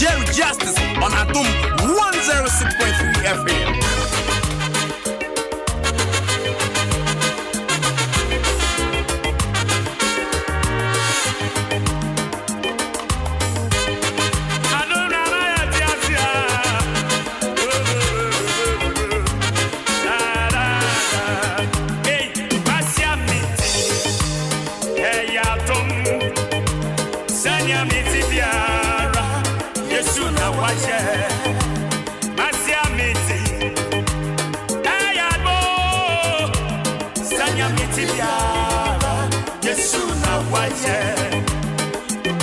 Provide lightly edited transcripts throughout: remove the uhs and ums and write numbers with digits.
Jerry Justice on Adom 106.3 FM.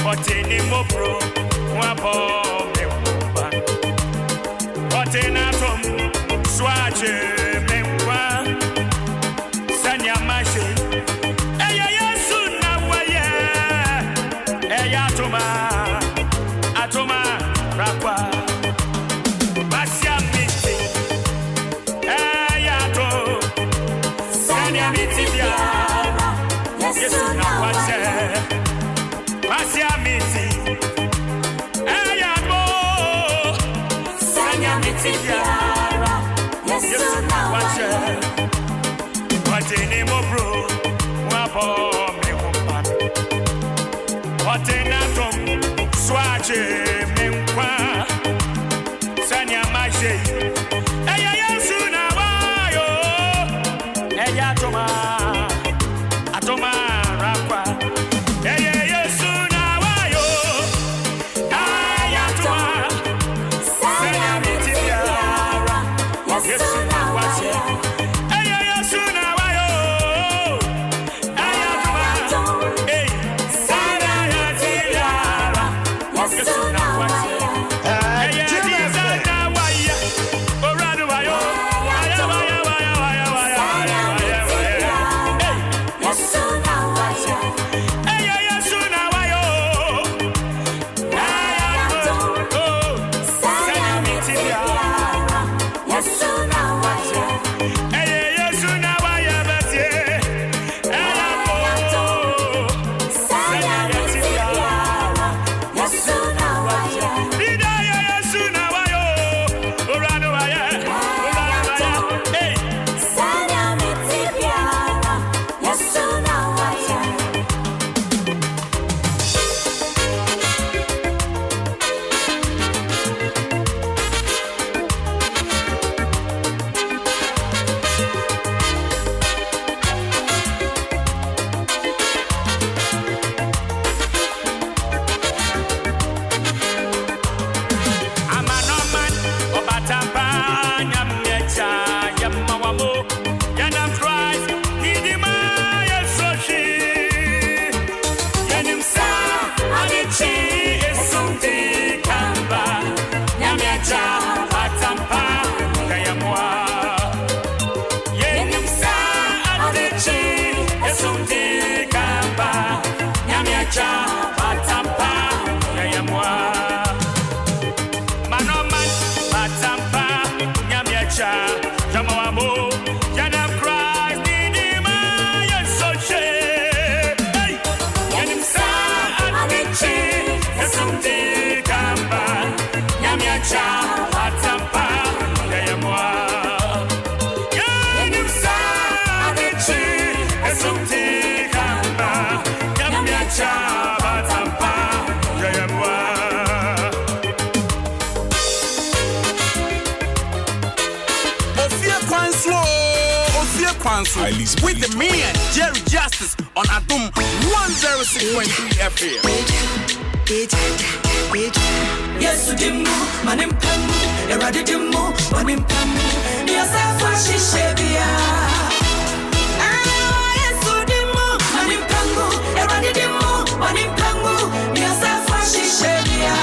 Oteni mopro wapo mekwa Otena tom swache mekwa Sanya mashe Eya yesu na waye Eya atoma rakwa Basia miti Eya to Sanya miti biara Yesu na waye Basia miti, ayamo. Sanya miti biara, Yesu na wache. Watene mo bro, wapo me wumpan. Watena tom, swache me nkwa. Sanya mache, eya Yesu na wayo. Eya atoma rakwa. Eya Ofie Kwanso with the man Jerry Justice on Adom 106.3 FM. Yes, dimu, manimpamu, eradidimu, manimpamu. Niasafa shishebia. Yes, dimu, manimpamu, eradidimu, manimpamu. Niasafa shishebia.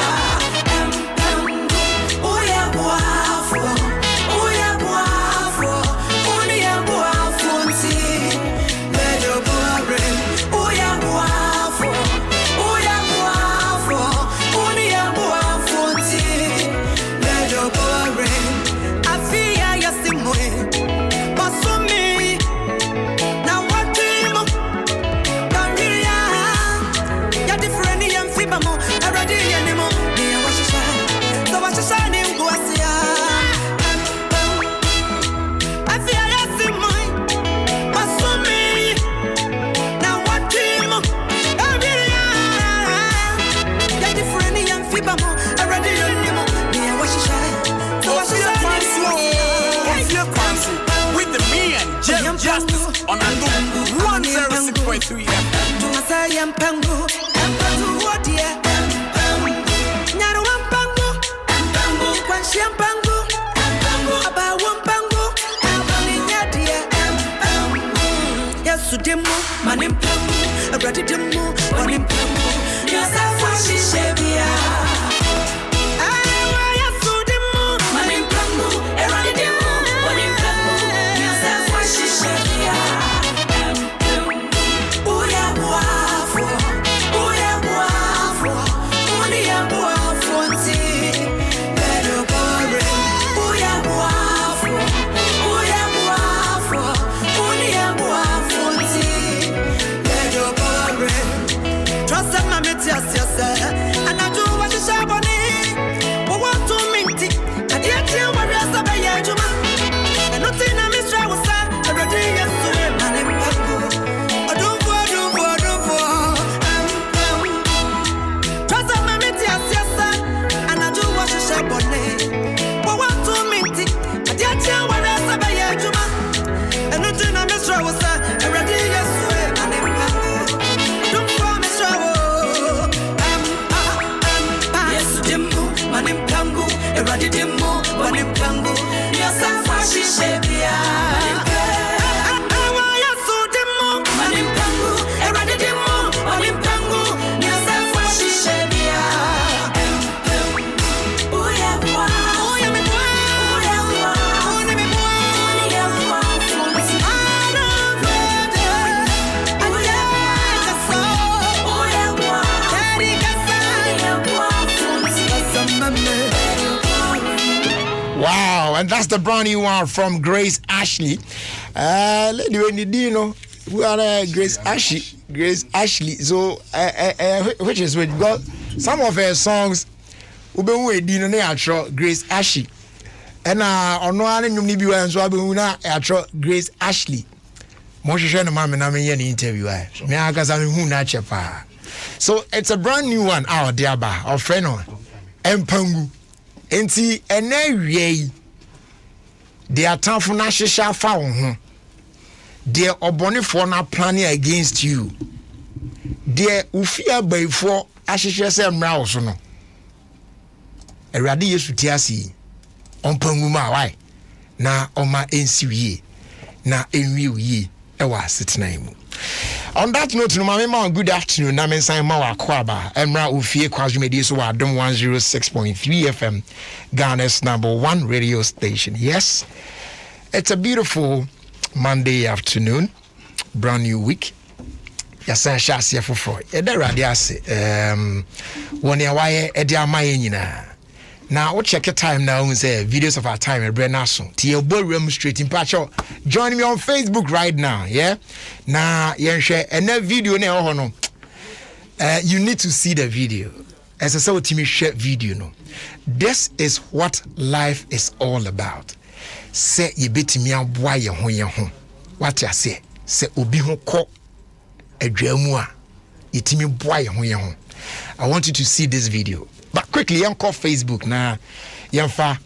Ready? Ofie Kwanso with the man Jerry Justice on Adom 106.3 FM. Wow, and that's the brand new one from Grace Ashley. Lady, when you know, we are Grace Ashley. Grace Ashley. So, which is what got some of her songs. We been waiting on the Grace Ashley. And on one you need be so I been na Grace Ashley. Mo share no man na me an interview I. Me aka sa me hu na chepa. So it's a brand new one out there ba. Our friend on Empangu. Enti ene wie they are time for na hihya fa wo ho. They obonefo na planning against you. They ufia baifo ahihye se mra wo so no. Erade Yesu ti asi. Ompangu ma why na oma ensiwie na enwie wie e wa setena mu. On that note, no mama, good afternoon. Na men sign ma kwaba. Emra Ofie Kwanso media so Adom 106.3 FM, Ghana's #1 radio station. Yes, it's a beautiful Monday afternoon, brand new week. Yasan shasia fofo. E da rade ase. Woni awaye e dia maye nyina. Now, what check your time now and say videos of our time at Brenason. Tia Borum Street in Pacho. Join me on Facebook right now, yeah? Now, share another video now. You need to see the video. As I saw Timmy share video no. This is what life is all about. Say you bit me a boy your home. What I say obi ho ko adwamua. Yetimi boy your home. I want you to see this video. But quickly, you call Facebook now. Yamfa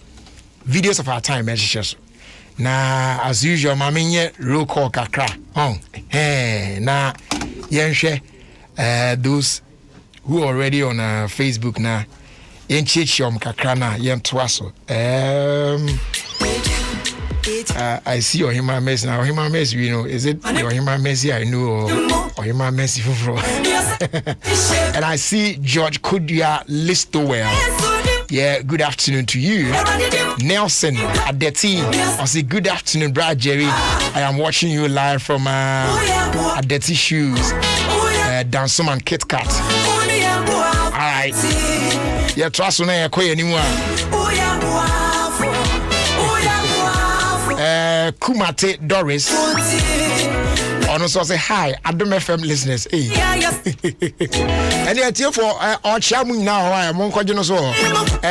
videos of our time messages. Now, as usual, my main roll call kakra. Now, share those who are already on Facebook now. Yen chichom kakra na yen twaso. I see your Hima Messi now. Hima Messi, you know, is it your Hima Messi I know or Hima Messi Fufro? And I see George Kudia Listowell. Yeah, good afternoon to you. Nelson Adeti. I say good afternoon, Brad Jerry. I am watching you live from Adeti Shoes, Dansum and Kit Kat. All right. Yeah, trust me, I quit anyone. Kumate Doris. Also say hi, Adom FM listeners. Hey. And yet for our chairman now, I am on so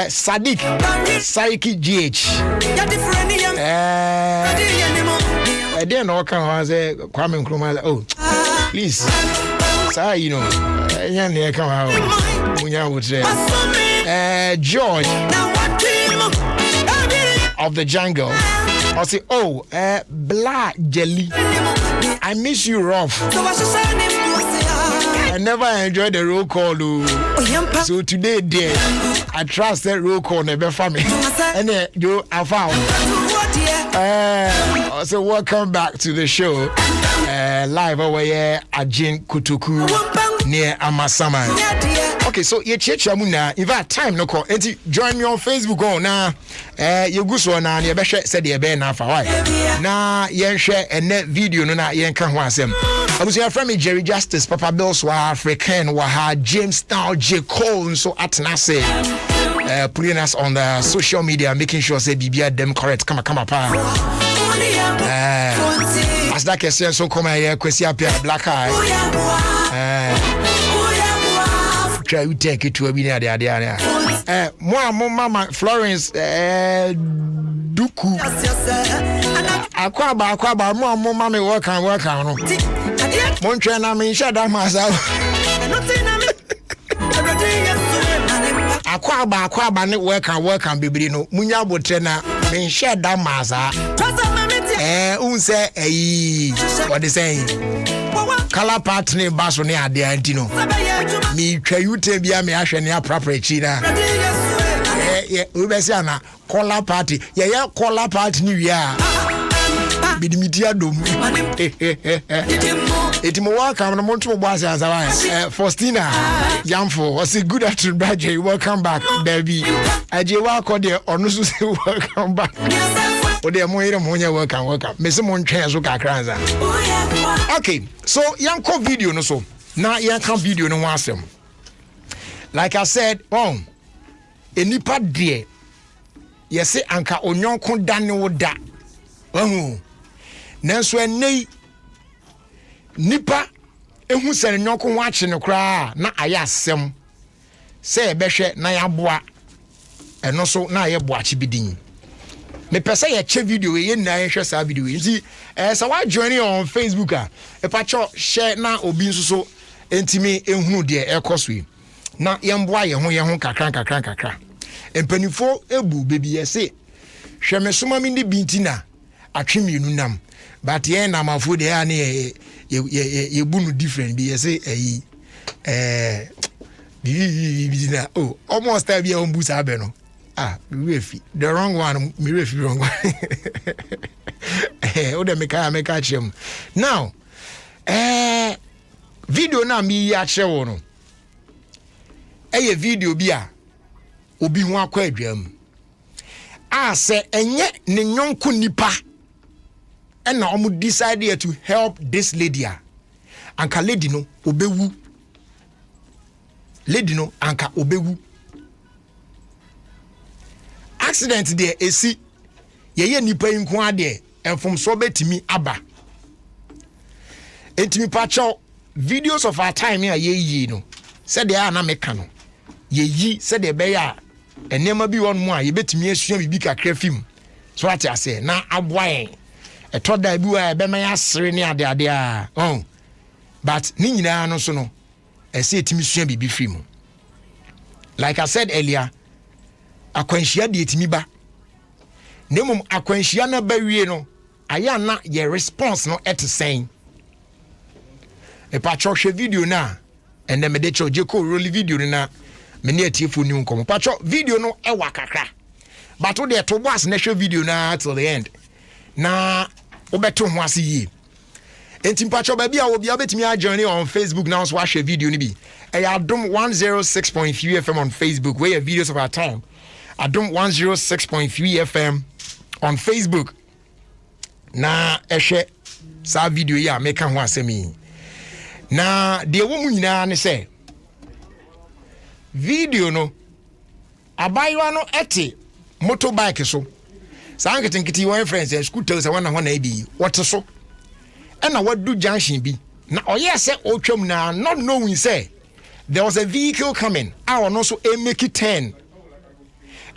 Sadiq Saiki GH. I didn't know can say Kwame Nkrumah. Oh, please, say you know, come out. Munya would say. George of the jungle. I say, oh, black jelly. I miss you, rough. I never enjoyed the roll call. So today, dear, I trust that roll call never for me. And you are found. So welcome back to the show. Live over here at Jin Kutuku near Amasama. Okay, so you check muna. In fact, time no call. Join me on Facebook. Oh, na you go so na you be share said you be na for why. Na you share a net video no na you can ho asem. I was your friend me Jerry Justice, Papa Bills wa African wa James Town J Cole so atna say putting us on the social media, making sure say bibia them correct. Come pa. As that question so come here kwesi apia black eye. Try you take it to a winner there. Mama Florence Duku. Akwaba mama me work on no. Montreal na me shada myself. Akwaba ne work on bibiri no. Munya botre na me shada masa. Unse what they saying? Color partner baso ne ade antino. Me twa you te bia me ahwe ne apropre chi na. We be say na color party. Yeah color party ni wi a. Bidimiti Adom. Etimo welcome na monto bo asa asa. Faustina Yamfo was a good afternoon brother. Welcome back baby. Aje wa ko de onu so say welcome back. Ode mo yire mo nya welcome. Me se mo ntwe so kakranza. Okay, so yanko video no so. Na yanko video no wasem. Like I said, enipa de yese anka onyonko dane wo da. Nanso enei nipa ehu sene nyonko ho ache no kra na aya asem se ebehwe na yaboa eno so na aye boache bidin. Me pese ye che video ye na ye hwe sa video yi so wa join on Facebook e pa cho share na obi nso so entimi ehunu de ekoswe na ye mboa ye ho kakran empanifo ebu bebi ye se hwe me soma mi ni bintina atwemi nu nam but ye na mafo de ya ne ye bunu different bi ye se bintina almost time ye on busa be no. Refi. The wrong one, me refi wrong one. Ode make chem. Now, video na mi ya chewo no. Video bi a obi ho akwa adwam. Se enye ne nyonko nipa. Na omu decide to help this lady a. Anka lady no obewu. Lady no anka obewu. Accident there esi ye nipa nko ade enfom so betimi aba entimi pacho videos of our time here ye no said they are na meka no ye said they be ya enema bi won mu a ye betimi asua bibi kakra film so ati ase na aboa etoda bi wa be ma asere ne ade a but ni nyina no so no ese etimi sua bibi film. Like I said earlier, akwanhia de etimi ba nemum akwanhia na ba wie no aya na ye response no etesen e pa cho hwe video na ende me de cho je ko roll video na me ne atiefo ni nkom pa cho video no e wa kakra but wo de to boss na hwe video na till the end na obeto ho ase yi enti pa cho ba bia wo bia betimi a journey on Facebook now so hwe video ni bi e Adom 106.3 FM on Facebook where videos of our time. Adom 106.3 FM on Facebook. Na ehwe sa video ya meka ho asemi. Na de wo mu nyina ne se video no abaywa no ete motorbike so. Sa nketinketi one friends scooter se wana hona bi wote so. Na wadu junction bi. Na oye se otwam na not knowing say there was a vehicle coming. I no so make it 10.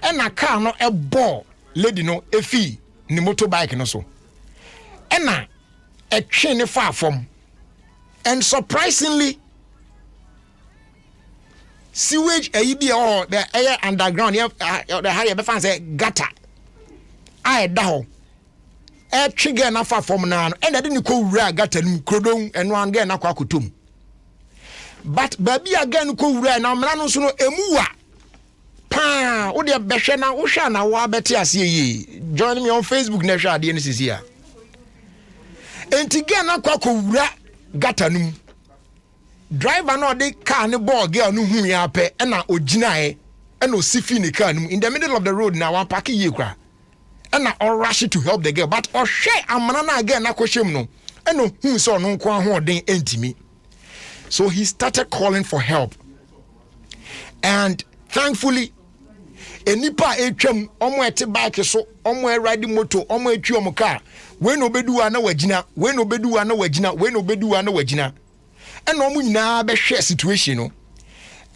And a car no a ball lady no a fee ni motorbike no so. And a train far from. And surprisingly, sewage bi or the air underground the higher be fan say gutter I da ho trigger na fa form na and I didn't ko wura gutter nu krodon eno an ga na kwa kotom but baby again ko wura na mra no so no emuwa pa wo de behwe na wo hwa na wo abete ase yi join me on Facebook na hwa ade ne sisi a enti ga na kwa ko wura gutter nu driver no de car ne ball girl no hu ya pe na oginae na osifi ne car no in the middle of the road na one park ye kra na or rush to help the girl but or share amana na again na kwhyem no na hu so no nko ahoden entimi so he started calling for help and thankfully enipa etwam omo ete bike so omo ride motor omo etwi omo car we no beduwa na wagina we no beduwa na wagina we no beduwa na wagina and no nyina be share situation no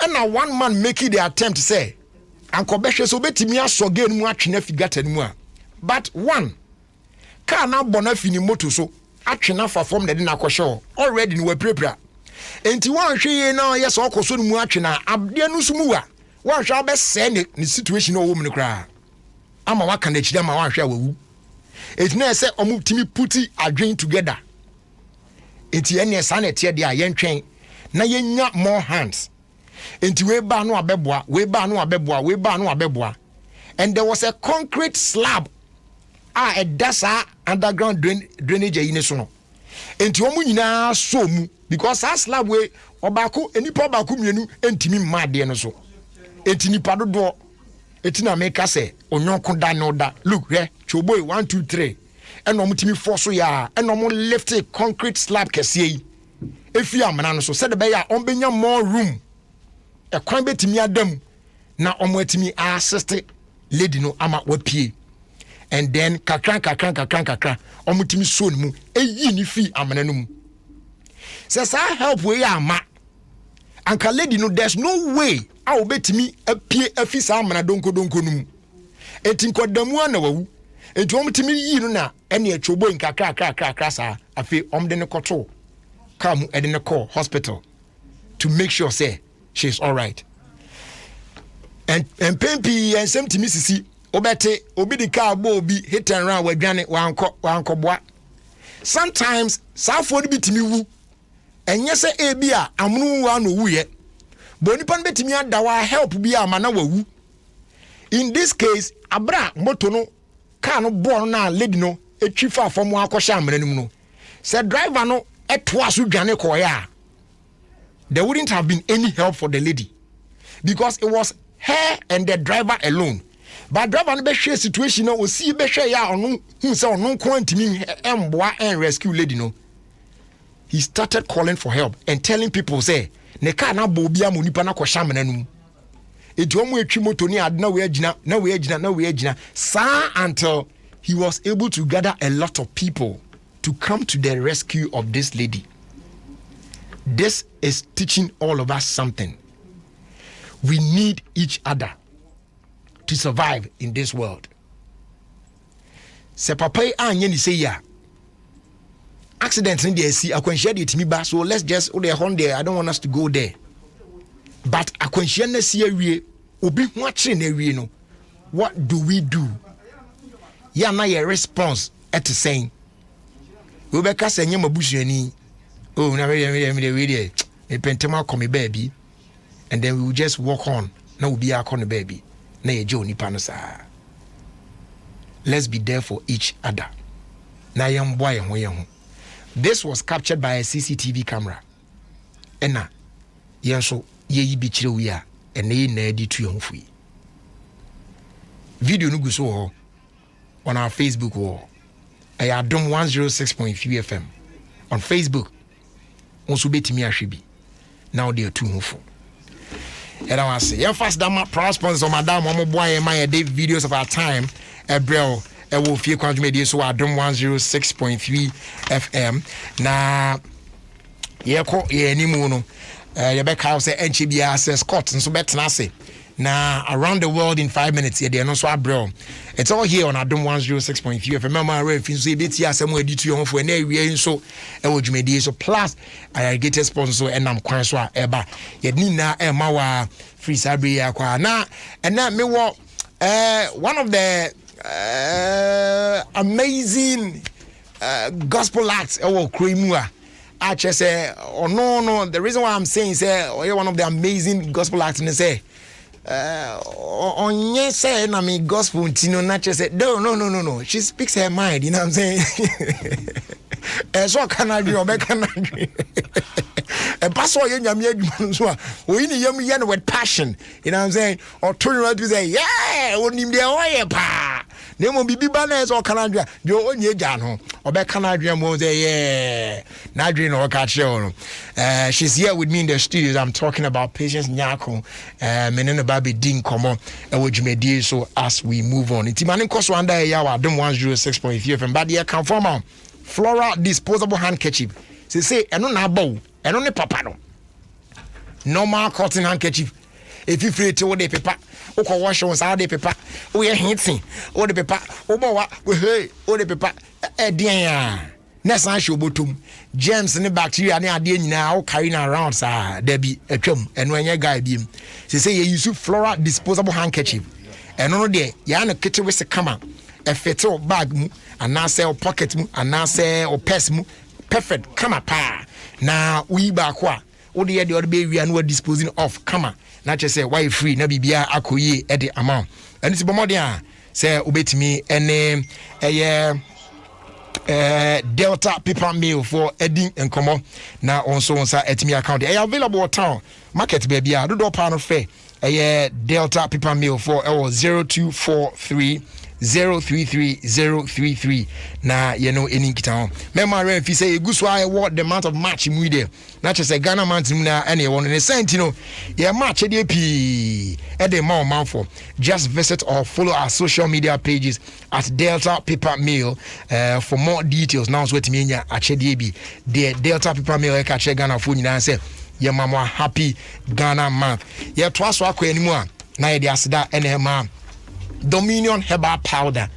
and now one man making the attempt to say anko be hwe so betimi asoge nu atwena figata nu a but one car na bona fini moto so atwena fa from the na kwhye already ni waprepra enti wan hwe ye na yes okoso nu atwena abde nu sumu a wan hwe be se ne situation o wo mu kra ama waka na chida ma wan hwe awu it na say omutimi puti adwen together enti ene sanete de a yentwen na yenya more hands enti we ba no abeboa we ba no abeboa we ba no abeboa and there was a concrete slab a dasa underground drainage yi ne so no enti omu nyina so mu because that slab we obako enipa obako mienu entimi made no so enti nipa dodo eti na make say onyonko da no da look here choboy 1 2 3 eno mutimi force ya eno mo lift a concrete slab kese yi efi amana no so said be ya on benya more room e kwan betimi adam na omo atimi assist lady no ama wapie and then kakran omo timi so mu eyi ni fi amana no mu say sa help we ya ama anka lady no there's no way a obetimi apie afi sa amana donko no mu etinkodamu na wawu enti omtimi yi no na ene atwobo nkakra sa afi omde ne koto come ede ne call hospital to make sure say she's all right and pempi and semtimi sisi obete obi di car bo obi hit and run wadwane wanko boa sometimes safo ni bitimi wu enye se ebi a amunu wa no wuye bonipa no betimi adawa help bi ama na wawu in this case abra moto no car no born na lady no etwi fa afom akosha amranum no said driver no etwa so dwane koya there wouldn't have been any help for the lady because it was her and the driver alone but driver no be share situation no osi be hwe ya onu hu se onu ko antimi emboa and rescue lady no he started calling for help and telling people say ne car na bo bia mo nipa na kosha amranum ejomu etwi moto ni ad na we agina sa until he was able to gather a lot of people to come to the rescue of this lady. This is teaching all of us something. We need each other to survive in this world. Se papa anye ni say ya accident in the sea akwanhia de timi ba so let's just the horn there. I don't want us to go there. But akwanhia na si awie obi hu akire na awie no what do we do? Ya na your response at saying we be ka sanye mabusuani oh na we dey e pentema come baby and then we will just walk on na we be akon baby na ye je onipa no sa let's be there for each other na yam boy ho this was captured by a CCTV camera ena yenso ye yi bi kire wi a ene yi na edi tu yonfui video no guso ho on our Facebook wall Adom 106.3 FM on Facebook also betimi ahwe bi now they are too hofo and I want to say yeah fast dama proud sponsor madam omo boy my day videos of our time ebrel Ofie Kwanso media so Adom 106.3 FM na ye animu no ye be ka say enche bia say Scott so betena say na around the world in 5 minutes here they no so abrel it's all here on Adom 106.3 FM remember refi so ebeti asem editu yon fo na ewie nso e wo dwumedie so plus irrigated sponsor so enam kwan so a eba ye ni na e ma wa free sabri akwa na me wo one of the amazing gospel acts Kremua. I just say, oh no, the reason why I'm saying say, you're one of the amazing gospel acts, and say, on yes, say, I mean, gospel, Tino, not just say, no. She speaks her mind, you know what I'm saying? So can I do, or can I do? And pass all your we need young with passion, you know what I'm saying? Or turn around to say, yeah, only the way, pa. Nemo bibi banners or Canada, your own ye jano, or back Canada Mose, yeah, Nadrin or Cacho. She's here with me in the studios. I'm talking about Patience Nyako, Menena Baby Dean Como, and which may do so as we move on. It's Manin Koswanda Yawa, Adom 106.3 from Badia Conforma, Flora disposable handkerchief. Say, and on a bow, and on a papano. Normal cotton handkerchief. If you free to what they paper. Oko wash on Saturday paper. We are hinting. Or the paper. Oba we hey. Or the paper. Dear. Next time show botum. Germs and the bacteria and the idea now carrying around sir. There be a chum and when you guy beam. They say you use Flora disposable handkerchief. And on there, you are not kitchen with the camera. A fetal bag mu and now say pocket mu and now say or purse mu. Perfect. Come pa. Now we back what? What the other baby and we're disposing of. Come not just say why free na bibia akoyi e de amount and it's bomodian say obetimi ene Delta paper mail for Edin and Como now also on sa etimi account e available town market baby a do pa no fair Delta paper mail for 0243 033 na you know any kita memory if you say guswa what the amount of match mu there not just a Ghana man na any one in the sent you know yeah match dey p e dey man for just visit or follow our social media pages at Delta Paper Mail for more details now so wetimi nya achede bi the Delta Paper Mail e ka che Ghana for nyina say yeah mama happy Ghana month yeah to aso akọ animu a na ye dey aseda enema Dominion herbal powder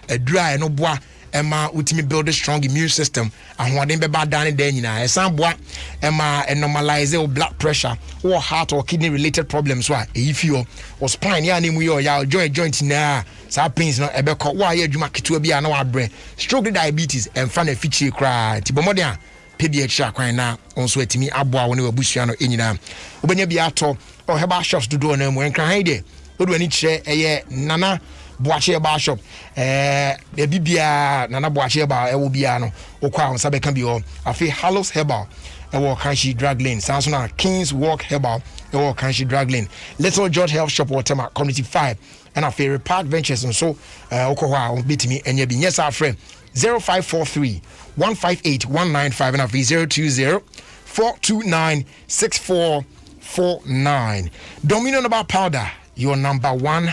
a dry no bois Emma ultimate build a strong immune system and what them beba down there nyina esan bois Emma and normalize your blood pressure or heart or kidney related problems why if you or spine ya name you ya joint na sa pains no ebe ko wa ya adwuma keto bia na wa bre stroke diabetes and fan feature cry tibomodian pediatric kwan na onso atimi aboa woni wabusua no enyina obenya bia to or herbal shops do do na mu enkan haide odu ani kire nana boache ba shop e bibia nana boache ba e wo bia no okwa on sabe kan bi o afi Hallows Herbal e wo Kanshi Drag Lane Sansona Kings Walk Herbal e wo Kanshi Drag Lane Little George Health Shop Waterma Community 5 and afi Park Ventures and so okwa on bitimi enya bi yes our friend 0543 158 195 and afi 020 429 6449 Dominion about powder your number one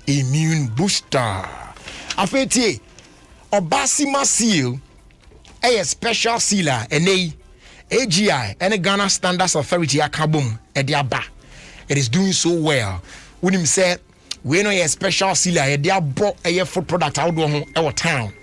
immune booster. Afeti Obasima seal a special sealer and AGI and Ghana Standards Authority akabum ediaba. It is doing so well. When him say we know a special sealer a dia brought a food product out of our town.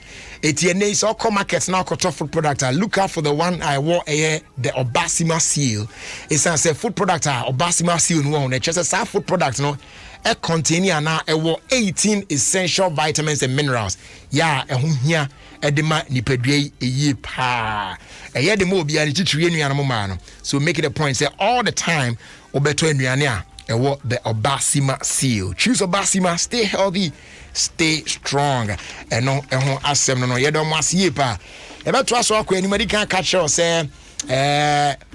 ATNA so all markets now cut off food product. Look out for the one I wore the Obasima seal. It's a food product Obasima seal no one. Just a food product no. A container na e wo 18 essential vitamins and minerals. Ya e ho hia e de ma nipadue eyi pa. E ye de mo obi ani titire anuan mo ma no. So make it a point say all the time obeto anuane a e wo the Obasima seal. Choose Obasima, stay healthy, stay strong. E no e ho asem no ye do mo asie pa. E beto aso akọ ani medical catch say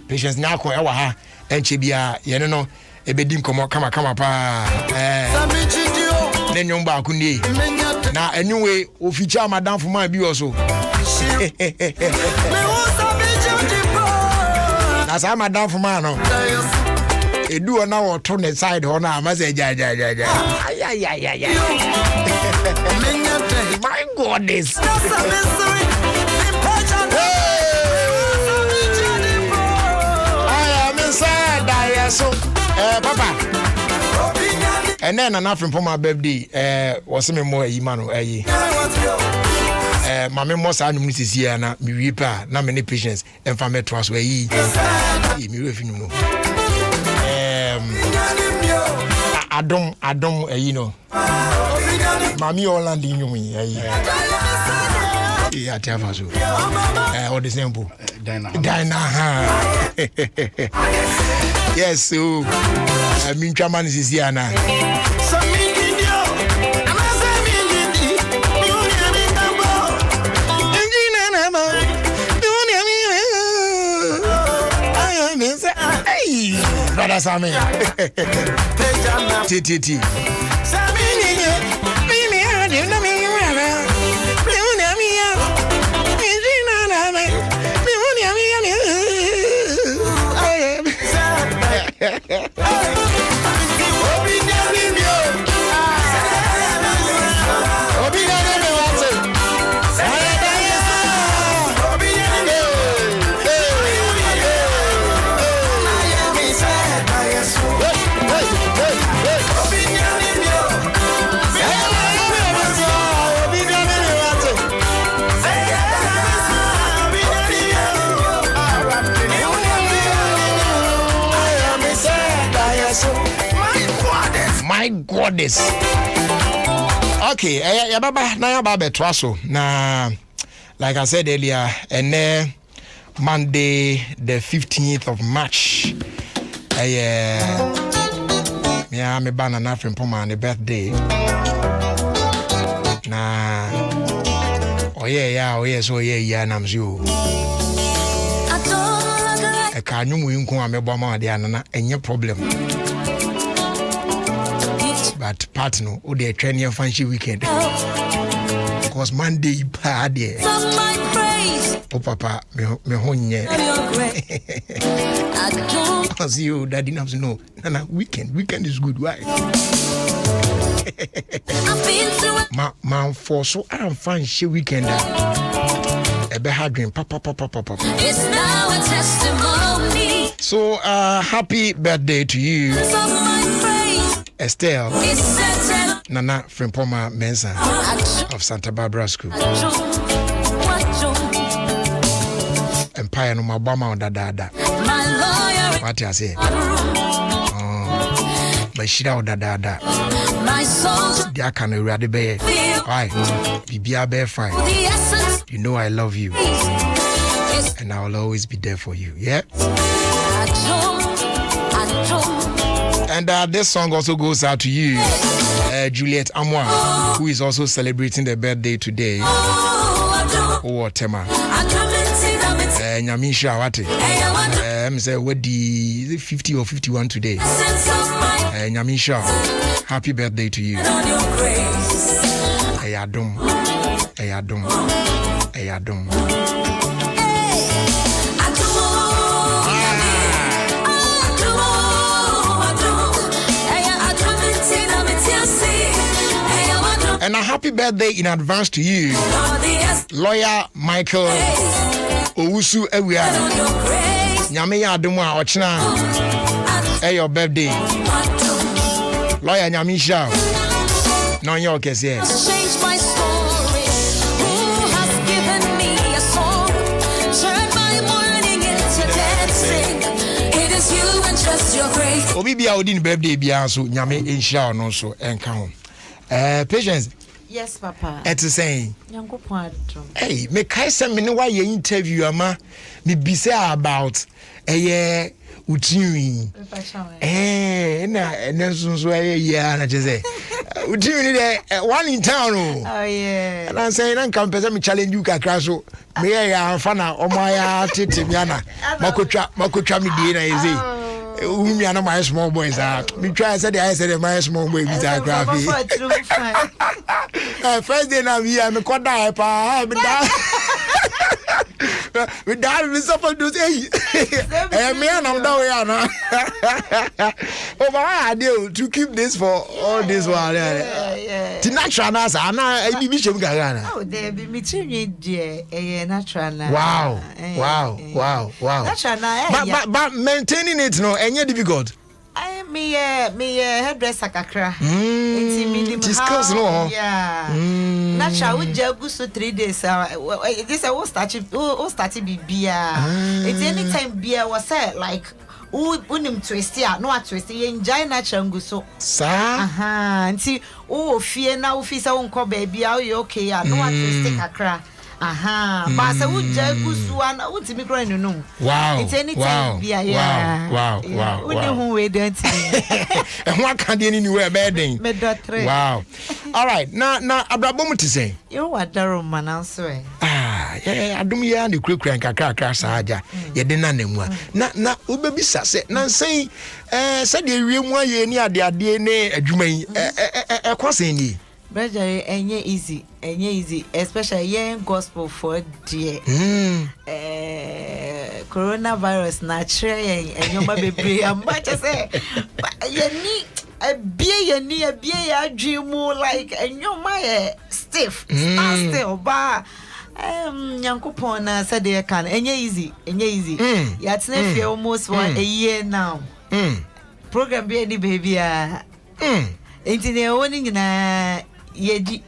patients na akọ e wa ha enche bia ye no ebedim komo kama pa nenyon ba kunni na anyway oficha madam for man bi also na sa madam for man no edu na wo to ne side ho na ma say ja my goodness I am inside so papa and then an African for my birthday was me more imano my most animals here na me repair na many patients and family trust where me revenue Adom, you know. Mami Holland in you, yeah, tell us. What the name? Dina. Yes, so I mean, Chaman is here now. Hey, brother Sammy. T. My goodness. Okay, baba na baba twaso na like I said earlier, and Monday the 15th of March. Yeah, me banana from Poma the birthday. Na oh yeah, so yeah, namzu. I can't know you come me bomb there na any problem. But partner, oh, they're training fancy weekend. Because Monday, bad there. Oh, Papa, me honye. As you, daddy knows to know. Nana, weekend is good. Why? Man, for so I'm fancy weekend. A better dream, papa. It's now a testimony. So, happy birthday to you. Estelle Nana Frimpoma Mensa of Santa Barbara School. Empire no mabama on dada. What I say? My shida on dada. Dia can ready be. Why? Bibia be fine. You know I love you. And I will always be there for you. Yeah? And this song also goes out to you, Juliet Amwa, who is also celebrating their birthday today. Oh, Tema. Nyamisha Wate. Say, what the 50 or 51 today? Nyamisha, happy birthday to you. Adom. And a happy birthday in advance to you, Lawyer Michael Owusu Ewia. Nyame ya adom a ochina your birthday. Lawyer Nyamisha. No your case here. Change my story. Who has given me a song? Turn my morning into dancing. It is you and just your grace. Obi bia odin birthday bia so nyame insha no so enka ho. Patience. Yes, Papa. It's saying. Hey, me kai se me ne wa ye interview ama me be say about utini. Na so na je utini de one in town. Oh yeah. And I say nan kan pese me challenge you kakra so me ya amfa na omoya tete miana. Makotwa me die na eze. We are not my small boys. We try said I said my small boy with our graphic. First day now we are me quad die pa we die we suffer to say me and I'm down here now. Over I do to keep this for all this while. Yeah. The natural answer I be mission Gagana. Oh, there be me dear natural. Wow. Natural. But maintaining it no any difficult. I me hairdresser kakra. It's skills no. Yeah. Natural we just so 3 days. This I will start bibia. It's anytime beer was like unim twist ya no twist ye enjoy natural nguso sa nti o fie na ofisa wonko baby a you okay ya no twist kakra ba se wuja gusu ana untimi kro nunu wow it's anytime bia yeah wow uni hu we don't and what can dey ni we be den me do tre wow all right na abrabom ti say you wadaro mananso yeah adum ya de kurakura kakra saaja ye de na namu na obebisa se na nsan se de wiemu aye ni ade ne adwuma yi kwasen ni brother enye easy especially young gospel for dear coronavirus na chere enyoma bebre amba say ye ni abie ya dreamu like enyoma stiff still ba Yankupon na said they can enye easy ya tene fie almost a year now program be any baby enti ne woni na yeji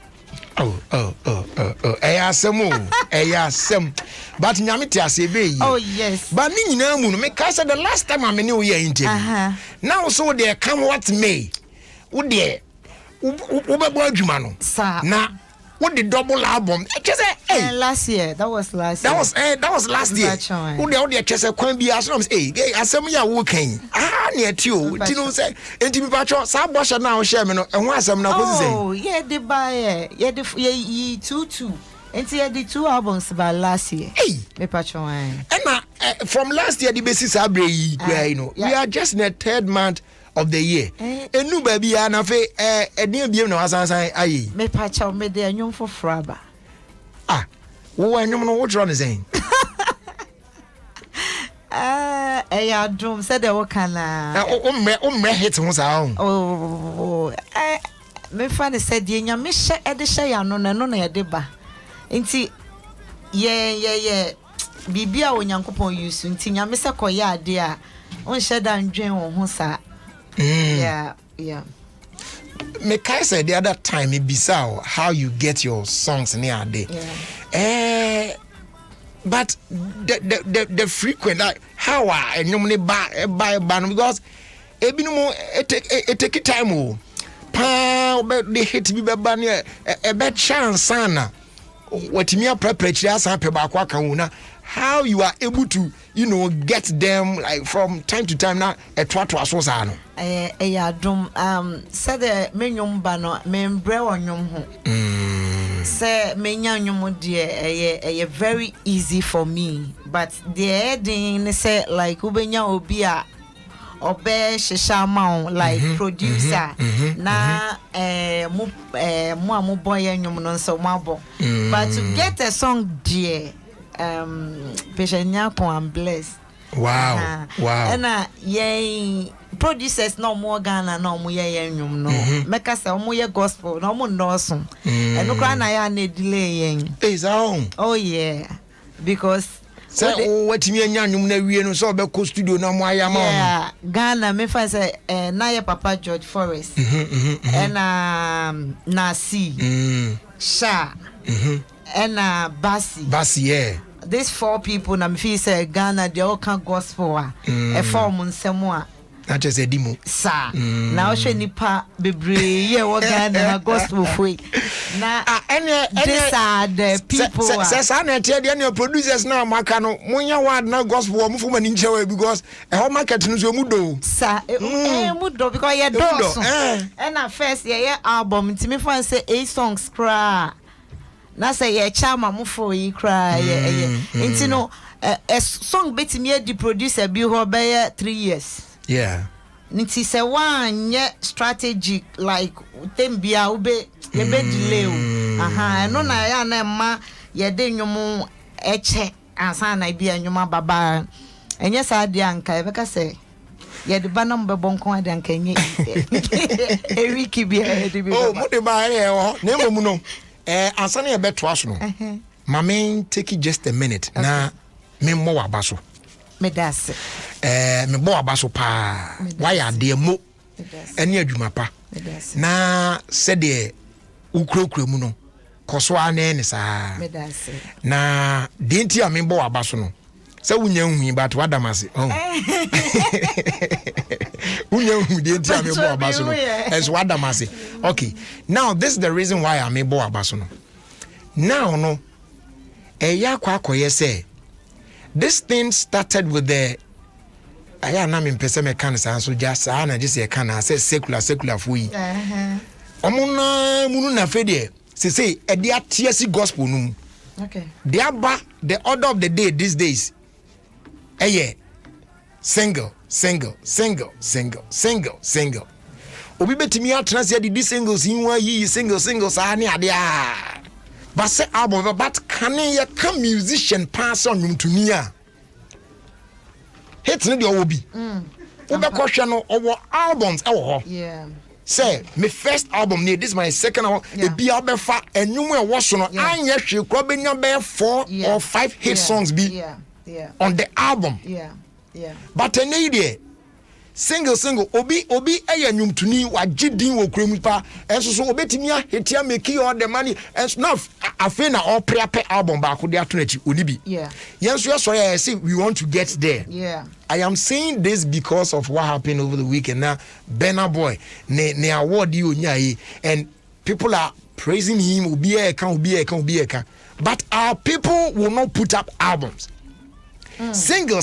asem but nyame ti asebe yi oh yes but ni nyina mu no me ka say the last time I me we here interview now so they come what may wo de wo bebo adwuma no na what the double album just say last year that was last year who the chese kwan bi aso say asem ya wo kan na eti o ti no say enti bi patcho sa bosha na wo share me no ehun asem na ko say oh yeah the buy yeah the 22 enti yeah the 2 albums by last year me patcho and from last year the basis abre yi you know we are just in the 3rd month of the year enu baby ya na fe edin biem na wasansan ayi me pacha me de anyum for fraba wo anyum no wo tro ne sen Adom said they were kana o hit ho sa me fan said ye nya me hye e de hye ya no na ye de ba nti ye bibia onyankopon yusu nti nya me se koye ade a on hye da ndwen wo ho sa yeah me kai said the other time it bizarre how you get your songs near day but the frequent like how I normally buy because ebinu it take time pa the hit bi be ban e be chance sana watimi prepare asa pe ba kwa kan na how you are able to get them like from time to time now etwato aso sa no Adom said the menyum ba no membre wonyum ho say menya nyum de very easy for me but the heading say like ubenya obi a obe shisha ma like producer na mo boy nyum no so mabo but to get a song there Peshanya kon am blessed. Wow. And ye producers no more Ghana no mo ye nwum no. Meka say mo ye gospel no mo no so. And no kra na ya na delay yen. Is on. Oh yeah. Because say watimi anya nwum na wie no so be ko studio na mo aya ma. Yeah, Ghana me fa say na ye Papa George Forest. And na see. Sha. And Basi yeah. These 4 people na me feel say Ghana they all can gospel e form nsemo na just a demo sa na o hwe nipa bebre ye wo Ghana gospel foi na these are the people say na tie de na producers na maka no munya word na gospel mo fuma ni nchewa because e ho market no so mu do sa mu do because ye do so na first ye album ntimi fan say 8 songs cry na say ye chama mo for yi cry enti no a song betimi e di producer bi ho be 3 years nti say one ye strategic like tembia ube ye be delay no na ya na ma ye de nwum eche ansa na bia nwum baba enye sa de anka e be ka say ye de banam be bonkon ade anka enye e wiki bia e de bi mo de ba ye ho na emo mu no ansana ye beto aso no mama take it just a minute na me mo wabaso me das me bo wabaso pa why ade mo ene adwuma pa na se de ukrokro mu no koso ane ne sa me das na de nti a me bo wabaso no So we know but what am I say? Oh. We know who did tell me about Basono. As what am I say? Okay. Now this is the reason why I'm able to Basono. Now no. Say this thing started with the I am in Pesame cancer, so just I just say can I say secular for you. Omuna Mununa Fede, say a dear TSC gospel num. Okay. The order of the day these days. Single. Obi betimi atransia di singles in one ye single sa ne ade a. But say album but can ye come musician pass on to me a. Hit no dey obi. Obe kwhwe no owo albums e wo ho. Yeah. Say my first album this is my second album e bia obefa enwum e wo so no anye hwe kro benya be 4 or 5 hit songs be on the album. But an idea single obi eye nwumtuni wagidin wo kremu pa enso so obetimi ahetia make all the money and now afi na all prepare album ba ko de atonachi onibi yenso yeso ya say we want to get there. I am saying this because of what happened over the weekend. Now Benna Boy ne award you nya and people are praising him obi e kan but our people will not put up albums. Single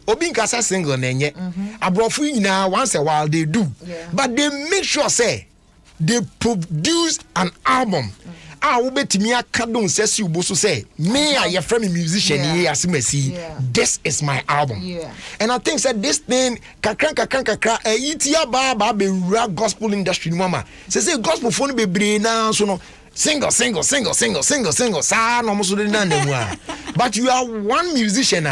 obi nkasa single nenye abrofu nyina once a while they do but they make sure say they produce an album wo betimi aka don sesi uboso say me I a friend musician here asimasi this is my album and I think that this thing kakran itia ba be gospel industry mama say gospel phone bebre na so no single sa no mo so de na nemu a but you are one musician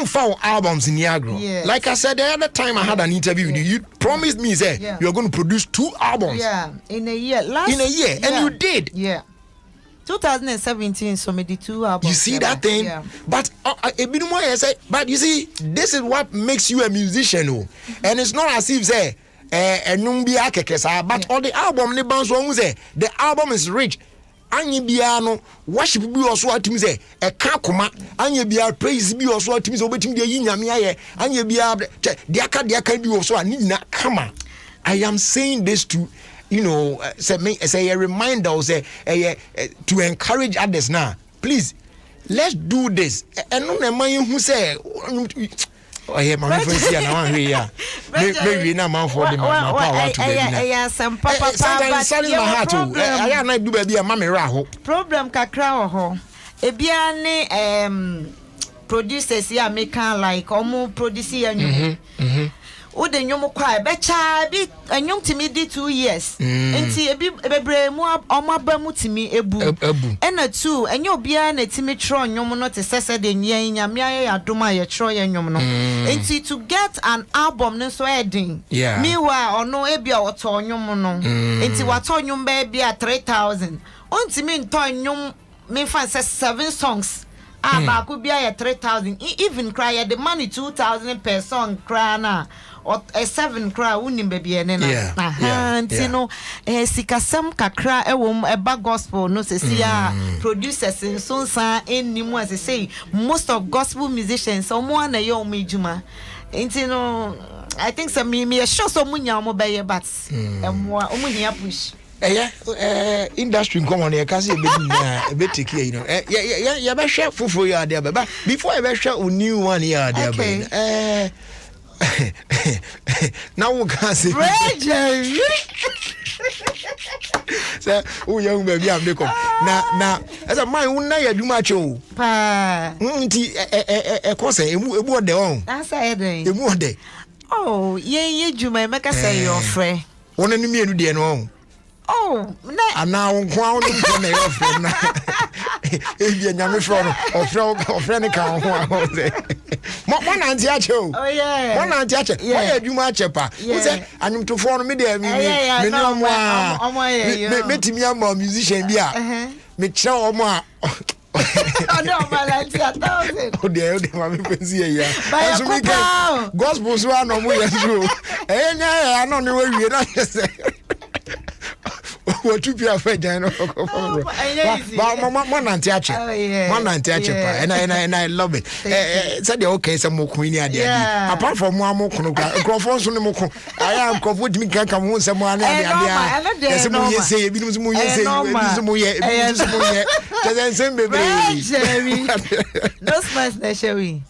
found albums in Niagara. Like I said the other time I had an interview with you, you promised me say you're going to produce 2 albums in a year and you did 2017 so made 2 albums. You see that thing but a bit more I say but you see this is what makes you a musician and it's not as if say but all the album ne bounce one say the album is rich. Anye bia no worship bi oso atimi say e ka koma anye bia praise bi oso atimi say obetimi de yi nyame aye anye bia de aka bi oso ani na kama. I am saying this to say a reminder say to encourage others now. Please let's do this. Eno na man hu say oh yeah, my friends here now here. Maybe na man for the my power to be. Some papa but my heart I na do baby ma me ra ho. Problem kakra wo ho. Ebia ne producers here make like omo produce yanyu. Wo de nyom kwa be cha bi anyom timi di 2 years enti ebi bebre mu omaba mu timi ebu ena 2 enye obia na timi tro nyom no te sese de nyame aye adoma ye tro ye nyom no enti to get an album no so edin mewa ono ebia woto nyom no enti wato nyom ba bia 3000 ontimi nto nyom me fan 7 songs ba ku bia ye 3000 even cry the money 2000 per song cry na or a 7 cry unim baby and you know sikasam kakra ewom eba gospel no se sia producers in so san enimu as say most of gospel musicians so mo na yo mejuma you know I think some me sure so munya mo be but mo omuhia push industry come on here cause be take here you be share fufu ya there but before you be share a new one here there now we can say so who young baby am dey come na as a man who na ya duma cho pa nti cause ebu ode on asa eden ebu ode oh ye djuma make say your friend wona ni mienu de no oh na ana nkwa wonu ko na your friend na ebi nyame from ofre ne kan ho a say mo na anti ache o oh yeah mo na anti ache mo ya djuma ache pa wo say anyumtofo no me de me no mo a me timi am musician bi a me kire o mo a no balance at 1000 o de ma me pensi ya so me can gospel so no mo ya so enya ya no ne we wie na say what to be afraid then. But Nantiache. And I love it. Said the okay, some more queenie idea. Apart from one more Crawford, I am covered me can come on someone. Yes, say, no smiles, Sherry.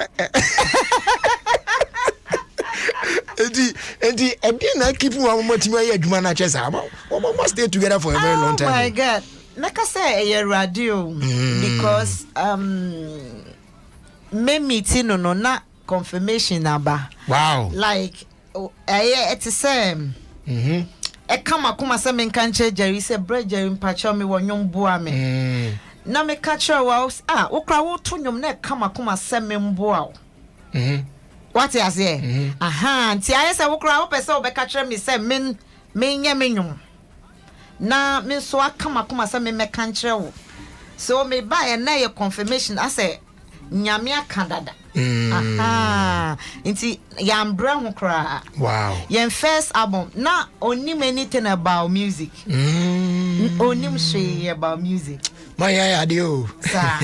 And I keep one more team. I must stay together for a very long time. Oh my God. Like I say, a radio because me meeting no not confirmation number. Wow. Like it's the same. E kama kuma se me kan che Jerry say bread Jerry mpacho me wonyon boa me. Na me catch her was okra wo to nyom na kama kuma se me mboa. What you say? Aha, nti aye se wokra wo pese obeka kire me se men nya menyum. Na me so akama kuma se me meka kire wo. So me buy na ye confirmation I say nyame akadada. Aha. Nti yambra ho kra. Wow. Yen first album na onim anything about music. Onim say about music. My idea. Sir.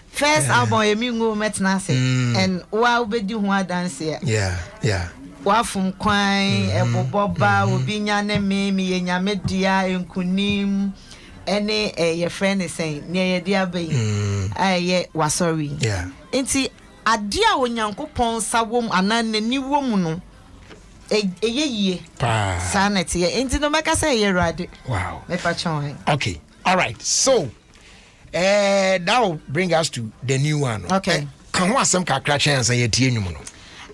First album emi ngo metna se and wa obedi ho dance here. Yeah. Wa fum kwan eboboba obi nya ne me ye nyame dia enkunim ene ye friend is saying ne ye dia be ye wa sorry. Yeah. Enti ade a onyankopon sawom anan nani wom no ye sanity enti no meka say ye rade. Wow. Me pa chon. Okay. All right. So that will bring us to the new one. Okay. Can we some kakra chance and yet you know?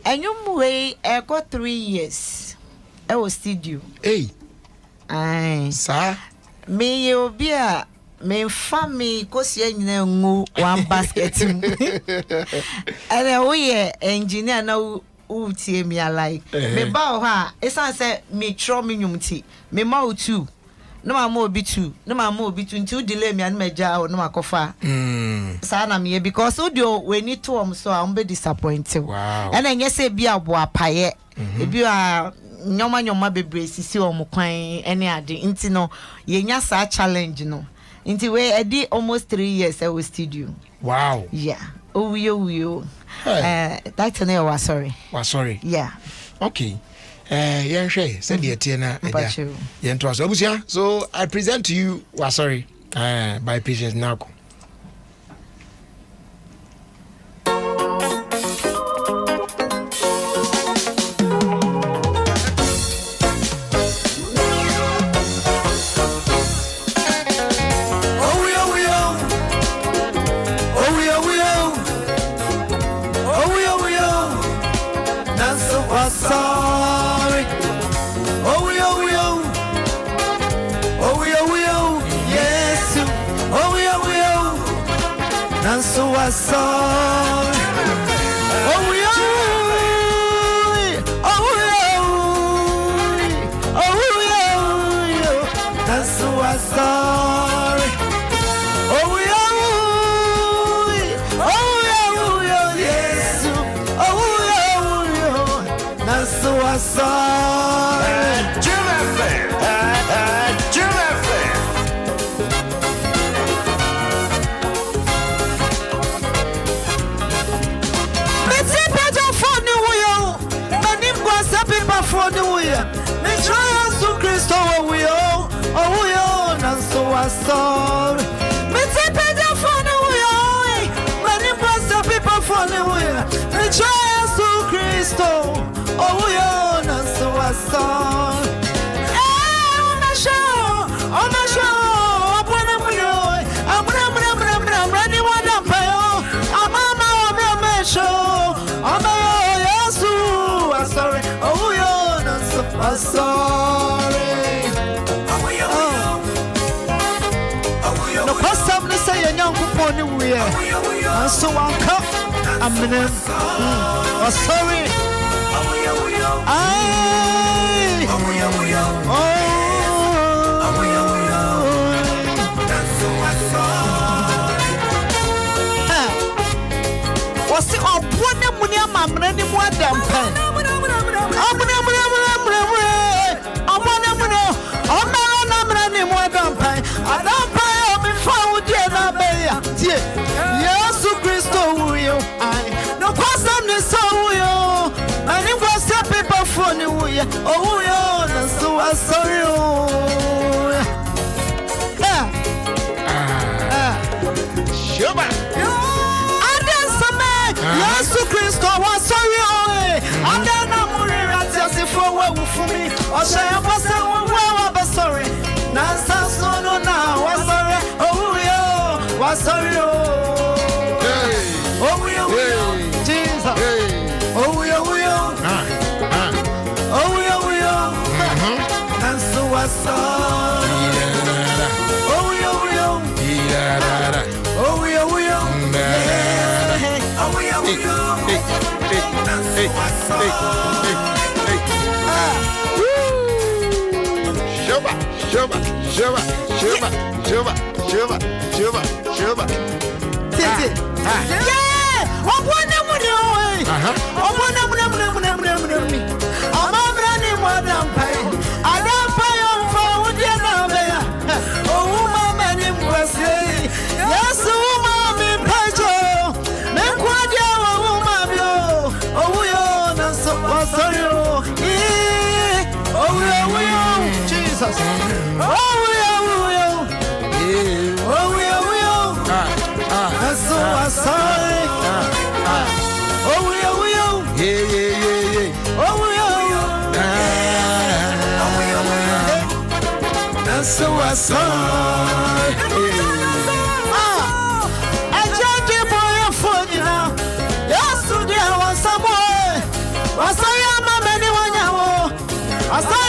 And you way got 3 years. I was studio. Hey. Aye. Sir. Me you be a me family cause you know one basket. And we engineer now who tie me like. Me bow ha. Esan say me tro me nyumti. Me ma too. No ma obi two until delay me and meja or no makofa. Sana me because audio we need to so I'm be disappointed. Wow. And then yes be a boa paye. If you are nyoma bebre sisi o mo kwan any ade nti no ye nya sa challenge no. Nti we edi almost 3 years I was studio. Wow. Yeah. Oh yo. That's an was sorry. Was sorry. Yeah. Okay. Said the Tina. So I present to you sorry by Patience now. So I'll come. I'm sorry. What's the one money? I'm running more than pen. I'm Oh, yeah, so I saw you. Shuba. Yesu Kristo wa sorry o anda na muri ati for wa for me o say bosa wa ba sorry na sanso no na wa sorry oh yo wa sorry oh yo Jesus oh yo oh yo and so wa sorry oh yo oh yo Jesus. That's so I sorry. That's so I sorry. I just did for your phone, you know. Yesterday I was somewhere. I saw your mom anyone now. I saw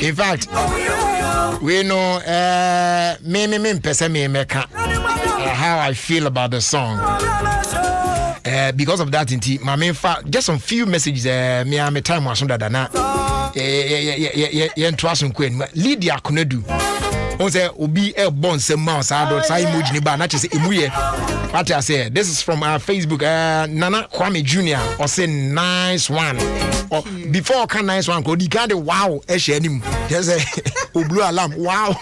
in fact, we know how I feel about the song. Because of that, just some few messages. Me time was under that. Lydia Kunedu. On say obi e born some mouse say emoji ni ba na say emuye. What I say, this is from our Facebook. Nana Kwame Jr. or say nice one. Or before can nice one go di kind of wow e share nim. Just say blue alarm wow.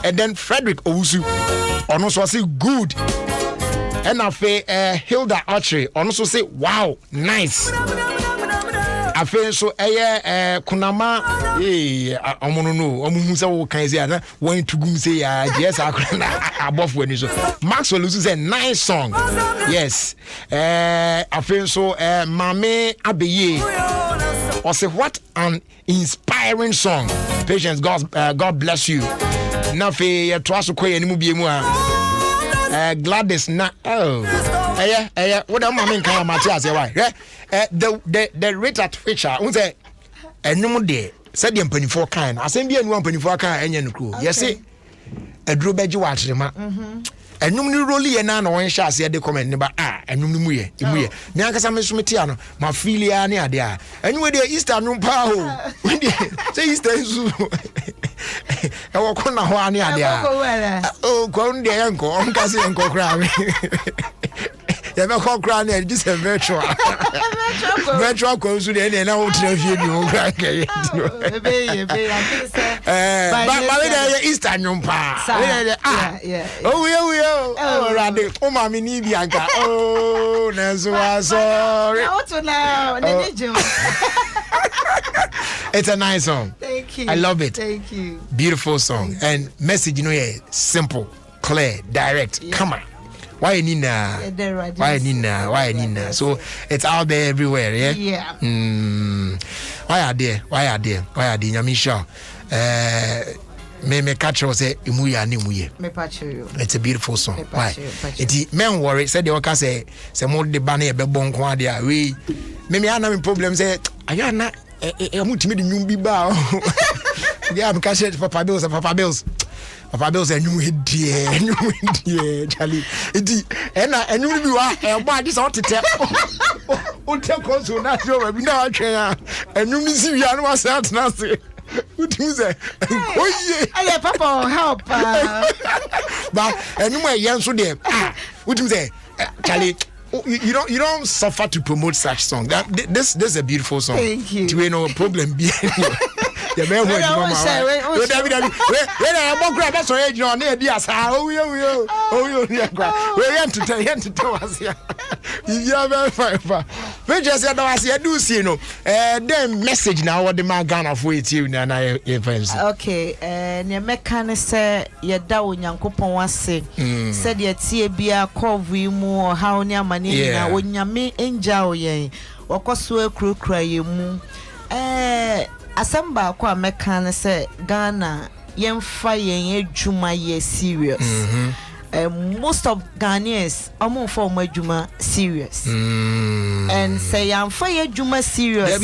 And then Frederick Owusu also say good. And I Hilda Archery also say wow nice. I feel so kunama omunusa wo kan say na when to gum say yes above when so Maxwell also say nice song. Yes. I feel so Mame Abeye or say what an inspiring song. Patience, God bless you. Na fe twaso koye ni mu biemu Gladys na what am I can Matthias why the rate at which I say enum de said the mpanifo kan asem bia nu mpanifo kan enye no kro yes aduro beji wa atrema enum ni roli ye na won hye ase de comment ne ba enum ni mu ye me ankasa me sumeti ano ma filia ne ade enwe de Easter no pa ho say Easter su e wo ko na ho ane ade ko nde yanko on kasi yanko kra me ya me ko kra ne just a virtual ko su de na wo tra fie bi wo kra ke be I think say but we dey Easter no pa oh rade o ma mi ni bi anka oh na so sorry now it's a nice song. Thank you. I love it. Thank you. Beautiful song. And message, yeah, simple, clear, direct. Yeah. Come on. Why Nina? Why Nina? Why Nina? So it's out there everywhere, yeah? Yeah. Why are there? Nyamisha. Me catch you say imuya ni muye. Me patch you. It's a beautiful song. Why? It men worry said the waka say more the banner be bon kwa dia we me ana me problem say ayana mutimi de nyum bi ba. Yeah, I'm catch Papa Bills and you dear Charlie. And you be why this ought to tell. Oh, tell Kwanso not your now and you miss you and was out now. What is it? Oh, yeah, Papa, help. But anyway, young so there. What do you say, Charlie? You don't suffer to promote such song. This is a beautiful song. Thank you. To no problem be. The man who message now what the man Ghana for it you na okay ne meka ne se ye da onyankopon wase said ye tie bia cover mu ha oni amane na onyame enja oyen wakoso akurukura ye mu asamba kwa meka ne se Ghana yemfa yen adwuma ye serious. Most of Ghanaians omo for my adwuma serious. And say yemfa ye adwuma serious.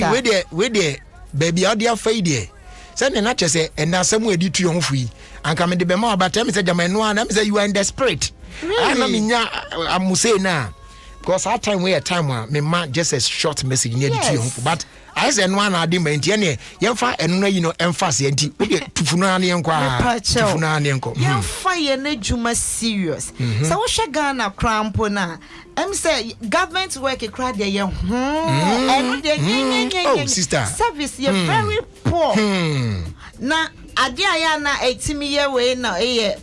We there baby how dey fa there. Say na che say and asem we di tu yon fu yi. Anka me de be ma obata me say jamanu ana me say you are in the spirit. Ana me nya amuse na because our time we a time where me ma just a short message near the tu yon fu but I say no one adi me ntie yemfa eno you know emphasis nti we dey tufuna na yenkwa tufuna na yenko yemfa ye na adwuma serious. So wo hwe Ghana crampo na em say government work e cry dey and oh sister service you very poor. Na ade aya na etimi ye we na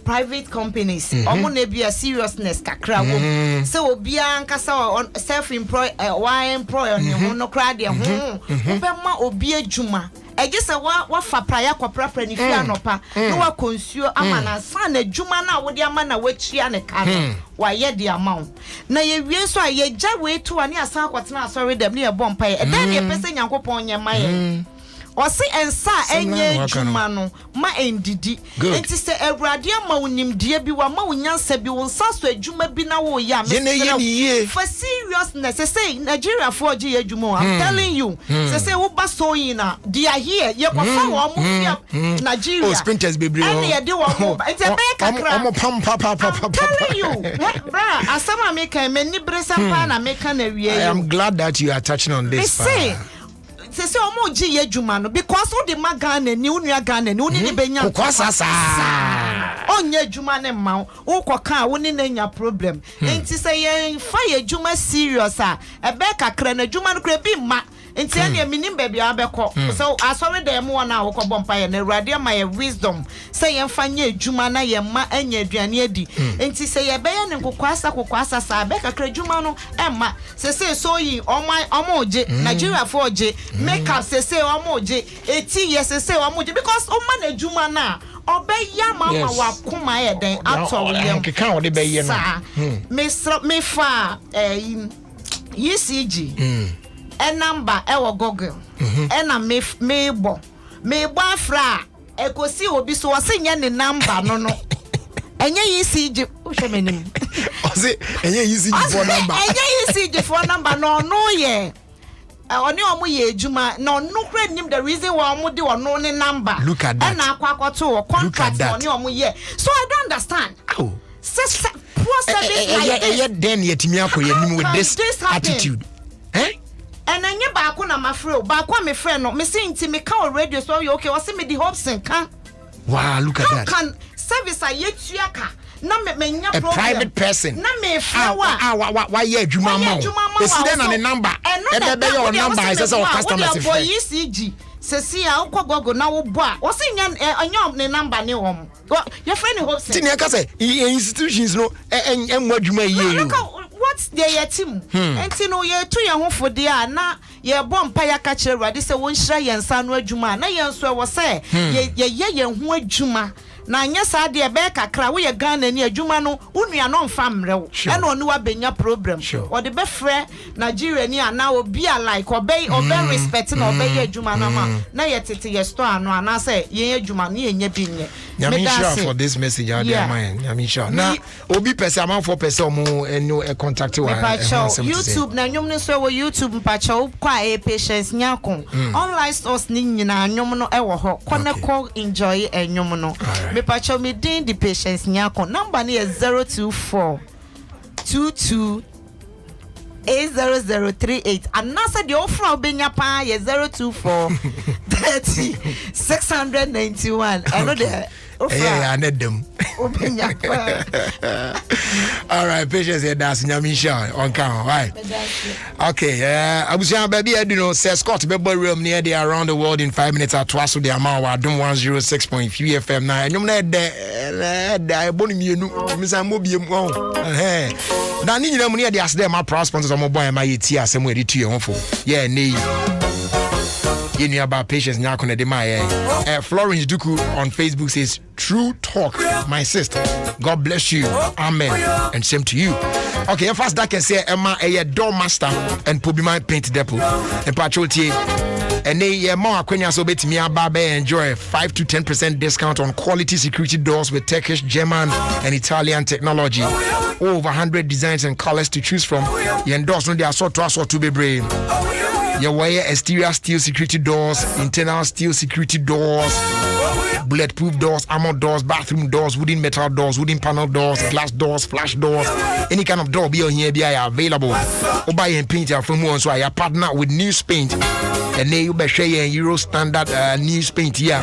private companies omo na bia seriousness kakra wo so obi ankasa self employed why employer ne ho no cry dey ubema obi adwuma egese wa fa praya kwapra ni fi anopa no wa konsuo ama na san adwuma na wo de ama na wachia ne ka no wa ye de amount na ye wie so ye gya we to ani asan kwatena asori dem ne ye bompa ye den ye pese nyankopon nye maye Osi ensa enye adwuma no ma endidi enti se awurade ama wonimdie bi wa ma wonyansa bi wonsa so adwuma bi na wo ya me for seriousness say Nigeria for gi adwuma I'm telling you say wo ba so yina they are here ye ko fa wo mo Nigeria oh sprinters bebre and ye de wo mo enti be kakra I'm telling you bra asama me kan me ni bresa pa na me kan na wie I am glad that you are touching on this say omo ji ye dwuma no because o de magana ni unua Ghana ni uni ni benya kwasasa onye dwuma ne ma wo koka wo ni na nya problem enti say ye fa ye dwuma serious ebe kakra na dwuma no kra bi ma enti ene minim ba bia abekọ so asori dem wona wo ko bompa ye na awurade ma ye wisdom say ye fa nya dwuma na ye ma anya aduane adi enti say ye be ye ne kokwasa sa be kakra dwuma no emma say so yi omoje Nigeria for oje make up say omoje eti yes say omoje because o ma na dwuma na obeya mama wa kuma ye den atọ yem keka wo de be ye no me fa ECG a number ewo Google na me bo afra ekosi obi so wase nya ne number no enye ECG o hwe menim o se enye ECG for number enye ECG for number no ye oni omo ye adwuma no kra nim the reason why omo de ono ne number look at that na akwakoto contract oni omo ye so I don't understand oh sister poor service like this then yetimi akoye nim with this attitude and enye ba ko na mafre ba ko me friend no me say nti me ka o radio so you okay o say me the Hobson kan wow look at that can service ayetua ka na me nya a problem private person na me flower why ye adwuma ma o esi den na ne number e be your number is say customer say for ECG sesi a ukwogogo na wo bo a wo say nya anya ne number ne wo your friend Hobson ti ne ka say institutions no enwa adwuma ye what's their team enti no ye to ye hofo de a na ye bompa ya ka kire Awurade se won hira ye nsa no adwuma na ye nso e wo se ye hu adwuma na nya saa de be kakra wo ye Ghana ni adwuma no unua no mfa mrew e na oni wa benya problem o de be frɛ Nigeria ni ana obi a like obey respect na obey adwuma na ma na ye tete ye store no ana say ye adwuma no ye nya bi nye me sure for this message out there man me sure na obi person am for person omo eno e contact wa YouTube na nyom no so wo YouTube mpacha kwa e patience nyakon online stores ni nyina nyom no e wo ho connect enjoy enyom no me pacha me din the patience nyakon number ni 024 22 80038 and nasa the offer obenya pa ye 024 30 691 I know the I need them. All right, patience here. That's Nyamisha on count. Right. Okay. I was saying, baby, I do know. Say Scott, baby, room near the around the world in 5 minutes. At twice the amount. Adom 106.3 FM. Now, you know that I born me no. Miss Amobi mo. Now, you know money. They ask them my pro sponsors. I'm boy my ET. Somewhere to your home for. Yeah, nee. You know about patience now. Florence Duku on Facebook says, "True talk, my sister. God bless you, amen, and same to you." Okay, and fast that can say Emma a door master and Pobima paint depot and patrolty. And they more Quenya so bet me about enjoy 5 to 10% discount on quality security doors with Turkish, German, and Italian technology. Over 100 designs and colors to choose from. You endorse no they are so to be brave. Your wire exterior steel security doors, internal steel security doors, bulletproof doors, armored doors, bathroom doors, wooden metal doors, wooden panel doors, glass doors, flash doors, any kind of door be on here be available. Or buy and paint from one so I partner with News Paint. And then you be share Euro standard News Paint here.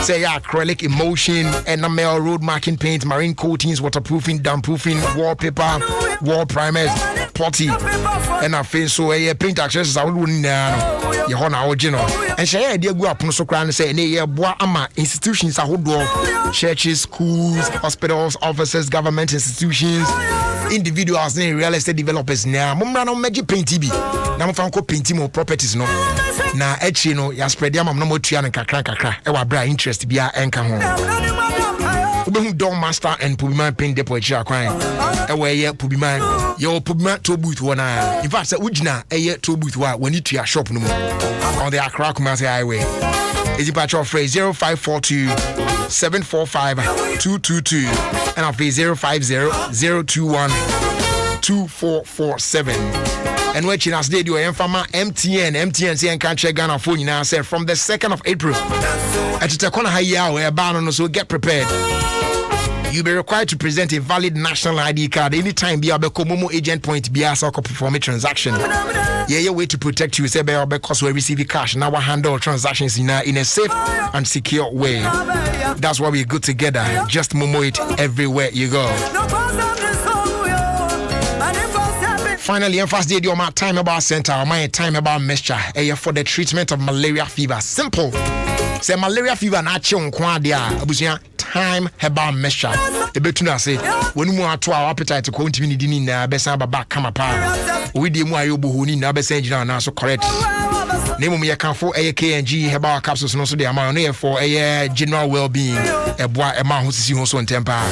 Say acrylic emulsion, enamel, road marking paint, marine coatings, waterproofing, dampproofing, wallpaper, wall primers, putty, and I feel so paint accessories I wouldn't your honor original. And share idea go up on so crown say nee boa ama institutions ahodo churches, schools, hospitals, offices, government institutions, individuals and real estate developers now. Mumra no meji paint bi. Na mo fan ko paint mo properties no. Na echi no ya spread am no mo tua no kakra e wa bra interest bia enka ho. Ubehun Don Master and Pubiman paint depot echi akwan e we ye Pubiman yo Pubiman to booth wona. In fact say ugina e ye to booth wa when you tua shop no mo on the Accra Kumasi Highway. Is it patch of phrase 0542 745 222 and I'll pay 050 021 2447. And when China's day do MTN say can't check Ghana phone now said from the 2nd of April. At the corner high where ban so get prepared. You'll be required to present a valid national ID card anytime be able Momo agent point be asked to perform a transaction. Yeah, your way to protect you say because we receive cash now we handle transactions in a safe and secure way. That's why we're good together. Just Momo it everywhere you go. Finally, and fast day do my time about center or my time about mixture for the treatment of malaria fever. Simple. Say malaria fever na chion kwa dia abusia time herbal mixture. Ebetuna say when mu ato our appetite ko ntimi ni dini na besa baba kama pa. We dey mu ayo bohoni na besa ngina na so correct. Name me kanfo KNG herbal capsules no so dey ama no for general well-being. Eboa ema ho sisi ho so ntempa.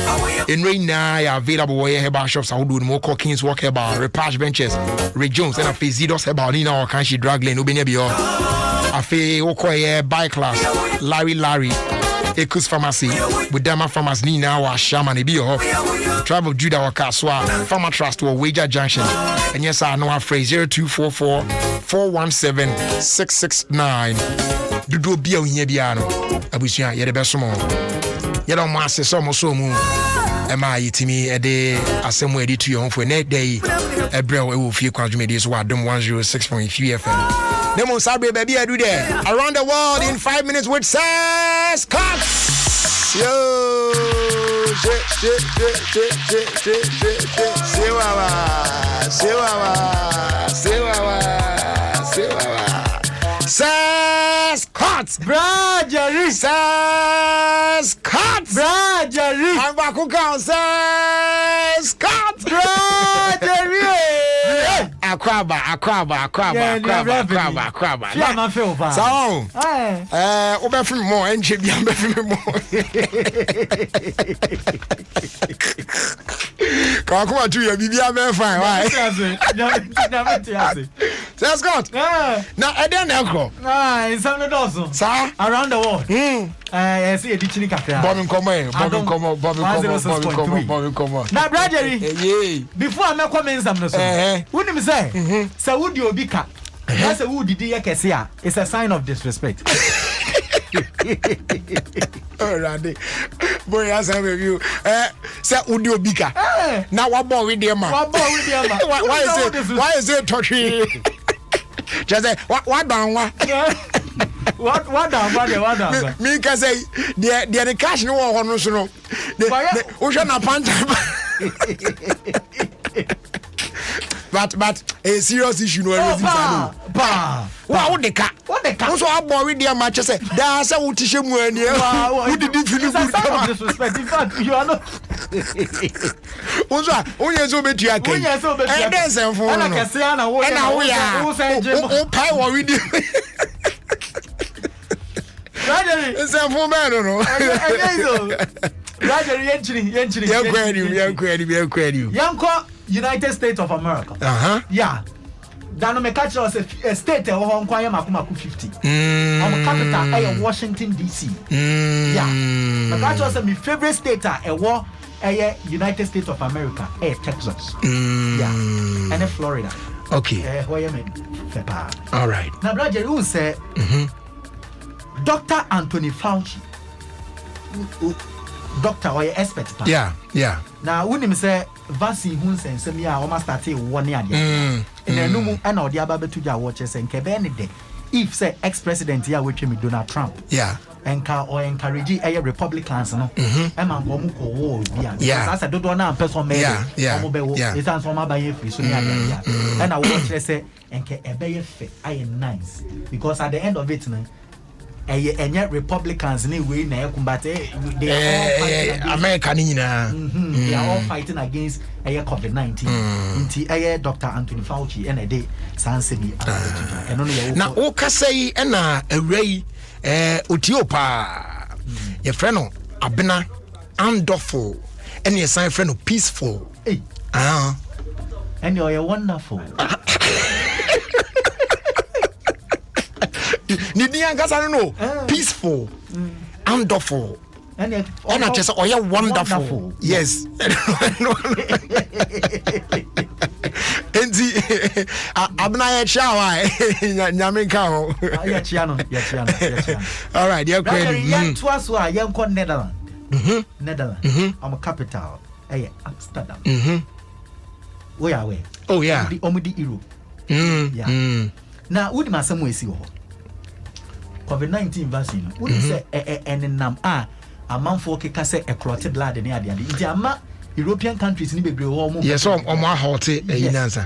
Enre na ya available where herbal shops ahodo no call Kings Walk Herbal, Repatch Benches, Ray Jones and Afizidos Herbal ni na o kan shi drug lane obenya bi o. Afi okoye by class Larry Ekus Pharmacy with Dama Pharmacy ni na wa Shaman bi o. Travel Judah wa Kaswa Pharma Trust or Wager Junction. And yes I know our phrase 0244 417 669. Dudu bi o hia bia no. Abusia ye de beso ye don ma se so mo so mu e ma yitimi e de asemu edi to your for net day e bre we Ofie Kwanso media so Adom 106.3 FM. Nemo sabre baby I do there around the world in 5 minutes with Sass Cuts. Yo Sass Cuts, bro, Jerry. Sass Cuts, bro, Jerry. I'm back on Sass Cuts, bro, Jerry. akwaba. Yeah, my feel bad. So, Obefim more, and she be Obefim more. Come on, to you, be fine, right? That's good. Now, I don't know. It's something also. Sir, Around the world. I see a ditching captain. Bobby, come on. Now, Bradley, before I make comments, I'm not saying. Wouldn't say, so would you be cut? That's a wood dear. It's a sign of disrespect. Alright, boy, as I review, say Udio Bika. Now, what boy with them? Why is it touchy? Just say, what down? What down? Me can say, the cash no one knows. No, ocean a punch. But a serious issue, no. What the cat? Also, I borrowed their match. Say, that's a what you when you did it. Disrespect. In fact, you are not. Also, only so much you are. And there's a phone. And now we are. Oh, power with you. It's a phone man, no. United States of America. Yeah. Dano me catch us a state of Hong Kong Makumaku 50. Capital Washington DC. Yeah. Me catch us my favorite state United States of America Texas. Yeah. And Florida. Okay. Where you mean? All right. Now brother who say Dr. Anthony Fauci. Doctor or expert. Yeah. Now when him say vaccine who say me almost started 1 year. And then no more and the other to your watches and kebeni day. If say ex-president here with me Donald Trump. Yeah. And or encourage a Republicans no. And man go war yeah. As I don't know person me. Yeah. It's an from buy free so yeah. And I watch say and ke ebe fe I nice because at the end of it and yet Republicans anyway na combat they are all fighting America they are all fighting against COVID-19 into Dr. Anthony Fauci and a day Sansemi now oka say na awray Ethiopia your friend Abena Andofo and your sign friend peaceful and you're wonderful. Peaceful and awful. And I just say, oh, yeah, wonderful. Yes. And the Abnaya Chawa, Yamiko. All right, you're crazy. Young twas were young con Netherlands. I'm a capital. Amsterdam. Where are we? Oh, yeah. The Omidi Europe. Yeah. Now, would my some way see COVID-19 vaccine? Would you say and nam a man for say a clotted blood in the idea? The European countries need to be almost. Yes, or more hot. Yes,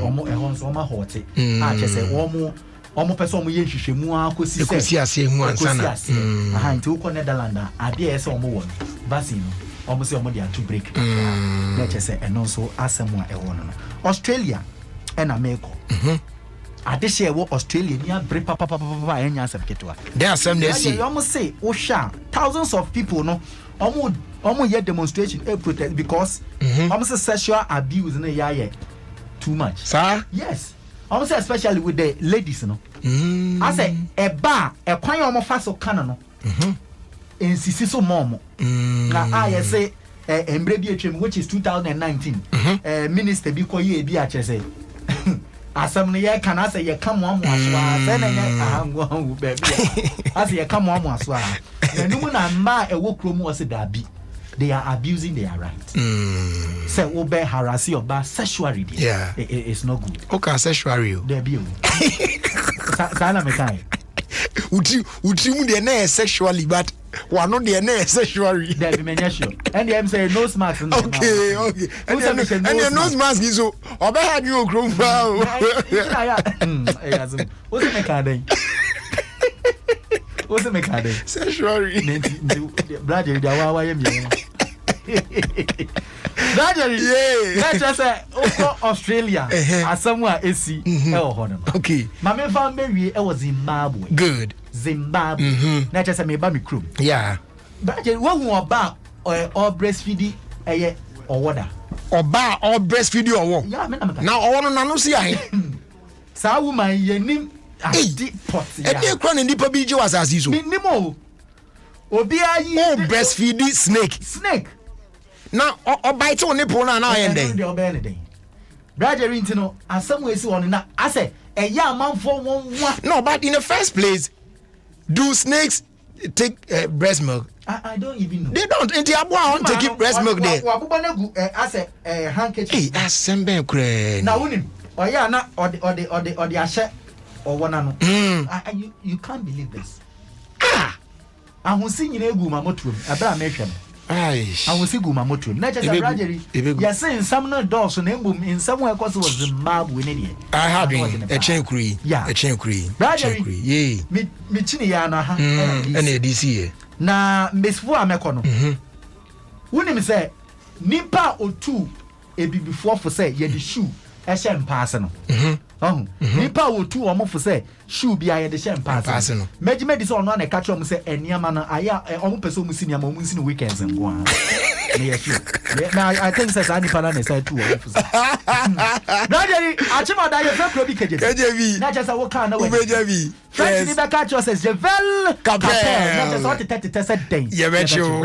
almost hot. I just say almost person we use more Kusi who answer. To Netherlands, I dare some more vaccine. Almost almost to break. Let's say and also as someone a one. Australia and America. I this year Australia near break papa and answer ketwa. There are some they see. You almost say thousands of people no almost yet demonstration protest because almost sexual abuse in the too much. Sir? Yes. Almost especially with the ladies no. I say a bar a kwan almost fast so can no. In Sisiso Momo. Now I say Embrabi which is 2019. Minister Biko ye be say. Asam ne can I say you come one more then I'm going baby. As you come one more swag. The woman and ma a work room was a dabi. They are abusing their rights. Say obey harass your bar sexually. Yeah. It's not good. Okay, sexually. There be. Sana me kai. Would you the sexually but one not the sexually. There be many sure. And them say no smacks. Okay. And your nose mask is so obe had you grown foul. What's the mechanic? What's the mechanic? Sexually. Brother, Gradually, let's just say Australia, Uh-huh. as somewhere AC, Okay. My main family was Zimbabwe. Good. Zimbabwe. Let's just say me bami crew. Yeah. Gradually, what we about or breastfeeding or water. Or bar or breastfeed you or what? Yeah, Now I want to know see I. Sa woman ye nim adi pot ya. E dey kwan nipa bi je was as you. Minimo. Obi ayi breastfeed snake. Now or bite on nipple na end then. The obey anything. Brother Intino, as some way so on na I say a young man for one. No, but in the first place, do snakes take breast milk? I don't even know. They don't. Inti abua on take breast milk there. I say a handkerchief. Hey, asembe kure. Now unim. Or yeah, na or the ashe or one ano. You can't believe this. I will see you egu mamotu. Abra mention. I will see gu mamotu. Not just a tragedy. You're saying some no doors on emblem in somewhere cause it was Zimbabwe in India. I had a chain cree. Yeah, a chain cree. Tragedy. Yea. Me chini ya na ha. And this na mesfo amekono woni me say nipa otu ebibifo fo say ye de shoe e she mpaase no nipa otu omo fo say shoe bia ye de she mpaase no megime di say ono na catch omo say eniama na aya omo pese omo si niama omo si no weekends nko ha na ye shoe na I think say nipa na say tu omo fo say na dey achima da ye fe kro bi kejebi na just wo kan na we kejebi French ni beka cho says Jevel Capel. Not just what 30 days. Yeah, bet you.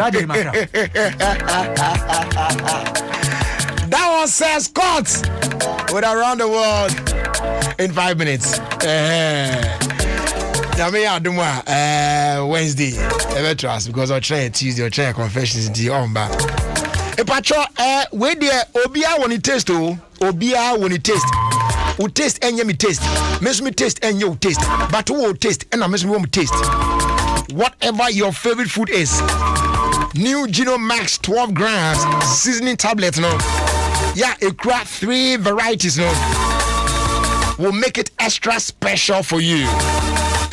That was Sir Scott with Around the World in 5 minutes. Now me Adom Wednesday. Ever trust because I try Tuesday or try confessions into your own back. A patro where there Obia when it taste Obia when it taste. Who taste and me taste. Miss me taste and you taste. But who will taste and I miss me won't taste. Whatever your favorite food is. New Gino Max 12 grams seasoning tablet no. Yeah, it crack 3 varieties no. Will make it extra special for you.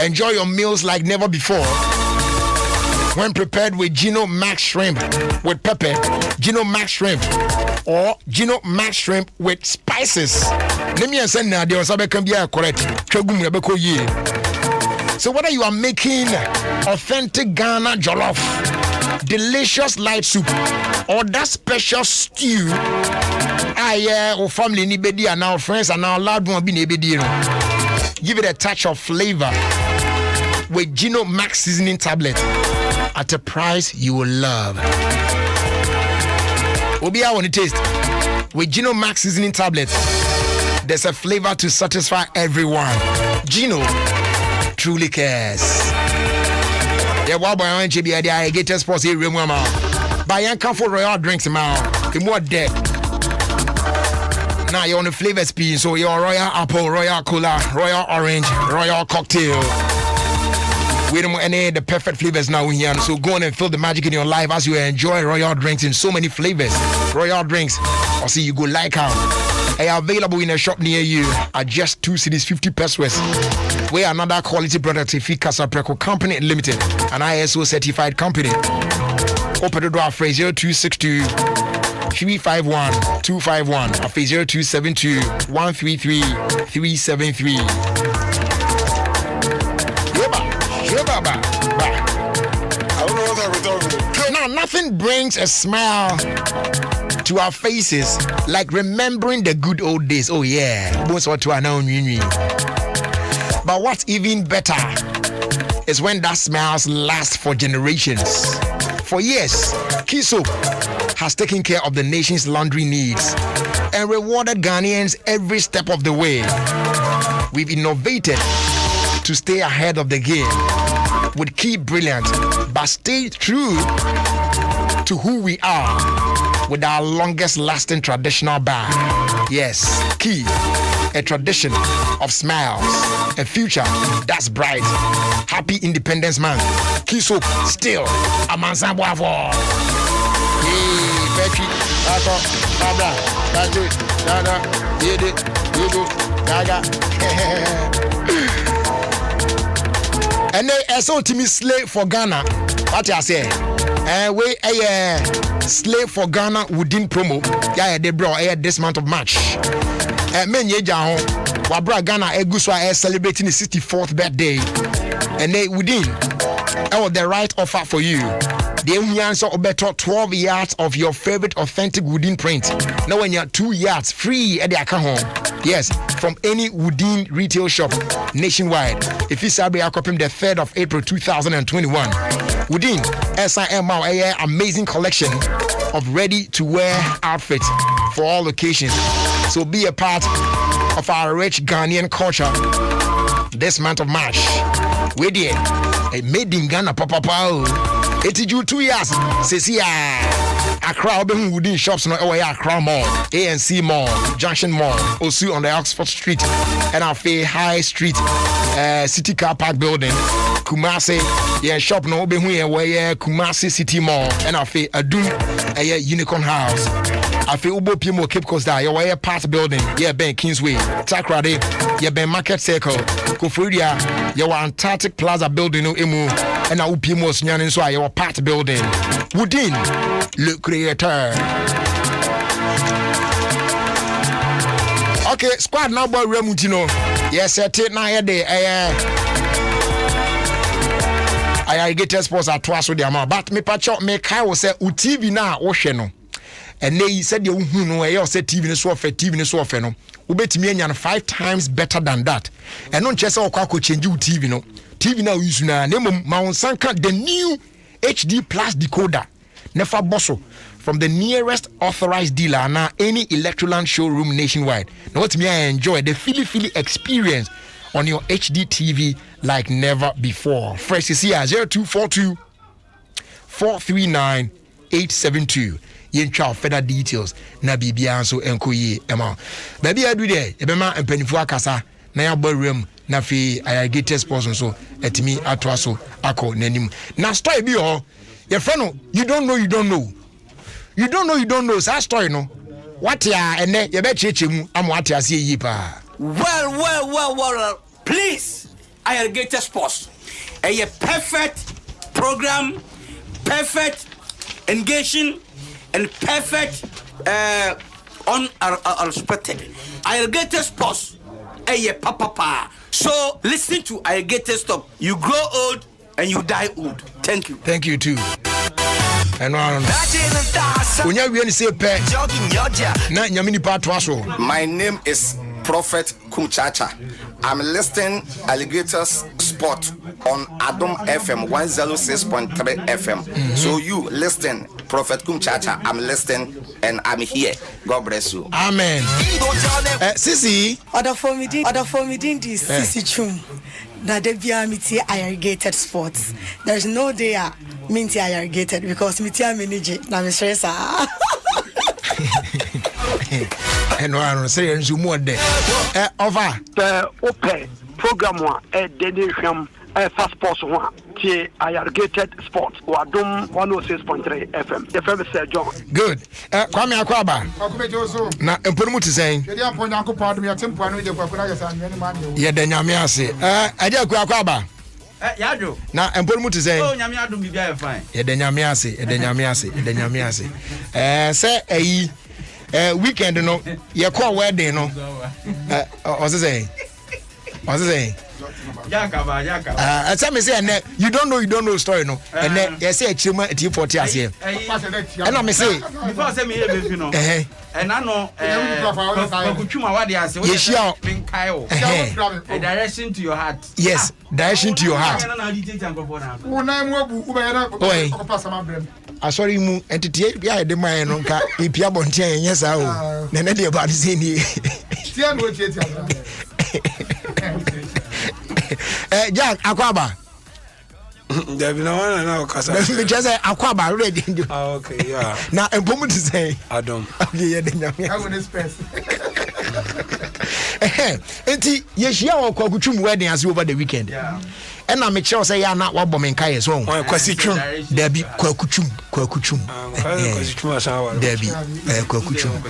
Enjoy your meals like never before. When prepared with Gino Max shrimp with pepper, Gino Max shrimp, or Gino Max shrimp with spices. Let me send now the Osabe can be correct. So whether you are making authentic Ghana jollof, delicious light soup, or that special stew, or family ni bedi and our friends and our loved one be bedi. Give it a touch of flavor with Gino Max seasoning tablet at a price you will love. Obia want to taste with Gino Max seasoning tablet. There's a flavor to satisfy everyone. Gino truly cares. Yeah, boy, I get a sports here. Buy and come for royal drinks, man. The more dead. Now you're on the flavor speed, so you're royal apple, royal cola, royal orange, royal cocktail. We don't any the perfect flavors now here. So go on and feel the magic in your life as you enjoy royal drinks in so many flavors. Royal drinks, or see you go like how. They are available in a shop near you at just 2 cedis 50 pesos. We're another quality product if Casa Preco Company Limited, an ISO certified company. Open the door for 0262 351 251 or 0272 133 373. Now, nothing brings a smile to our faces like remembering the good old days. Oh, yeah. But what's even better is when that smiles last for generations. For years, Kiso has taken care of the nation's laundry needs and rewarded Ghanaians every step of the way. We've innovated to stay ahead of the game. Would keep brilliant, but stay true to who we are with our longest lasting traditional bag. Yes, Key, a tradition of smiles, a future that's bright. Happy Independence Month. Key soap, still a mansan boavo. Hey, Betty, Taco, Baba, Tati, Dada, Didi, Yudu, Gaga. And they also to me slave for Ghana. What I say? We slave for Ghana within promo. Yeah, they bro this month of March. Men ye jaho. Wabra Ghana Eguswa celebrating his 64th birthday. And they within the right offer for you. The answer better 12 yards of your favorite authentic wooden print. Now when you're 2 yards free at the account. Yes, from any wooden retail shop nationwide. If you sabi akopim the 3rd of April 2021. Wooden SIM amazing collection of ready to wear outfits for all occasions. So be a part of our rich Ghanaian culture this month of March. We there, made in Ghana, papa. It's you 2 years. Says Accra open wooden shops no Accra Mall, ANC Mall, Junction Mall, also on the Oxford Street, and our High Street, City Car Park Building, Kumasi, shop no open where Kumasi City Mall, and our Adom Unicorn House. I feel Ubo Pimo Cape Coast there, your part building, Ben Kingsway, Takrade, Ben Market Circle, Kofuria, your Antarctic Plaza building, no emu, and our Upimo Nyan, so your part building. Wooden, le creator. Okay, squad now, boy, Remutino. Yes, I take now, I get sports at twice with the amount, but me patch me Kyle say, TV now, Oceano. And they said you know I said TV no so no ubetimi anya 5 times better than that and non chese okwa change TV no TV now use na nemom ma onsanka the new HD plus decoder never bosso from the nearest authorized dealer na any Electroland showroom nationwide. Now what me I enjoy the Philly experience on your HD TV like never before. Fresh is here 0242 439 872. Yencha further details na bibia so enkoyi ema baby adu there e be ma empanifu akasa na ya bawrem na fi irrigated sports so etimi atwa so akọ nanim na story bi ho your friend no you don't know sa story no what ya ene ye be chechemu amo ate ase yi pa Well, please irrigated sports a perfect program, perfect engaging and perfect unexpected. Irrigated sports, papa. So listen to irrigated stuff. You grow old and you die old. Thank you. Thank you too. And when you say pet, na nyamini patwaso. My name is Prophet Kumchacha. I'm listing alligators sport on Adom FM 106.3 FM. So you listen, Prophet Kumchacha. I'm listening and I'm here. God bless you. Amen. Sisi. Other for me this Sisi Chum. That they be a irrigated sports. There's no day minty irrigated because miti manage na me stress. And one say you more there. Over the open program one dedication fast sports one the irrigated sports Adom 106.3 FM. The FM is John. Good. Kwame Akwaba. Na emponu ti saying. Yeah, the nyame ase. Aja Akwaba. Yado. Na emponu ti saying. Oh, nyame adom bibia fine. Yeah, the nyame ase. Say eyi weekend no ye call wedding no what's saying Jakaba some say you don't know story no and then you say chima eti 40 ase and I say before say me be no and I know kutuma wade ase we bin kai o a direction to your heart. Yes, direction to your heart. Sorry mu entity bia de man no nka ipia bonten yen sa o na na de ba de say ni tia no tia Jack Akwaba there be no one na okasa me just say Akwaba ready do okay yeah na empomu to say Adom okay yeah de nyame I want space enti ye hia wo kwakutwum wedding as over the weekend yeah and na me chew say ya na wa bom nka yes won kwasitwum there be kwakutwum kwasitwum asawa there be kwakutwum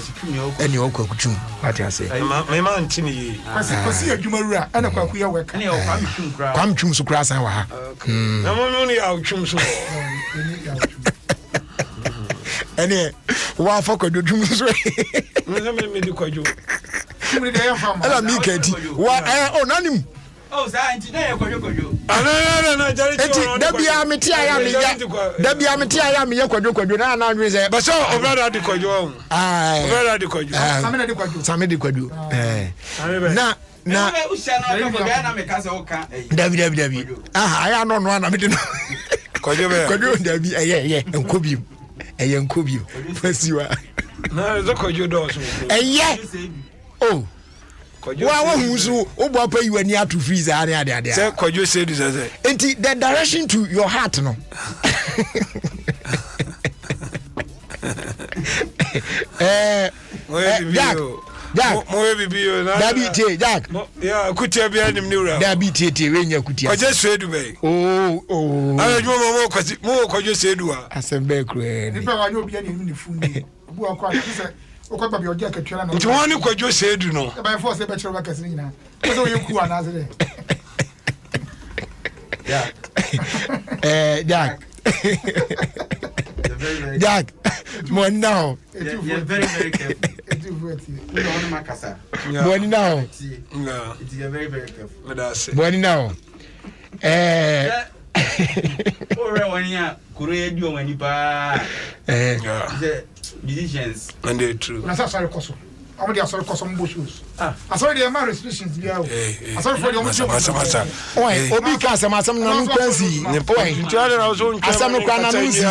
eni wo kwakutwum what you say me man tini kwasi adwumawura ana kwaku ye weka ne o kwamtwum kra kwamtwum so kra san wa ha na mo ni awtwum so Ene wa fa kwadwo dwum so. Me di kwadwo. Ela mi kenti. Wa nanim. Oh, sir, and today I kwadwo. No, Jerry. Enti da bia meti aya me ya. Da bia meti aya me ya kwadwo na nwe se. But so obrada di kwadwo. Obrada di kwadwo. Same di kwadwo. Na Dabi. Aya no na me de no. Kwadwo dabi enkobi. Enkobi. Fasiwa. Na zo kwadwo do so. Oh. Wa hu so obo pa you ani atu freeze ade. Say kwadwo say this say. Enti the direction to your heart no. Jack. Mo bibi yo na. Dabi tie Jack. Yeah, kutia bia nim ni wura. Dabi tie we nya kutia. Kwadwo sedu be. Oh. Ala mo kwadwo sedu a. Asembe kro. Ni pe wa ni obi ani ni funu. Obu akwa se okwa ba bi oje akatwela na. Nti woni kwadwo sedu no. E ba force be chero ba kase nyina. Ko so ye ku ana se de. Jack. Jack. Mo now. You're very careful. Money now. No. You're very careful. That's it. Money now. Ore wanya kure di o mani pa. Musicians. And they true. Na sa sorry koso. I'm the sorry koso mbo shoes. I sorry the man restrictions be out. I sorry for the masa. Oi, obi ka asem na no kwansi. Oi, ntwale na so ntwa. Asem kwa na no nsi.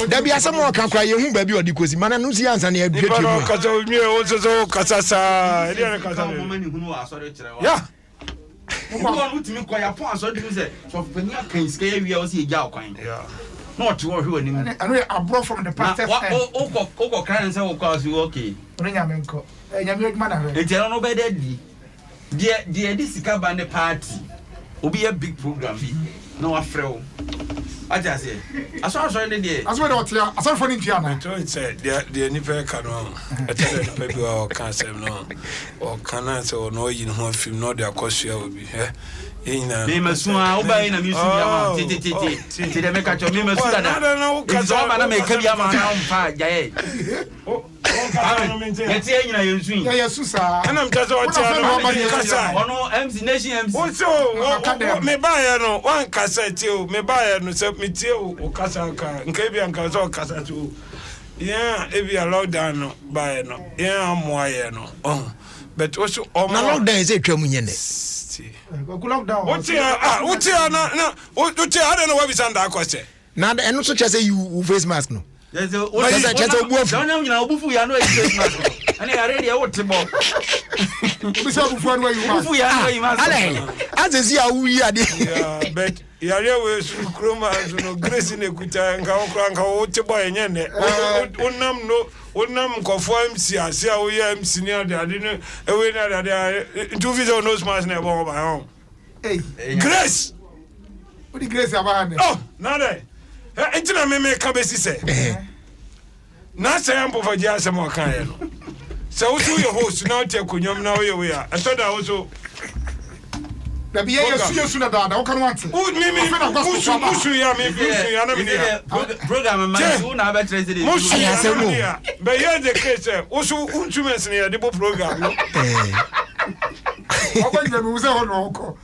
Da bi asem o kan kwa ye hu ba bi odi kosi. Mana no nsi ansa na ya dwetwe. Ba no kasa mi o so kasa sa. Edi na kasa. Mama ni hunu asori kire wa. Yeah. Mo utimi kwa ya pon asori dum se. So panya kan sika ya wi o se eja okwan. Yeah. Not to worry when I know I brought from the past. Oh, can say because you okay. Nyamenko. Nyamenko man. E tell no be daddy. Dear this band party. Obi a big program bi. No afrɛ. I just say. I saw there. As well out here. I saw for India na. Don't say the nipa ka no. I tell the people o kan say no. O kan say o no yin ho film no their costume obi. Me masua oba ina music ya titi de meka cho me masuda da it's all na me ka bia ma na mfa jaye yeti enyina yensu ya yesu sa ana mtazo wati ano kasa ono MC nation MC so me ba ya no wan kasa ti o me ba ya no se me ti o kasa ka nka bia nka so kasa ti o yeah e bia lockdown no ba ya no yeah amwa ya no but also na lockdown is etwa munyene lockdown what na I don't know what we stand that question na eno so che say you face mask no yes don't nyina obufu ya no face mask ani already e wote bo bisa obufu anu you obufu ya no you must ale azezi awuri ade yeah but yare we su kroma no grace ne kuta nka okra nka wote bo enyene onam nkofo MC ase a wo ya MC ni ade no ewe na ade ntu visa no smash na bo ba hon grace what the grace about me na de entina me ka besi se na say am for dia se mo kan ye no so wo your host na take kunyom na wo ye we a etoda wo so da bi yesu na da kan want musu ya na me program man so na be trace dey musu ya se mo be ye the case wo so untumens ne de bo program no what when we say no ko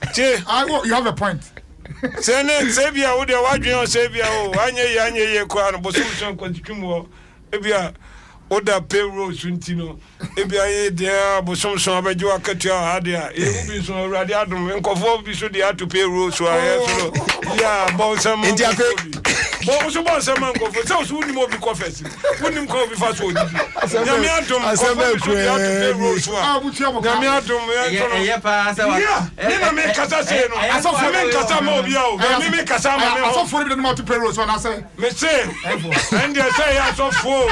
you have a point say bia wo de wadwen say bia wo anye ye ko an bo so kwantwum e bia oda payroll suntino ebia ye dia bo somson abejo akatua hade a e bi so awurade adom nkofo bi so dia to payroll so aye so ya bo sam enti afi bo so bo sam nkofo so uni mo bi confess uni mko bi fa so odi ya mi adom nkofo so dia to payroll so ya mi adom ye pa sa wa ni na me kasa se no aso fo me kasa ma obi a o me kasa ma me aso fo bi no to payroll so na say me say and they say aso fo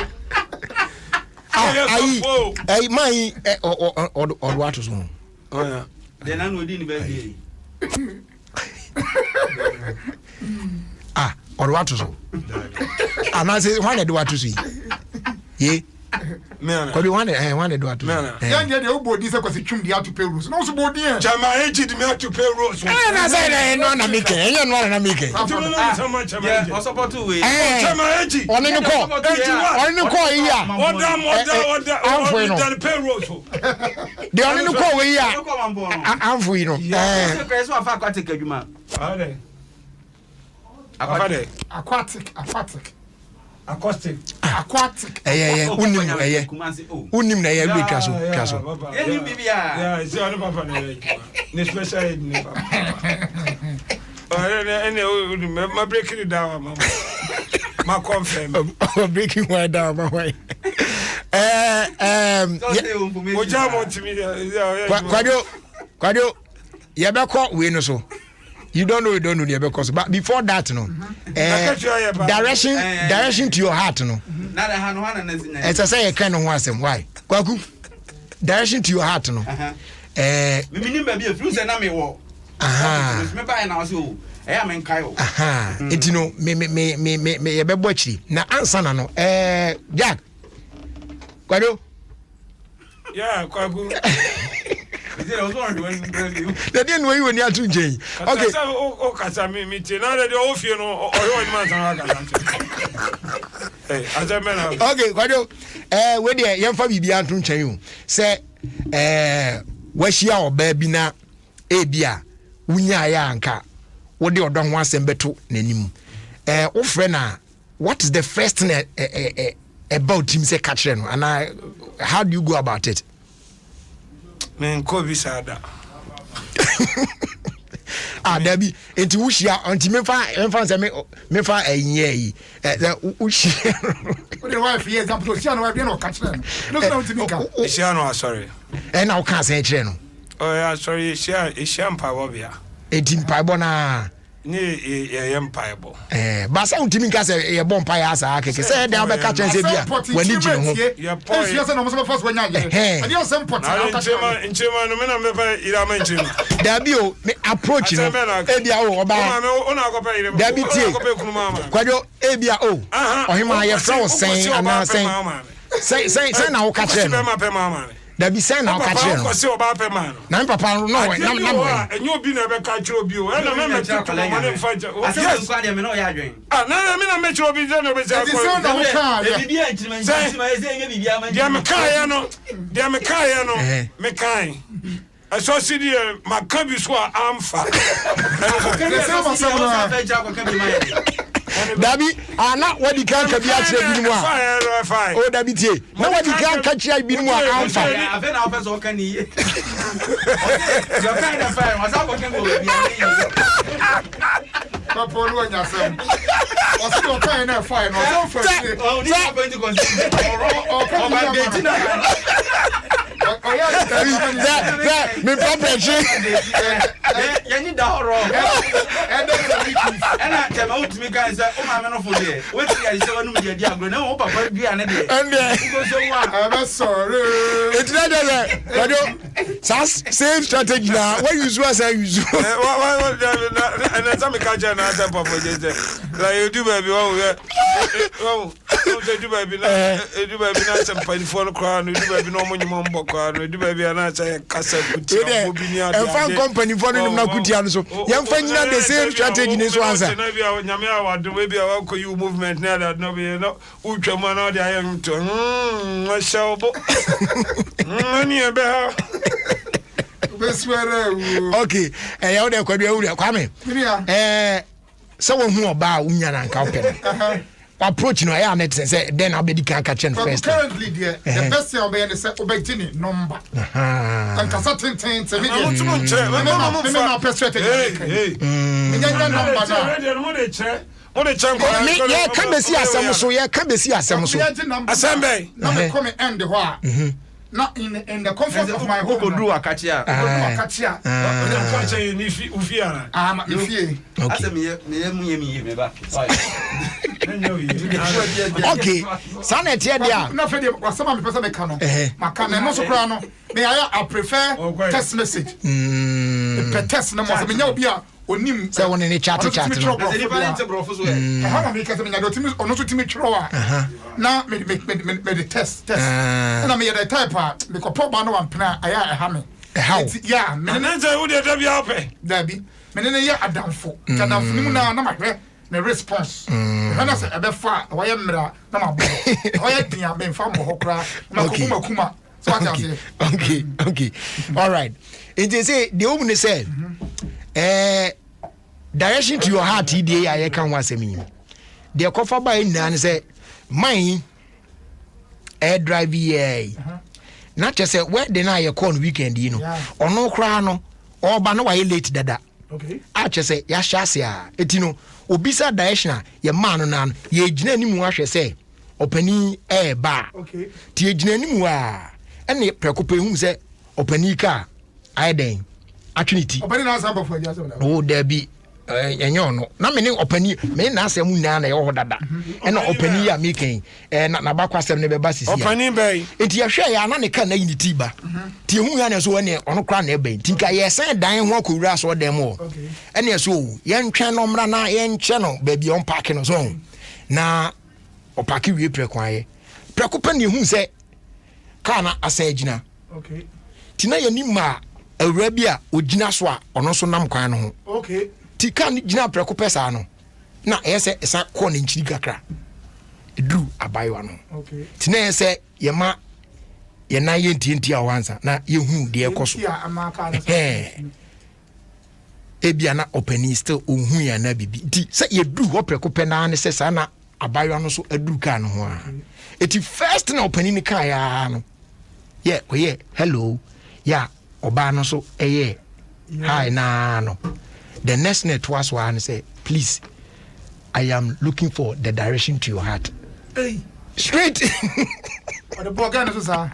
ai mai or what is wrong oh yeah then I know didn't be or what is wrong and I say why do what to see ye Kwadi one do atu. Yan dey obodi say kwasi twum dey atu pay rules. No so bodi e. Chama eji di me atu pay rules. Na say no na make. Enye no na make. Yeah, o support we. Chama eji. Oni ni ko. Oni ni ko yi a. Oda. Oda pay rules. De oni ni ko we yi a. Amfo yi no. Say so afa aquatic adwuma. Aquatic. Unim na ye bi twa so. Enim bibia. Yeah, see on papa na. Ni special ed ni papa. My breaking it down, mama. My confirm. Breaking one down, my way. Kwado, you be call we no so. You don't know the because but before that no. Direction to your heart no. Na da hanu hana na zina. It's say you kind of asem why? Kwaku. Direction to your heart no. Me minim ba bi afru se na me wo. Me ba na so. Men kai o. Enti no me ye be bochi na answer na no. Jack. Kwado. Yeah, kwaku. They didn't know you when you are too jay. Okay. Oh, Casami, now that the Ofie no, hey, as a man. Okay, Kwado. Where the young Fabi be Antun Chayu say, where she our baby na, Abia, Unya Yanka, what the other one send beto, Nenim. Ofrena, what is the first thing about him say catching? And how do you go about it? Men Kobe Sada. Debbie, into Ushia, until me fa a ye. Ushia. What the wife here, example, Shiano, I don't catch them. Look out to me. Shiano, sorry. And now can't say channel. Oh, yeah, sorry, Shampa Wobia. 18 Pibona. Near Empire. But some Timmy Cass a bomb pie as I can say, they'll be catching when you know. Your point is almost first when I and you're some pot in German, Dabio approaching Abia Quado Abia or him I have so saying and now saying say now catch him. There be saying now catch him. Now papa no and you be never catch your view and I remember fight. I said I'm not doing. Ah, no, I mean I met you be done with that. I saw CD my cabis were amfa. Dabi, not what you can't catch you. Oh, Dabi, no, what you can't catch you. Been more alpha. I've been out of can you? Your kind of fire was out of what's your kind of fire? Oh, you're going to consider. Me papa you need the horror. And I tell out me guys that oh my man for there. Wait till I say one with the diagram. No, papa be an idea. And I'm sorry. It's not that. Same strategy now. What you do as I use. And that's a catch another papa. Like you do baby. Oh, do baby. Do baby not some penny for the crown. Do baby no money mom book. Do baby and I say cassette. And found company for them not good. So young friend the same strategy in this one. Maybe I will call you movement now that no be no ultra man out there. I am to I shall money about. Okay, and you there could be coming. Someone who about Union and Company. Approach no I net say then I'll be the can catch first. Currently the best thing obey the obey number. And cassette things hey. Yeah, come see asem so yeah, come see asem so. Asembe. Now me come end the not in the comfort of my home. Do akachia. Akachia. Akachia ni ufia. Me ba. Okay. Sana tie dia. Na fe dey wasama me pesa me ka no. Maka na no so kra no. Me I prefer text message. The text na mo me nya obi a onim say one in the chat no ha na me ka say me nya do timi ono so timi twero a na me test na me the type a me ko pop ba no wampena aya ha me how yeah me na say wo de da bi ape da bi me ne ya adamfo kadamfo ni mu na mahwe na response hana say ebe fa why mra na ma bo why dia me fa mo hokra na ko kuma so what you say okay all right it is say the woman say direction to your heart today I can want me the cover by nan say mine air drive not just say where the na your con weekend you know or no cry no or ba no why late dada okay I just say ya shase a etino obisa direction your man nan ye gina ni mu ahwe say opani ba okay ti gina ni mu a ene prekope hu say opani ka I den atwinity opani na asamba for ya say oh there be enyo no na me ne opani me na asem na na ye ho dada ena opani ya making na ba kwasem ne be ba sisi opani bay enti ya hwe ya na ne ka na yiniti ba ti hu ya na so ne ono kra na ebe tinka ye sen dan ho akowura so dem o ene so ye ntwen no mra na ye nche no ba bi on park no so na opaki wie prekwan ye prekopa ne hu se ka na asa agina okay tina ye ni ma awura bi a ogina so a ono so nam kwan no ho okay ti kan gina preko pesa no na ese esa ko ne nchiri kakra edru abayiwa no okay ti na ese ye ma ye na ye ntienti awansa na ye hu de ekoso ebia na openi still ohun ya na bibi ti se ye dru ho preko pe na ne se sa na abayiwa no so adru ka no ho a eti first na openi ni ka ya no ye oye hello ya oba no so eye hi na no. The next net was one say, please, I am looking for the direction to your heart. Hey. Straight. The bogan is I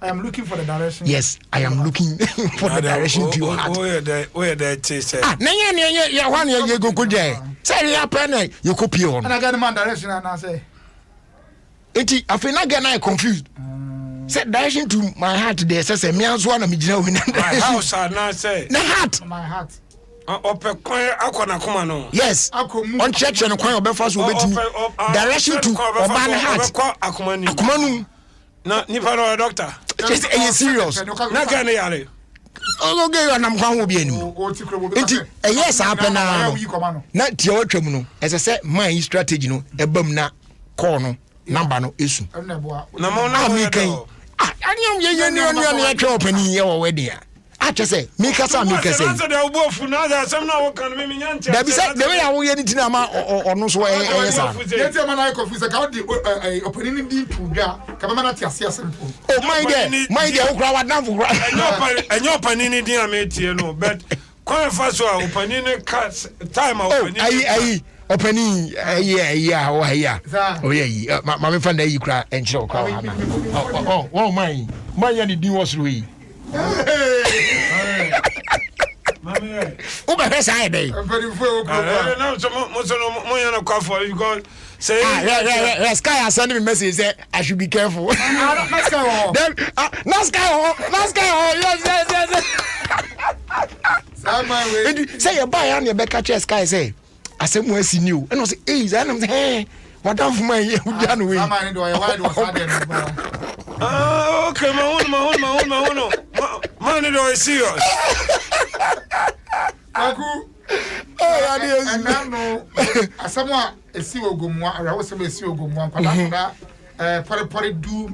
am looking for the direction. Yes, I am looking for the direction to your heart. Where that is. Ya one you go good day. Say ya pen you copy on. And I got the man direction and I say. Enti afi na get na confused. Say direction to my heart there say me anso na me gina we na. My house na say. Na heart. My heart. Ope kwan akona kuma no. Yes. On church no kwan obefa so obetimi. Direction to oban heart. Akuma ni. Akuma nu. Na nipa no doctor. Just are serious? Na ga na yare. Okay, you am kwan wo bi anim. Enti yes happen na. Na tie watwam no. Ese say my strategy no ebam na call no number no esu. Na mo na mi kan. Anyam ye ni ya twa opani ye wo wedding. I just say, make us a make us say. That's the Obofu now. That's some now. Can we mean? There be said the way I will get it now or no so. Yes, man. I confuse about the opening the program. Come on, at your simple. Oh my dear, who crowd now for and your panini dear mate, you know, but quite fast. Opening time. Oh, opening, yeah. Oh, yeah. My friend, you cry and show. Oh, my, any do was we. Uba pesa ebe. No, so mo yana kwa for you go say Sky has sent me a message say I should be careful. Then Sky. Yes. Say you buy on your back catch Sky say I say mo see new. And I say hey, I'm say hey, what down for my you done we. Okay, my own. Man, it is serious. Aku. Oh, and now someone a see ogumwa. I was a see ogumwa. Pare do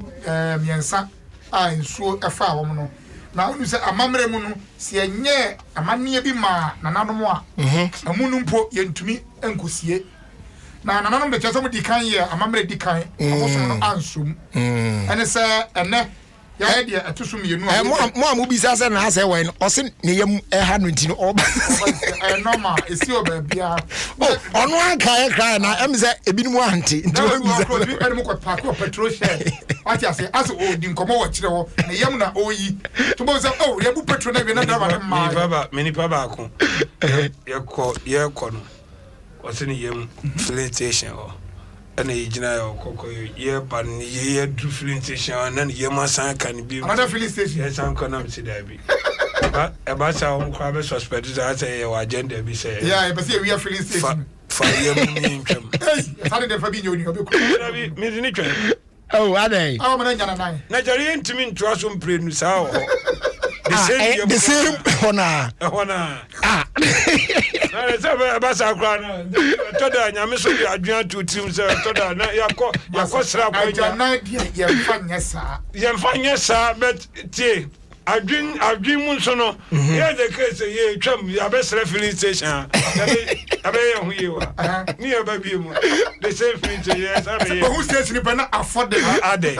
miensa. In so a far woman. Now you say a mamre munu. See a nye a man near be ma. Nananoa. A munumpo yen to me and kusie. Now none of the chasm decay a mamre decay. I was ansum. And it's a ya head to sum you know mo bi sa say na say when o se ne yam e ha no ntino o normal e si o ba bia ono an kai na em say ebinumu ante nti o bi say mo ko park petrol share what you say as o di nkomo wa kire ho ne yam na oyi to bo say oh ya bu petrol na bi na driver ma mini baba ko ye ko no o se ne yam filling station o and a general cocoa, ye pan ye do filling station, and then ye must can be another filling station. Yes, I'm gonna see that. Abasa on kwa suspect that say your agenda be say. Yeah, but see we are filling station. For you me twem. Hey, how did the Fabi you obi? Me ni twem. Oh, are they? Oh, man, nine. Na jari ntimi ntwa so mpre nu sa ho. The same honor. Ah. Na say Abasa kwa na. Toda nyame so bi adwan to tim say toda na yakọ sra kwa nya. Na dia ye Fanya sa but tie adwin mu nso no here the case ye twam abesra filling station abe ye hu ye wa ni e ba bi mu the same filling station yes abe who station be na afford the ade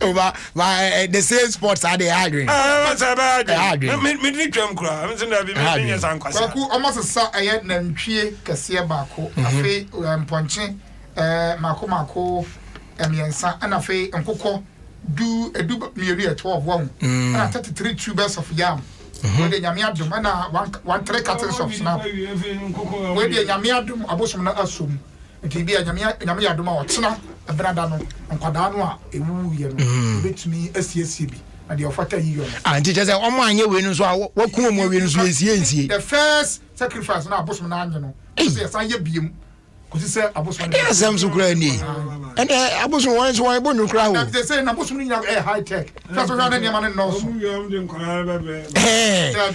over the same sports are they arguing? What's about me ni twam kura me say na bi me nya san kwasa ku almost sa aye na ntwie kese baako afi mponche mako emiensa ana afi nkokọ do edu mieri at 12 one and 33 tubers of yam we dey nyame adom na one three cartons of snap we dey nyame adom abosom na asom nti bia nyame adom a otena ebrada no nkwada no a ewu ye no betumi asiesie bi na dey ofata yiyo no anti je say omo anye we no so wakun omo we no so esie the first sacrifice na abosom na anye no say san ye biem say abosom na asem so kura ni and abosom wan so wan bo no kura ho they say na abosom ni high tech that's what na man no so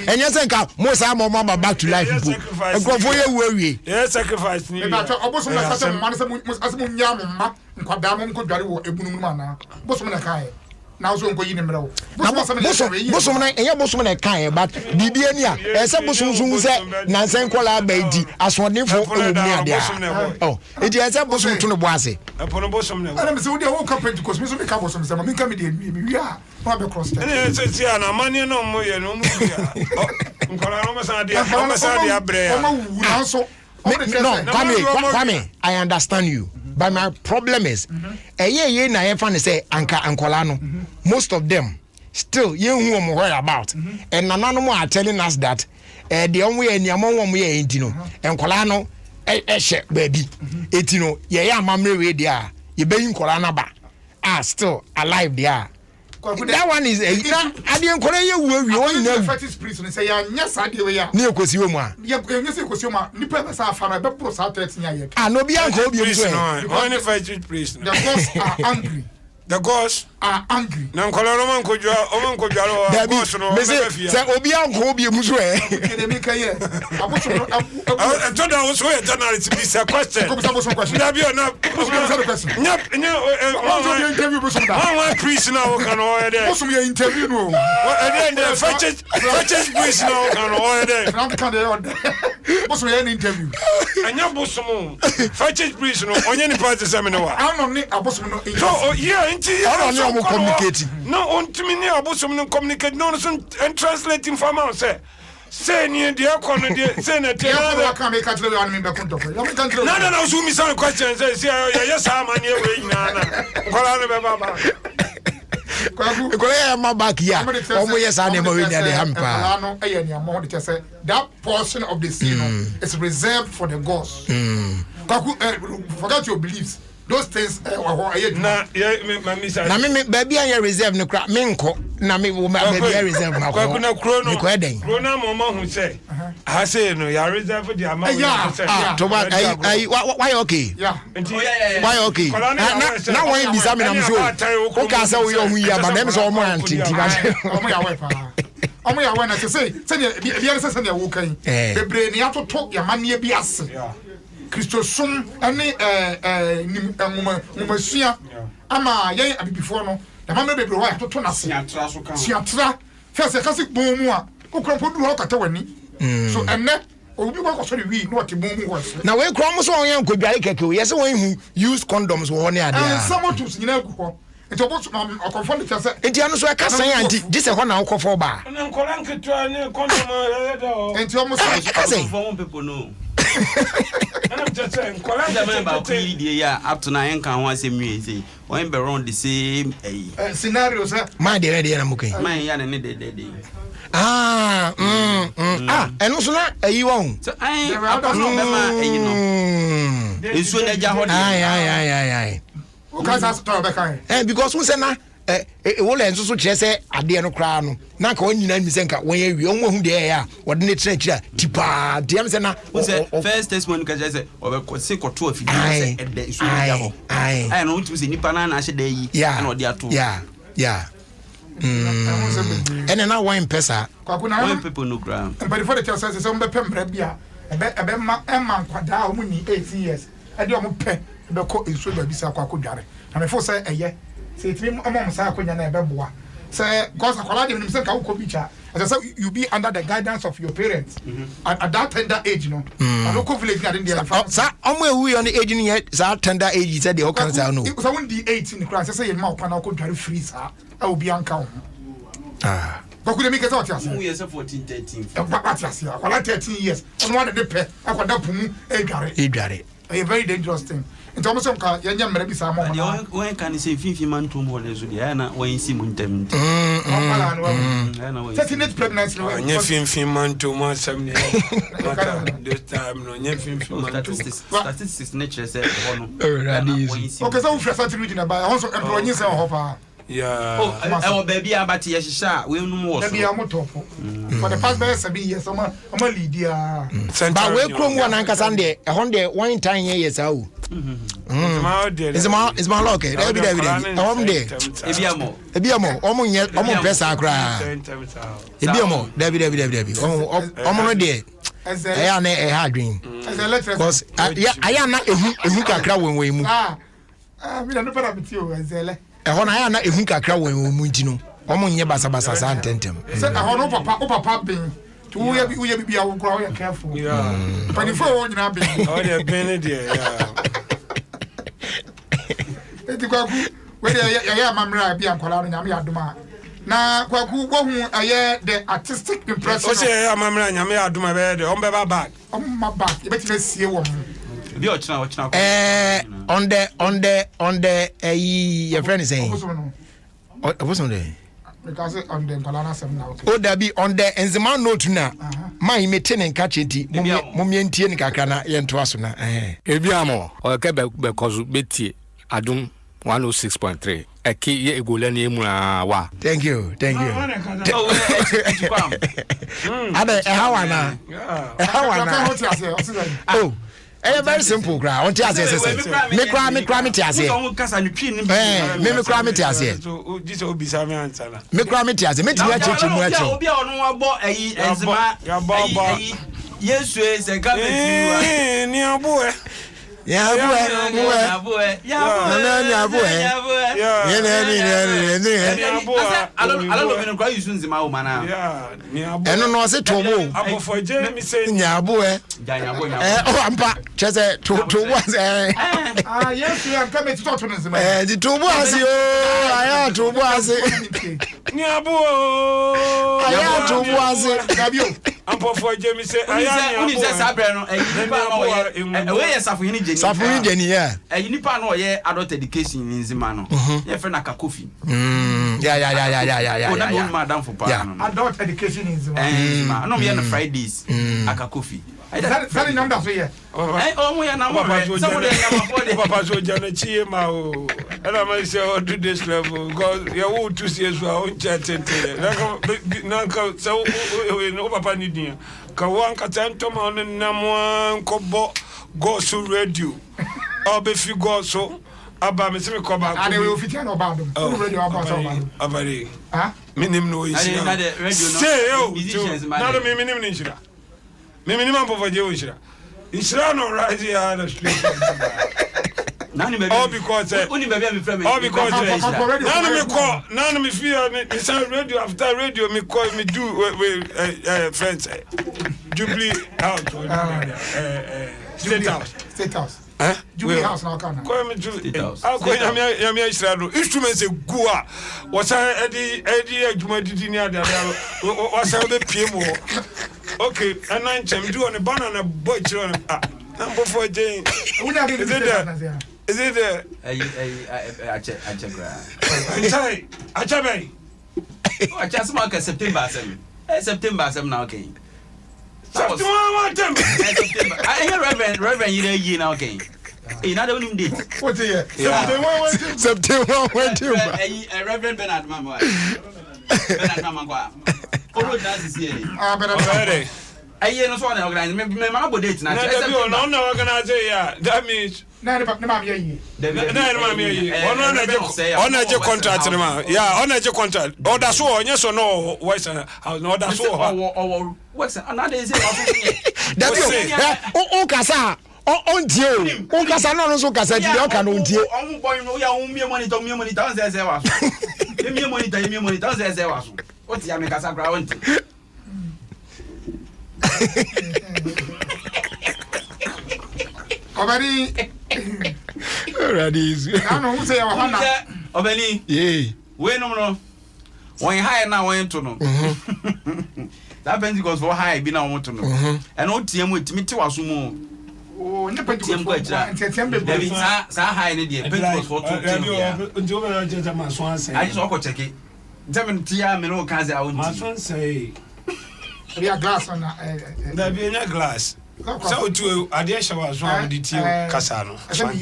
enye say ka mo sa mo back to life po ekrofo ye wu awie sacrifice ni but abosom na say man say mo nya mo ma nkwada mo ko dware wo ebunum ma na abosom na kai na so nko yi ne mrewo bosom na enye bosom na kan but bibi ani a ese bosom so se na nsen kola ba di asodefo ewu mi ade oh edi ese bosom to no bo ase epono bosom na ana me se wo dey wo company because me so me ka bosom se ma me ka me dey mi wi a ma be cross check ene se ti ana mani no mo ye no mo wi a nkola no masa de abre ya o ma wu na so no Kwame I understand you but my problem is ye na ye fan say anka ankola no most of them still ye hu om worry about and nananom are telling us that the onwe eniamon wom ye enti no enkola no ehye baby eti no ye amamre we dia ye beyin kola na ba are still alive there. That one is I didn't call you we only know fetish priest and say ya sade we ya ni ekosi wo mu a ya nyese ekosi mu a ni pe sa afa na be pro sa 13 ya ye no bi anko obi mu so only fetish priest the gods are angry the gods are angry na nkola no man kodwa ro gods no be say obi anko obi mu so kede mi ka ye aboso to da wo so ye journalist be say question ko bisa boso question na bi na question nya one interview boso da one priest na wo kan o ye there boso me interview no and then fetish priest na wo kan o ye there na kan dey boso me interview anya boso mo fetish priest no onye ni part say me no wa I no ni aboso no so yeah I don't know communicating no on to me ni aboso no communicate no and translating for man say ni de akọ no de say na te na ka me ka tell you an me be konto no so me some question say yes man e we nyina na kola no be baba kola ya ma back ya omo yes an e mo we near the hampa no e ya ni amo de say that portion of the sea is reserved for the gods forget your beliefs. Those things na me baby an reserve no kra me nko na me baby reserve ma ko na kro no ko eden kro na mama hu say ha say no ya reserve the amount to why okay why okay na why bisa me na me so o ka say we hu ya ba dem so o mo anti ba o mo ya we pa o mo ya we na say bi say na wo kan bebre ni atoto ya mane bi ase Christosum ani ngumasuya ama yen abibifo no da mama bebre ho atoto na se siatra fese kasi bomu a kokronpo du ho kata wani so enne obi ko so wi no te bomu ho se na we krom so onye nkodware keke we yese won hu use condoms wo ne ade a some to nyina gu ho nti obo okofo le tese nti anu so e kasa yan anti dise ho na okofo ba na nkola nketua ne condom nti omo so for people no up to now can one same music when be around the same scenario sir my dey na mukai my ya na dey eno so na ayi won so I no be ma ayi no esu na ja ho dey ai o ka sa to be kan because we say na wole nso so kyerɛ sɛ adeɛ no koraa no na ka wɔn nyinaa mi sɛ nka wɔn awie wɔn ahu deɛ ɛyɛ a wɔde ne kyerɛ kyerɛ tipaa deɛ sɛ na first testimony ka kyerɛ sɛ ɔbɛkɔ se kɔto afidie sɛ ɛdɛ nsuo gya hɔ ayɛ no wotumi sɛ nipa no anahyɛ da yi ɛna ɔde ato ɛnɛ na wɔn mpɛ saa wɔn pepo no koraa mpanyinfoɔ de kyerɛ sɛ sɛ wɔn bɛpɛ mmerɛ bi a ɛbɛma nkwadaa a wɔn ni 18 years ɛde wɔn pɛ ɛbɛkɔ nsuo baabi sɛ akɔ akɔdware na mefo sɛ ɛyɛ sɛ etimi ɔmɔ saa akɔnya na ɛbɛboa sɛ kɔsa akwadaa de nim sɛ nka wokɔ beach a ɛsɛ sɛ you be under the guidance of your parents at that tender age no na wokɔ village na de deɛ saa ɔmo ewu yɛ no age no yɛ saa tender age sɛ deɛ ɔka saa no sɛ wɔn di 18 koraa sɛ yɛn ma ɔkwan na ɔkɔdware free saa ɛwɔ bi anka ho Baku de mi kesa ɔte ase. Mu yɛ sɛ 14 13. Ɔte ase akwala 13 years. Ɔno wa de pɛ akwada pumu edware. A very dangerous thing. In terms of car, yanya mmerɛ bi saa mo. Wɔn kan sɛ fifi man to mo le so deɛ na wɔn si mu ntɛm. Teenage pregnancy no. Nya fifi man to mo asɛm ne. This time no nya fifi man to. Statistics ne kyerɛ sɛ hɔ no. Okay, so we first start reading about. Also employee say hɔ pa. Yeah. Oh, baby, about the Yasha, we know more. Maybe I'm top. For the past 7 years, I'm a Lydia. But we come one Uncle Sunday, a Honda 1 time years out. It's my luck. Every day, home day. Ebiamo, almost yet, almost press our cry. Ebiamo, David. Almost day. I am a hard dream. Because I am not a hookah crowd when we move. We don't know about you, Zelle. ɛhɔ na ayɛ na ehu kakra wɔ mu nti no ɔmo nyɛ basabasa saa ntɛntɛm sɛ ɛhɔ no papa ben to woyɛ bibi a wo kora woyɛ careful panifo wɔ nyina ben ɔde ben ne deɛ eti kwaku we de yɛ amamra bi ankwala no nyame adoma na kwaku wohu ayɛ the artistic impression o sɛ amamra nyame adoma bɛ de ɔmo bɛ back ɔmo back yɛbɛtumi asie wɔ mu bi ɔkyena on the your friend is saying what's on there because on the Kalana 7 now o dabi on the enzema note na man mete ne nka chenti momye ntie ne kakra na ye nto aso na ebiamo o ke be kozu betie Adom 106.3 eki ye egole na emu wa thank you ada ehawana oh very simple gra on ti ase me cry ti ase me cry ti ase so this will be some answer me cry ti ase me ti ya cheche mu acho obi a ono wa bo ayi enzima yesu e se ka me ni abo eno no se tobo abofo je mi se nyabo ampa chese tobo ase yes you am coming to talk to us the tobo ase aya tobo ase nyabo aya tobo ase gabio abofo je mi se aya uni se sabre no we yes Safuni Jenny, yeah. Nipa no ye adult education in Nzima no. Ye friend aka Kofi. Yeah. Oh, na one madam for pa no. Adult education in Nzima. No me na Fridays aka Kofi. That number so here. Mo ya na mo. Some dey na for dey. Papa so jana chie ma o. Ela ma say o do this level because you want to see so o chat tete. Na ka so no papa ni din. Ka wan ka tanto ma on na mo ko go so radio obe fi go so aba me se me ko ba ko and we fit na oba dum radio aba so abari minim no isi na the radio no say na do me minim ni shira me minim am pofa je o shira ishira no rise here the street nani me all because uni be be me friend me all because nani me fear me say radio after radio me call me do with friends Jubilee out State House. Jubilee House now can. Go me Jubilee House. I go yamia Israel. Instruments gua. What's Eddie adwuma didi ni ada. What's be PM. Okay, and nine chem do on the banana boy children. Number 4 Jane. Is it there? I check. Achabe. I just mark September 7. September 7 now okay. September. I hear Reverend you now okay. Another one date. What here? September 20. Reverend Bernard Mama. Bernard Mama. Oh, that's here. Already. I hear no one organizing. My mama date now. No, organize. Yeah, that means. No, On a contract, yeah, on a contract. Oh, that's all. Yes or no? What's no? That's all. What's another is it? Oh, Casa. On Dio. Oh, Casa, no, so Casa, you can on Dio. Oh, boy, no, you money, down there. Give me money, down there. What's the American ground? Already. I know who say Hana. Obeni. Yeah. We no. When high now went to know. That Pentecost for high be now want to know. And no TM with me to asumo. Oh, ne Pentecost for David sa high ne dey Pentecost for 2. I just walk check it. 70 year me no can say I want. My son say we are glass on there be any glass. So to adia shawa so am di tie kasa no. Kasa me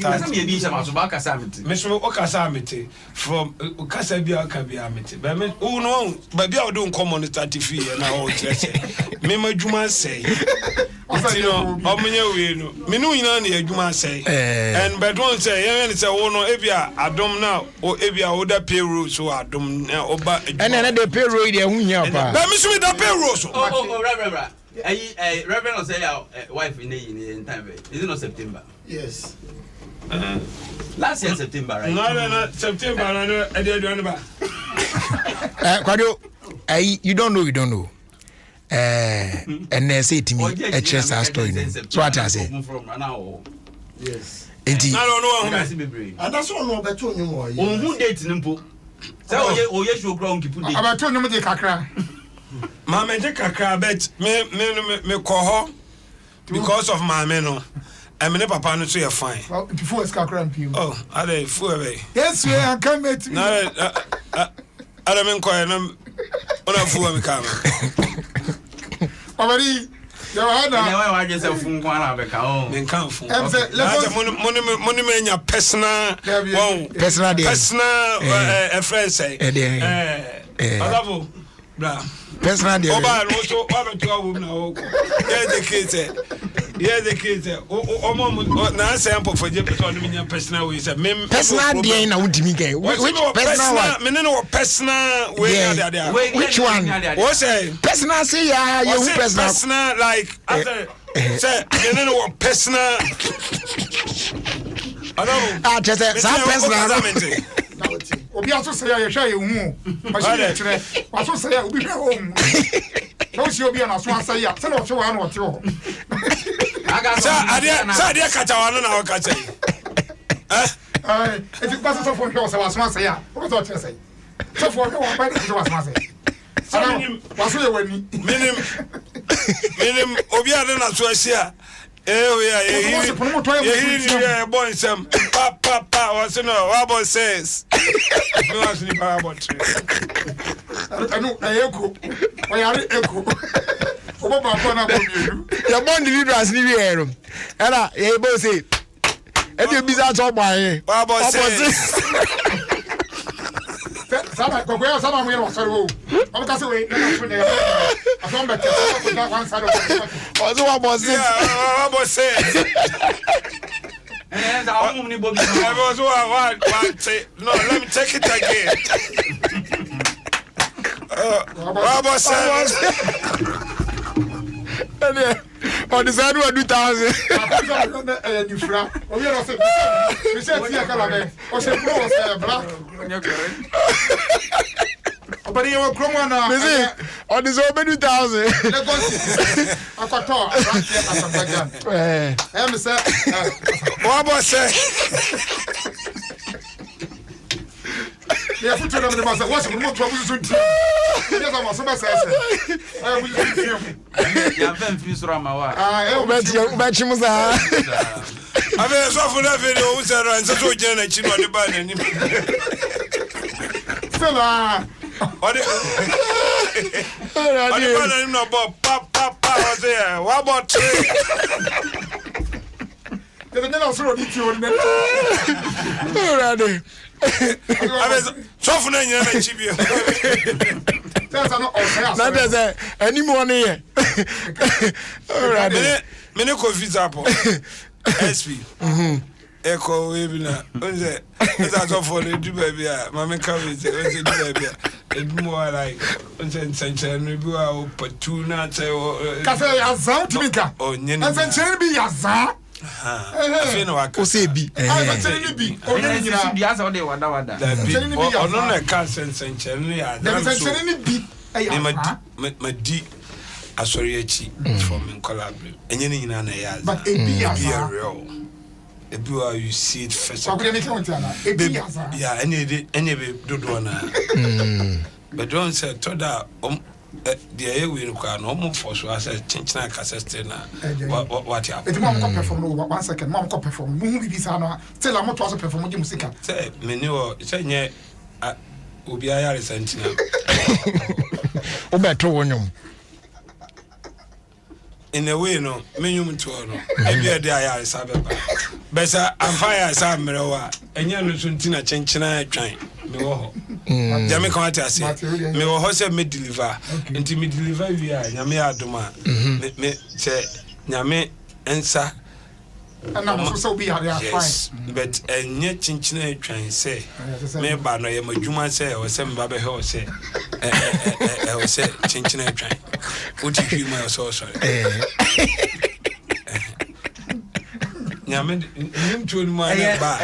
bi shawa so ba kasa meti. Me so o kasa meti from kasa bi aka bi ameti. Ba me o no ba bi o do nkomo no 30 na o chese. Me madwuma sei. You know, omenye we no. Me no ina na adwuma sei. And but one say yen say wo no ebia adom na o ebia o da payroll so adom na oba. And na the payroll dey hu nya pa. Ba me so me da payroll so. Oh, right. Reverend will say our wife in time. Is it not September? Yes. Last year September, right? No, September. I did one about. Kwado, you don't know. And they say to me, a chess our story. So what I say? Yes. Indeed. I don't know. And that's all no better you more. Who dates nimpo? So yes, you grown keep put. About 2 minutes kakra. Mama je kakra bet me koho because of my no. I mean papa no so you fine. Well, before it's kakra and oh, are they fool away? Yes, we are coming to. No, I don't mean koy no ona fool me come. Already Johanna. I just say fun kwana be ka o. Men kan fun. Money menya personal personal a friend say. Alavo bra. Personal day. Oba no so wa beto awu na o. Yeah the kids. O na sample for je person no menya personal way say. Personal day na udimi get. Which personal one? Me no personal way there. Which one? What say? Personal say ya you personal like after say me no personal. Ah, just say personal. Obi aso say ya hwa ye hu. Ma shi kire. Aso say ya obi hwa home. No shi obi na so asay ya. Se no hwe wa na ote ho. Sa adia kata wa no na o kata yi. If you pass so for hwe wa so asay ya. O ko so say. So for hwe wa ba ni so wa so asay. Waso ye wani. Minim obi ade na so asia. Yeah, boy, some papa was no, what boy says. No, I sleep about I know, I echo. I are echo. Your bond leaders live here. And I both say, and you be that all by what boy says. Sama we no sorrow. I'm cause we na I come back to that one side of also what boss say? What boss say? And I want me Bobby. I was what say. No, let me take it again. What boss say? On the side of 2000. You fra. We are say. We say tia kala be. O say pro say black. But you were chroma na. On the side of 2000. Akwato Asabajan. Em say. What boss say? Yeah, put them in the master. What's the more trouble to do? Yes, I'm so bad. I will see him. Yeah, I'm free from my wife. I bet you must have. I mean, so for that video, who's around so Jenna Chino on the band. Still, I didn't know about Papa was there. What about Tell me now so did you on Already. So for na chibio. That's not all. Not as any money. Already. Mene ko visa po. SP. Echo webina. Onse that's for the do baby. Mama come is onse do baby. It more like onse sense no bi wa opportuna say ka say azan timika. Oh nyene. Azan bi azan. Afi no waka. O say bi. Azan bi. O nyina. Di asa de wada. Ono na ka sense no ya. Azan ni bi. Ma di asori achi from in collaborate. Enye ni nyina na ya. But e bi azan. Real. Ebu you see it first. So could make it na. E bi azan. Yeah, any be dodo na. But don't say to that the air we require no more for so as a chinchina cassette na what you have. It mom can perform no 1 second. Mom can perform. Mu bi bisa no. Still am to also perform music. Say me no say nye obi ayare sentina. Obeto wonyum. In a way no menyum to no. Ebi e dey ayare sabeba. Besa amfire sa mrewa. Enya no so ntina chinchina atwan. Me wo ho. Jame kan ati ase. Me wo ho se me deliver. Nti me deliver wi a nyame adoma. Me se nyame ensa. And I'm so be are fine. But enye chinchina atwan say me ba no ye madwuma say o se me ba be he o say o se chinchina atwan. Oti hwi ma so sorry. Nyame nim to ni ma na ba.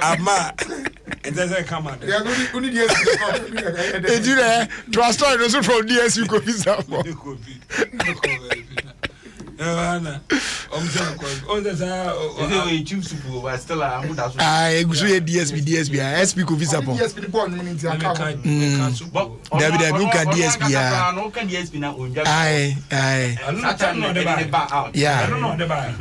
Ama it doesn't come out. Yeah, only the Ejire trust story no so from DSU ko visa for. Ana still egusu ye DSP SP ko visa for. DSP the boy meaning to account. David we can DSP ya. No can DSP na onja. Aye. Yeah. I don't know the buy.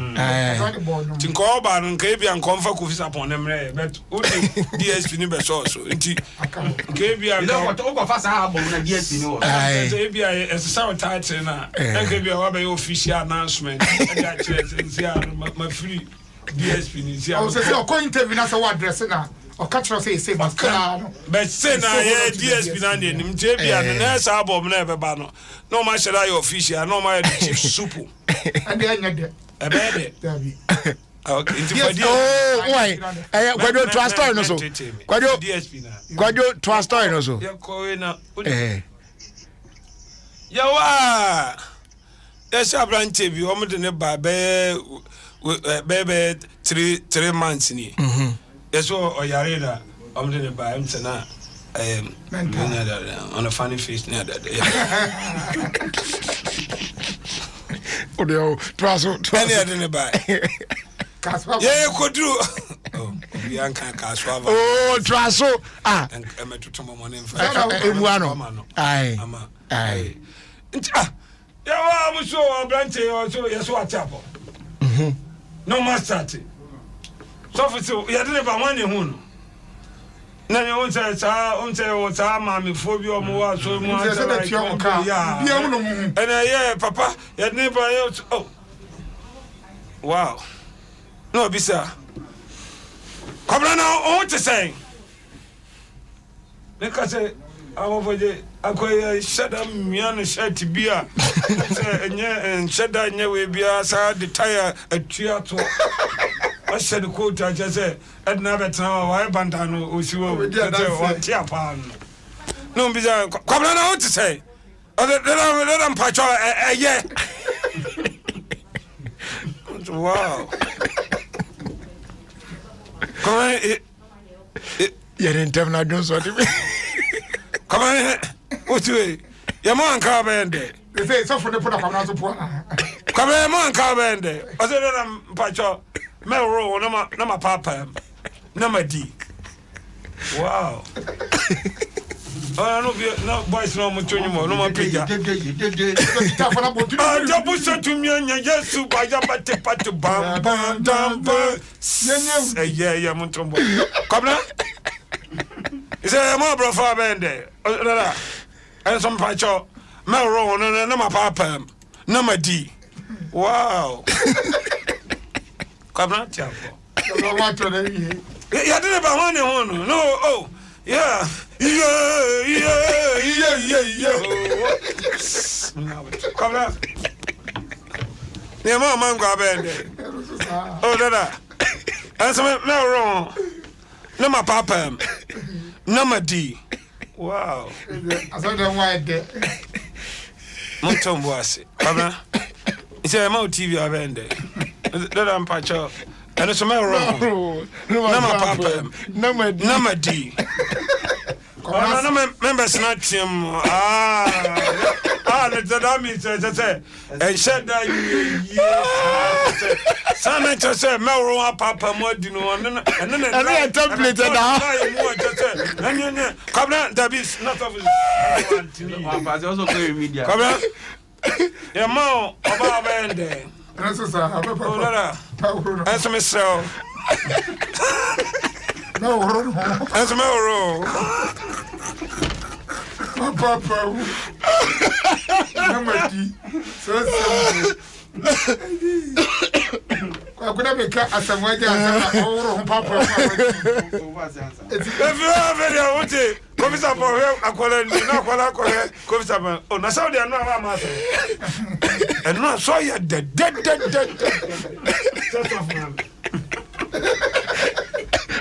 Tinko ba no nka bia nkomfa ko visa pon na mre but o DSP ni be so nti nka bia you know what o go fa sa abom na DSP ni wo. Nka bia esesa title na nka bia wa be official announcement and my free DSP ni see o say o interview na say what address na o catch say but say na ye DSP na ni nim te bia na sa abom na be ba no no ma share your official no ma chief soup and they anya de e be de okay into for why kwado trust story no so kwado DSP na kwado trust story no so ya ko na yawa yes abrante bi o mo de ne ba be 3 months ni yes o yare da o mo de ne ba am sana on a funny face near that Odio traso any de ne ba yeah kodru we an kan kaswa oh traso and emetoto mo money for emuano ai yawa muso abrante so yeso achapo no master so for so ya de ba wan hu no na ne on say o sa ma me phobia o mo wa so mo ya bia mu no mu and yeah papa ya de ba oh wow no bisa kobra na on to say because I'm for the akoya shada miano shirt bia say enye shada nye we bia sa the tire atua to I said the quote I just say edna betra wa bandano osiwo wa tia pan no bisa kwabra na what to say let them patch yeah wow come on you didn't tell me don't sort it. Come on, what's it? Your man car bende. They say so for the put up on to poor. Come on, man car bende. I said I'm pacho. Melro, no my papa. No my D. Wow. No boys no much anymore. No more picture. Double set to me and yes, super jabate patu bam bam bam bam. Yeah, Montombo. Come on. Is there more bro for bende? And some pacho. Melro, no my papa. No my D. Wow. Kwabna tiafo. What to the Ya didn't ba one no. Oh. Yeah. Kwabna. Ne ma man go abende. Oh dada. Answer me wrong. No my papa. No my D. Wow. I saw them white there. Monton Boise. Kwabna. It's a mo TV abende. That I'm patch up. And it's a matter wrong. No, my papa. No, my D. No, members not him. That means, and said that you, some just said, Melrow, Papa, Modino, and then I templated the and then, come on, that is not of his. Also, very media. Come on. Yeah, more about Band. Answer me so. No, answer me roll. Papa. So I could have a as a way Papa. If you have any, come up for him. I call it not come up. Oh, now so they are not master. And now so you dead.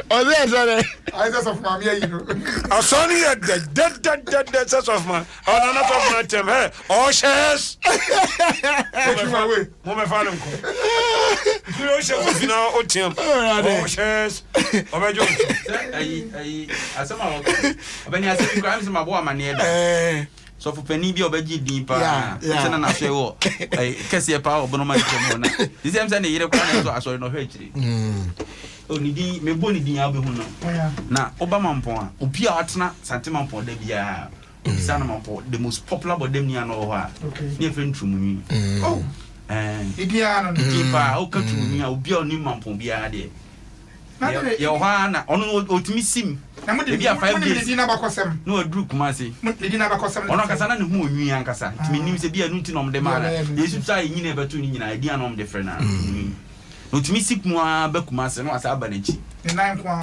Oh, there's a I just of my you know. I saw you dead sense of man. Oh, not of my term. Hey, oh, shares. Mama found him. You shall now, oh, Tim. Oh, shares. Oh, my joke. I somehow, when you say crimes, my boy, my near. So for penny be obeji deeper. Sana na hwe wo. Kese pa obono ma nkomo na. This time say yire kwa na so asori no hwechiri. O ni din me bo ni din abehu no. Na oba mampon a obi a atena santemampon da bia. Obisa na mampon the most popular bodem ni ano ho a. Ni efe ntrumuni. Oh. Ibia no deeper o ka trumuni a obi a oni mampon bia de. Ye ho na ono otumi sim. Ebi a 5 days na bakosem no adru kumase edi na bakosem ono kasa na ne hu onwi ankasa timi nim se bia no nti nom de mara yesu tsa yini na beto ni nyina edi anom de frɛ na no timi sip mu a ba kumase no asa aba na chi nine kwa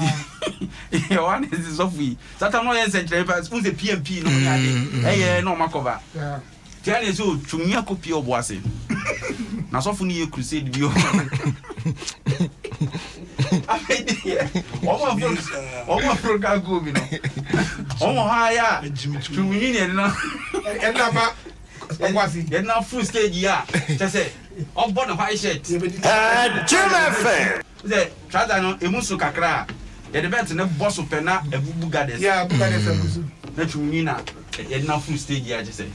ye one is Ofie satan no yen century pass un se PMP no nya de eye no makoba tiane so twumia kopi oboase na sofo ni ye crusade bi o Omo program go bi no. Omo haya. Tumuni ne na. Ena ba ogwasi. Na full stage ya. Say obo na white shirt. Jimmy. Say trada no emusu kakra. Ye de bet ne boss pe na ebubu gades. Yeah, buga de ebubu. Na tumuni na na full stage ya say.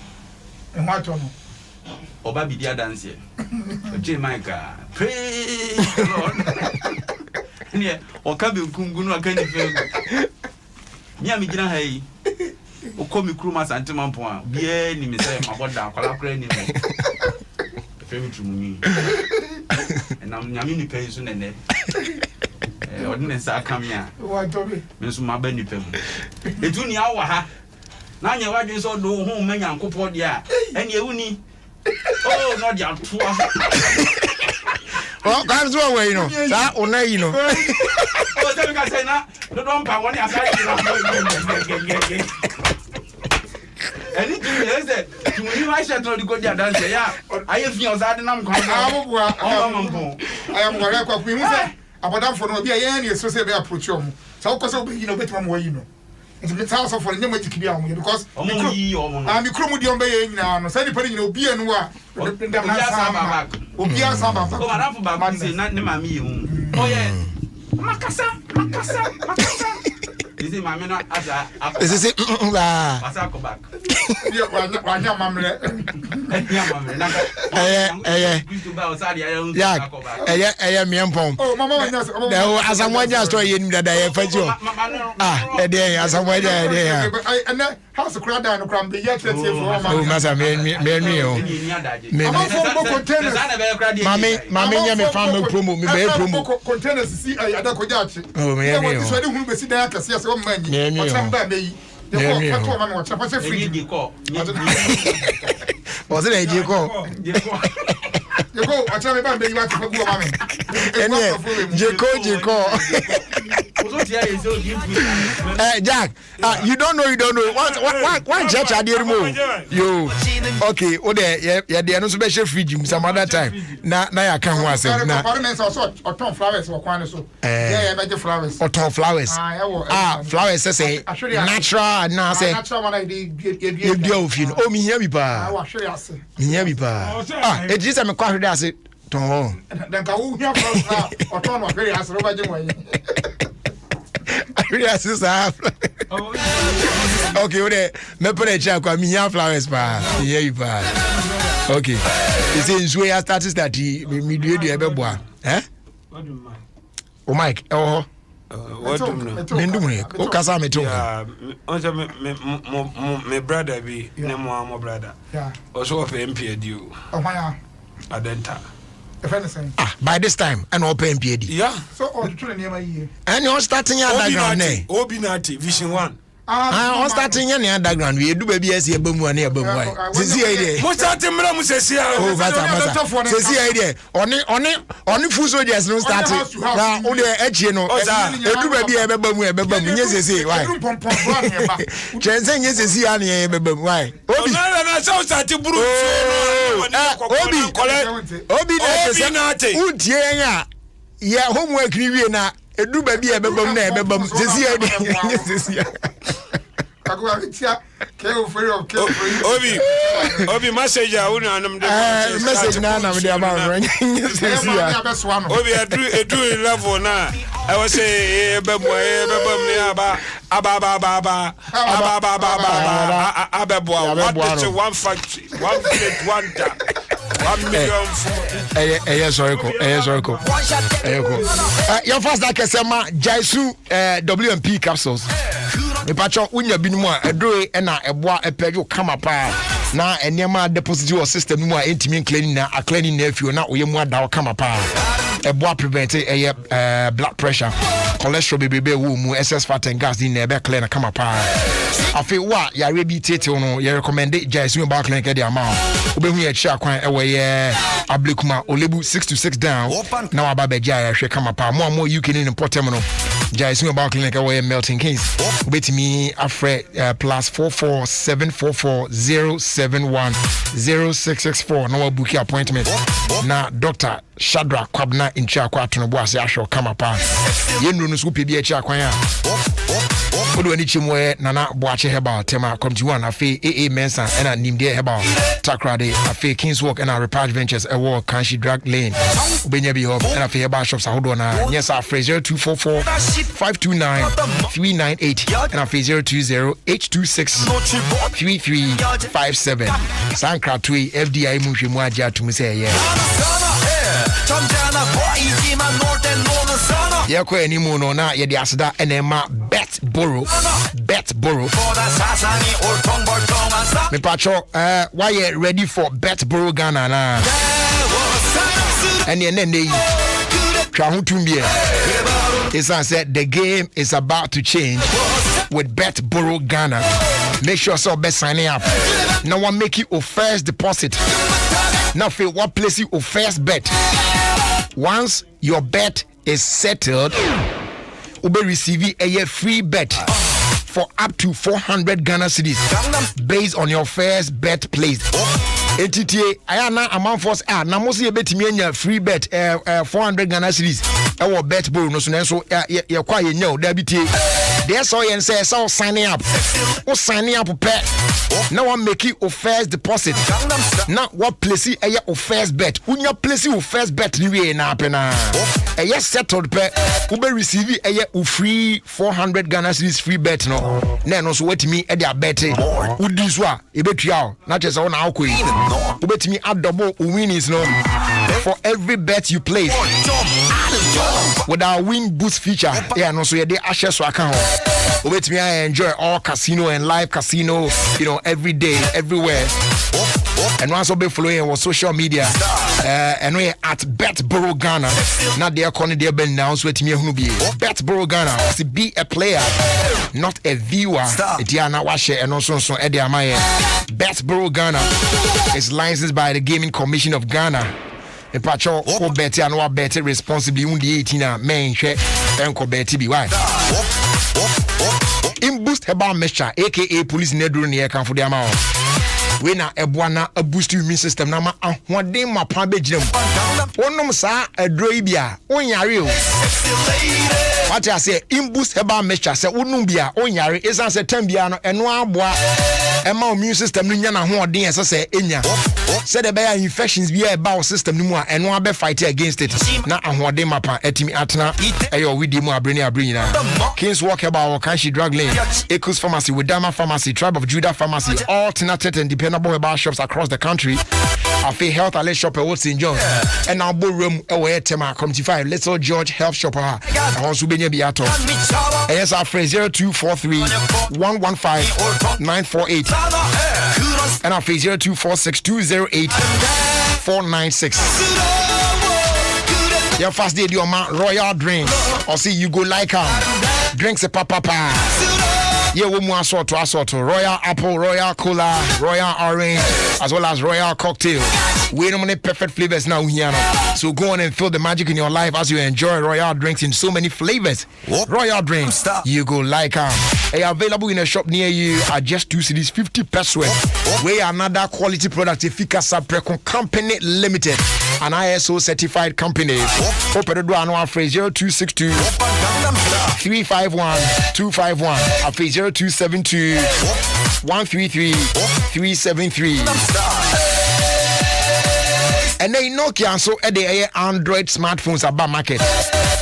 E ho ato no. Oba bi dia dance here. Jamaica. Praise Lord. Nie okabe nkungu no aka ni fego nya mi gina hai okomi kruma santemampon a bia ni mi say maboda akwala kra ni me femi tumuni na nyame ni pay so nene odine sa kamia wa tobe me so maba ni pem etu ni awa ha na nya wadwen so do ho manya nkopɔ de a ene ewuni oh no dia toa oh guys what way you know that ona you know oh tell me guys say na don't pa one aside any thing is that to me why should not go there dance ya I have you osade nam kwa amobua I am gonna kwa ku mu say abodam for no bia ye na so say be approach omo so ko so be you know betima mo yi no it's house of for the magic bia omo because omo yi omo no mi kromu di ombe ye nyina no say the pari nyina obi anu a ndam na sama obi asaba ba ko madam ba ko say na ne mami yi hu oh yeah makasa this is mami na asa this is la asa ko back ya wa nya mamre na Kristo ba osade ya hu ko back eye miempom oh mama wa nya so asamwaja so ye nim dada ye faji o ede asamwaja ede ya ana house crowd down crowd be yet let's for mama oh masa me o mama nya me fan no promo me be promo containers see adakoja achi oh me ya me so de hu be si dan akase ya se o manyi o tamba be yi de ko fato mama o tapa se free di ko o se le di ko You go, I tell me about the what to go, mommy. Jeko. Jack, you don't know. One church I didn't move. You okay? Oh, there, yeah, no special fridge some other time. Now I can't watch it. Now, or flowers or quite so. Yeah, I flowers. Or flowers. Flowers. Say natural. Now say natural one. I did. Oh, me here be pa. I show you. Me here be pa. It is a quite that's it. Tom. Then go here from or turn or very as Robert. Yes, okay, okay. Me put a check on me flowers pa. Yeah, you pa. Okay. It says we are starting that me do the ebeboa. Eh? Oh Mike, oh. What do you Mendumre. O kasa me to. Yeah, me brother be my brother. Yeah. Also of MP due. Oh my. Adenta. If anything. By this time, and open PAD. Yeah. So all the children near my year. And you're starting your background, eh? Obinati, Vision 1. I'm starting your underground. We do baby as a boom one near boom. See idea. Most of them says here. Oh, that's see idea. Only full soldiers no starting. Now, only edge, you know. Do baby a boom. Yes, say why. Chanson, yes, see any boom. Why? Obi, Obi, yeah, homework review now. Do baby a bebum na bebum sisi sisi Obi message a unu anam de message na na me about sisi Obi do level na I was say bebum ne abebo what is one factory 1 plate 1 tap 1 million sorry ko your first that kesema Jaisu WMP capsules me pacho unya binu a edore na eboa epejo kama pa na enema deposit your system mu a entimi cleaning na a cleaning na afio na oyemu ada kama pa eboa prevent blood pressure cholesterol bebe wo mu excess fat and gas din na ebe clean na kama pa afi wa ya rebi tete no you recommend Jaisu about clinic e dey amount obehu ya chia kwan e we ye ablekuma olebu 626 down na wa baba ja ya hwe kama pa mo UK ni importem no Jaisu about clinic e we Melton Keynes obetimi afre plus 4474407106664 na wa book appointment na Dr. Shadra Kwabna incha kwa tunobo ase ahwe kama pa yenru no so pe bi chia kwan a odo ani chimwe nana boache heba tema comedy1 afi AA Mensa ena nimde heba takrade afi Kings Walk ena Repage Ventures ewo Kanshi Drag Lane obenya bi hob ena afi heba shops ahodo na nyesa Fraser 244 529 398 ena afi 020 826 3357 sankra tui FDI munhwemu agye atumse ye Yako anymore no na yedi asida enema bet borrow me pacho why you ready for bet borrow Ghana na and then twa hutumbie is I said the game is about to change with bet borrow Ghana. Make sure so best signing up now one make you a first deposit now for what place you a first bet once your bet is settled, you will receive a free bet for up to 400 Ghana cedis based on your first bet placed. ATTA, I am not among force. Now, most of you bet me a free bet 400 Ghana cedis. Our bet bonus, so you're quite know. That's all you say. So signing up. Or signing up bet. Now I'm making a first deposit. Now what place you a first bet? When you place your first bet, you ain't happen. A yes settled bet. You will receive a free 400 Ghana cedis free bet. No, no, so wait me at their betting. Would this one? You bet you not just on our queen. You bet me add double winnings. No, for every bet you place. With our win boost feature, yeah, no, so you're the ashes so account. Wait me, I enjoy all casino and live casino, you know, every day, everywhere. And once I'll be following our social media, and we're at BetBoro Ghana. Now they are calling their band now, so let me who be BetBoro Ghana. To be a player, not a viewer. Diana Washe and also Eddie Amaya. BetBoro Ghana is licensed by the Gaming Commission of Ghana. e pacho o bet and wa bet responsibly undi 18 a men hwe enko bet bi why in boost herbal mixture aka police neduru ne e kan for the amount we na eboa na a boost immune system na ma ahoden ma pa be giram wonnom saa aduro yi bia onyare o what I say in boost herbal mixture say wonnom bia onyare esan say tam bia no eno aboa ema immune system no nya na hoden ese enya say the bear infections bia eba system no mu a eno abe fight against it na ahoden ma pa etimi atena eyo widi mu abreni na Kings Walk Herbal Kanshi Drug Lane Ekus Pharmacy Widama Pharmacy Tribe of Judah Pharmacy all alternative and dependable herbal shops across the country. Afi Health Allied Shop at St. John's and our room away Tema Community 5 Little George Health Shop and also Benya Biato. Yes, our phrase 0243 115 948 and our phrase 0246 208 496. Your first day, your man Royal Drink or see you go like drinks a papa. Yeah, we more assorted Royal Apple, Royal Cola, Royal Orange, as well as Royal Cocktail. We don't need perfect flavors now here. So go on and feel the magic in your life as you enjoy Royal drinks in so many flavors. Royal drinks, you go like they are available in a shop near you at just 2 cedis 50 pesos. We are another quality product, Efficacia Precon Company Limited, an ISO certified company. Open the door and one phrase 0262 351 251. A phrase 0272 133 373. And then Nokia so at the Android smartphones about market.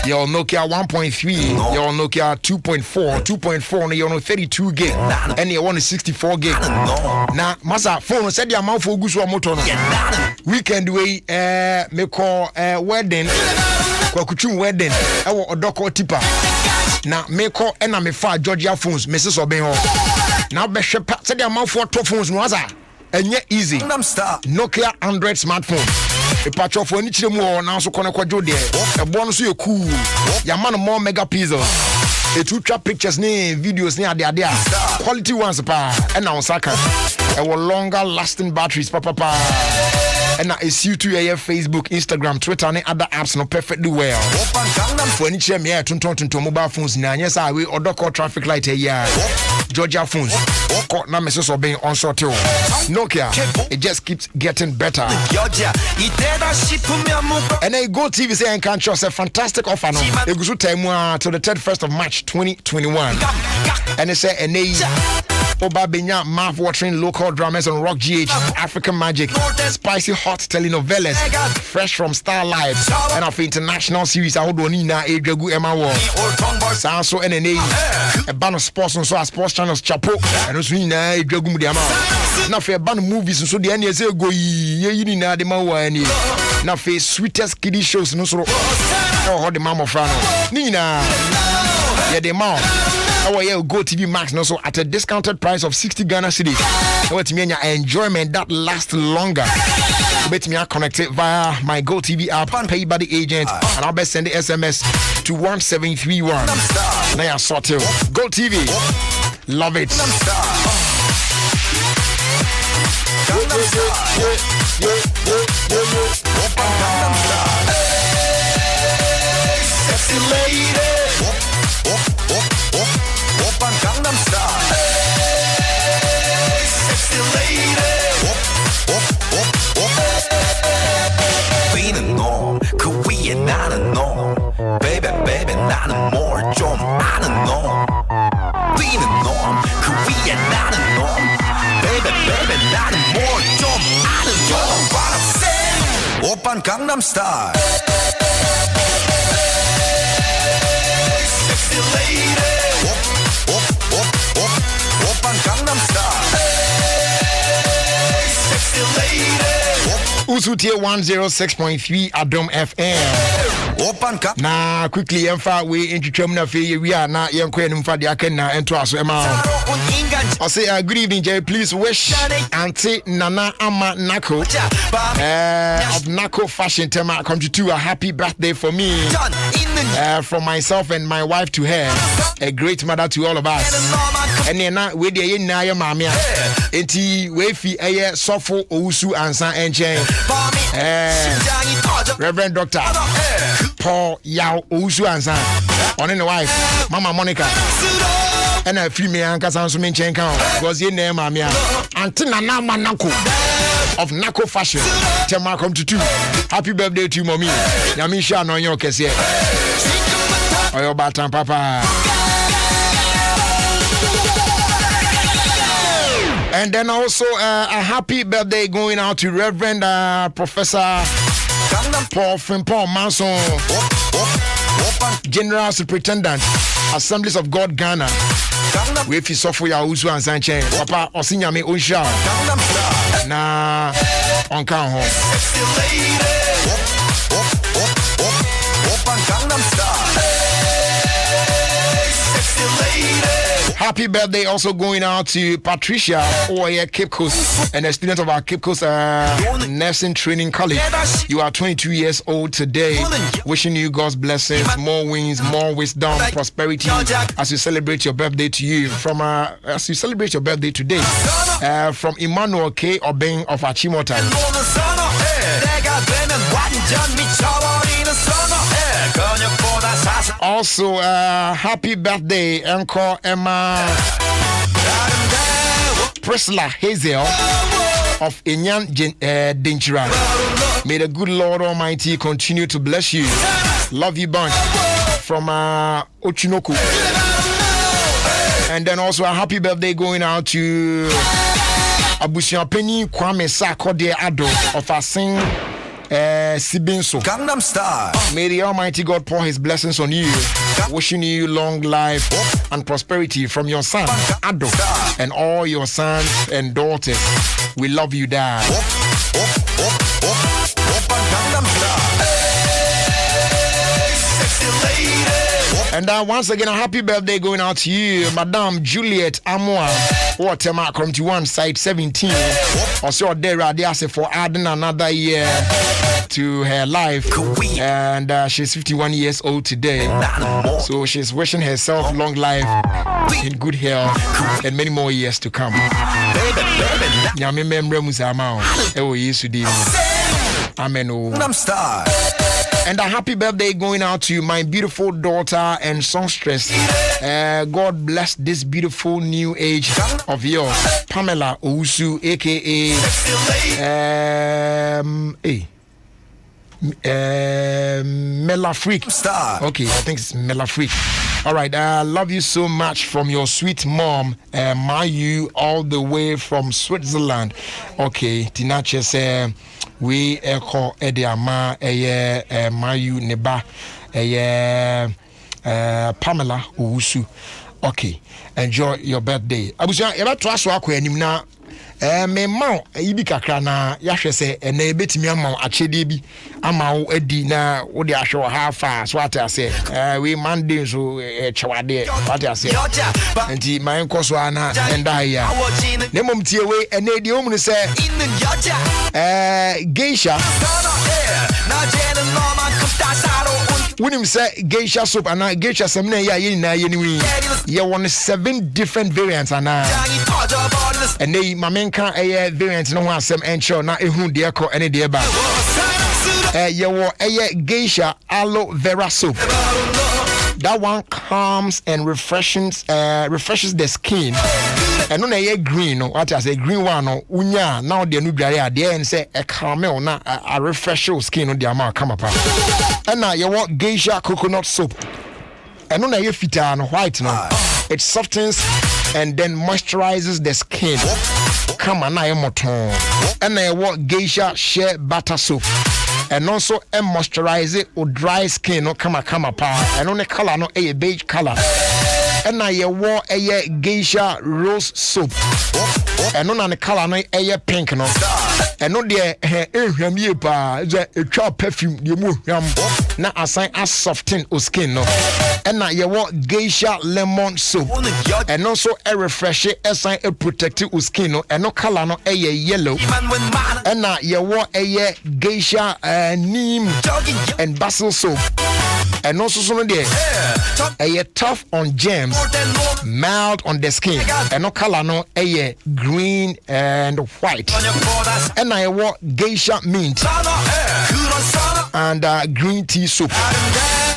Your Nokia 1.3, your Nokia 2.4, 2.4, your 32 gig, and your 164 gig. Now, Masa phone said the amount for Guswa Motor. Weekend way, me call wedding, Kwakuchum wedding, our Odoko Tipa. Now, me call and I'm a far Georgia phones, Mrs. Obenho. Now, Bishop said the amount for 2 phones, Maza. And yet easy. Nokia Android smartphone. A patch of furniture more now so connect with Jody. A bonus you cool. Your man more megapixels. A 2-trap pictures near videos near the idea. Quality ones pa and now Saka. A longer lasting batteries papa. And now it's you to your Facebook, Instagram, Twitter, and other apps no perfectly well. Furniture me to mobile phones now. Yes, I will order call traffic light here. Georgia phones. Call now messages are being unsorted. Nokia, it just keeps getting better. And then Go TV say and can't trust a fantastic offer no. It goes to time till the 31st of March 2021. And they say and they Oba Benya mouth-watering local dramas on Rock GH, African Magic, spicy hot telenovelas, fresh from Star Live, and of international series. I would Nina Edregu Emma War, Sanso NNA, a band of sports and so sports channels Chapo, and also Nina Edregu Mudiama. Now for a band of movies and so the end years ago, ye na the Mawa any. Now for sweetest kiddie shows no so. Oh, the Mama Frano. Nina, yeah, the mom. Our Go TV Max no so at a discounted price of 60 Ghana cedis. What mean your enjoyment that lasts longer. Bet me connect it via my Go TV app, pay by the agent, and I'll best send the SMS to 1731. Now I sort you. Go TV. Love it. Sexy lady. Open Gangnam Style. Hey, sexy lady. Being a norm, Korean not a norm. Baby, not a more jump, I don't know. Being a norm, Korean not a norm. Baby, not a more jump, I don't know. What I'm saying. Open Gangnam Style. Hey, sexy lady. Gangnam Style. Hey, sexy lady. Usutie 106.3 Adom FM. Open cup. Na quickly emfa we intwetwam na fe we are na yenko enim fa de aka na ento aso ema. I say good evening Jerry, please wish Auntie Nana Ama Nako of Nako Fashion Tema come to a happy birthday for me. From myself and my wife to her. A great mother to all of us. ɛne na we de ye nyina ye maame a enti we fi eye sofo owusu ansa enchen Reverend Dr. Paul Yao owusu ansa on the wife Mama Monica and a free me ankasa nso me nchen kan because ye na maame a antina na manako of Nako fashion tema come to 2 happy birthday to you mommy nyame sha no nyo kese oyo batan papa. And then also a happy birthday going out to Reverend Professor Paul Frimpong Manson, General Superintendent, Assemblies of God Ghana. We fi sofo ya usu ansanche. Papa osinyame onsha. Na onkan ho. Happy birthday also going out to Patricia Oye Cape Coast and a student of our Cape Coast Nursing Training College. You are 22 years old today. Wishing you God's blessings, more wins, more wisdom, prosperity as you celebrate your birthday to you. As you celebrate your birthday today, from Emmanuel K. Obeng of Achimota. Also, happy birthday, Uncle Emma Priscilla Hazel of Inyan Dinchira. May the good Lord Almighty continue to bless you. Love you bunch from Ochinoku. And then also a happy birthday going out to Abusia Penny Kwame Sakode Adom of Asing Sibinso. Gangnam Style. May the Almighty God pour his blessings on you. Wishing you long life and prosperity from your son Ado and all your sons and daughters. We love you, Dad. And once again, a happy birthday going out to you, Madame Juliet Amoa, Watermark come to one side 17. Also, there for adding another year to her life, and she's 51 years old today. So she's wishing herself long life in good health and many more years to come. Amen. And a happy birthday going out to my beautiful daughter and songstress. God bless this beautiful new age of yours, Pamela Ousu, aka Mela Freak. Okay, I think it's Mela Freak. All right, I love you so much from your sweet mom, Mayu, all the way from Switzerland. Okay, Tinache says we echo Ediama, Mayu Neba, Pamela Ousu. Okay, enjoy your birthday. Abuja, eba to aso akwa anim na me ma ibi kakra na yahwe se na ebetimi ama achede bi ama wo adi na wo de ahwe ha fa so ata se we Monday so chewade ata se enti man koso ana enda ya na mom tie we ena di omunu se geisha Winim say geisha soup and geisha semina ya yin na yeni ye won 7 different variants and they mamenka variants no one asem encho na ehun de ko ene de ba ye wo geisha aloe vera soup. That one calms and refreshes the skin. And no na green no what I say green one no unya now de no dware ade en say e calm na a refresh your skin no de ama come up. And now you want geisha coconut soap. And no na ye fita no white no. It softens and then moisturizes the skin. Come on, na moton. And now you want geisha shea butter soap. And also moisturize it with dry skin no come up. And on the color no a beige color. And now you want a geisha rose soap. And on the color no a pink no. And on the a perfume you move na assign as soften o skin no. And now you want geisha lemon soap. And also a refresh assign a protective o skin no. And no color no a yellow. And now you want a geisha neem and basil soap. And also so a tough on germs, mild on the skin. And no color no a green and white. And I want geisha mint and green tea soup.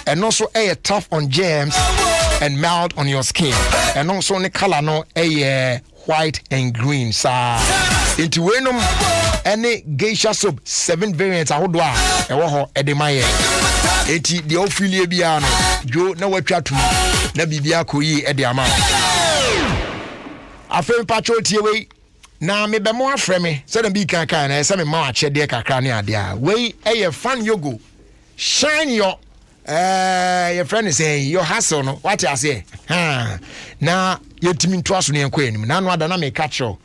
And also a tough on germs and mild on your skin. And also the color no a white and green. So into wenum any geisha soup 7 variants ahodo a ewo ho edemaye. Eti the Ophelia biano jo na watwa tu na bibia koyi ede ama. Afem patrol tie we na me be mo afre me se na bi kan na se me ma achede kakra ne ade a we eye fan yogo shine your your friend is saying your hustle no what I say na yetimi nto aso ne enko anim na no ada na me catch wo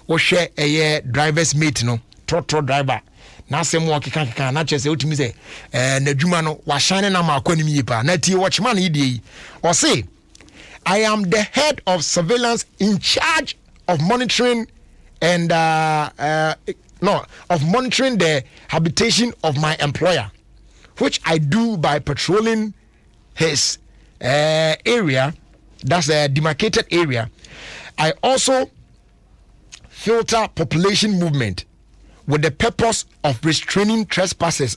hwe eye driver's mate no trotro driver na asem wo keka na chese otimi say na dwuma no wa shine na ma akwanim yipa na tie watchman yi o say I am the head of surveillance in charge of monitoring and of monitoring the habitation of my employer, which I do by patrolling his area, that's a demarcated area. I also filter population movement with the purpose of restraining trespassers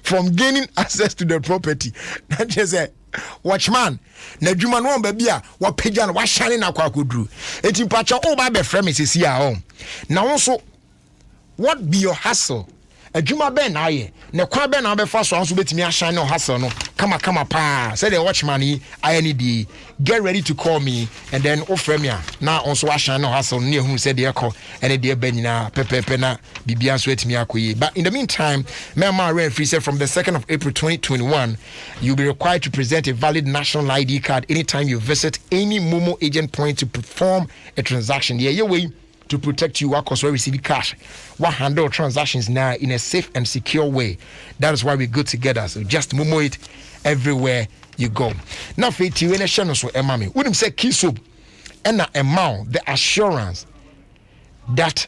from gaining access to the property. That just a watchman. Na juma no baby a wa pagya na wa shine na kwa kodru. Eti pacha o ba be frame sisi a home. Na also what be your hustle? Adwuma ben na aye ne kwa ben na be fa so anso betimi a shine no hustle no kama pa say the watchman yi aye ni di get ready to call me and then offer me na onso a shine no hustle ne ehunu say de ekọ ene de ba nyina pepepe na bibia so etimi akoyi. But in the meantime, Mema Renfree said from the 2nd of April 2021 you'll be required to present a valid national ID card anytime you visit any Momo agent point to perform a transaction. Yeah, your way to protect you while receiving cash. We'll handle transactions now in a safe and secure way. That is why we're good together. So just Momo it everywhere you go. Now, for you in a channel, so Emami, wouldn't say key soup and the amount, the assurance that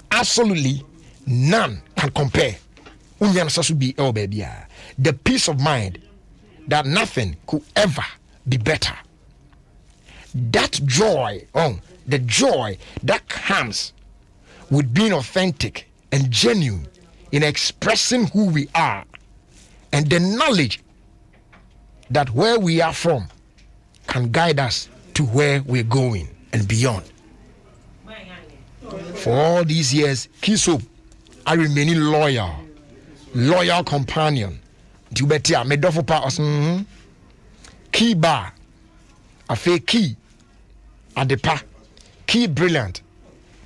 absolutely none can compare. The peace of mind that nothing could ever be better. That joy, the joy that comes with being authentic and genuine in expressing who we are, and the knowledge that where we are from can guide us to where we're going and beyond. For all these years, Kiso, I remain loyal companion. To betia me dofo pa os key bar a fake key adepa key brilliant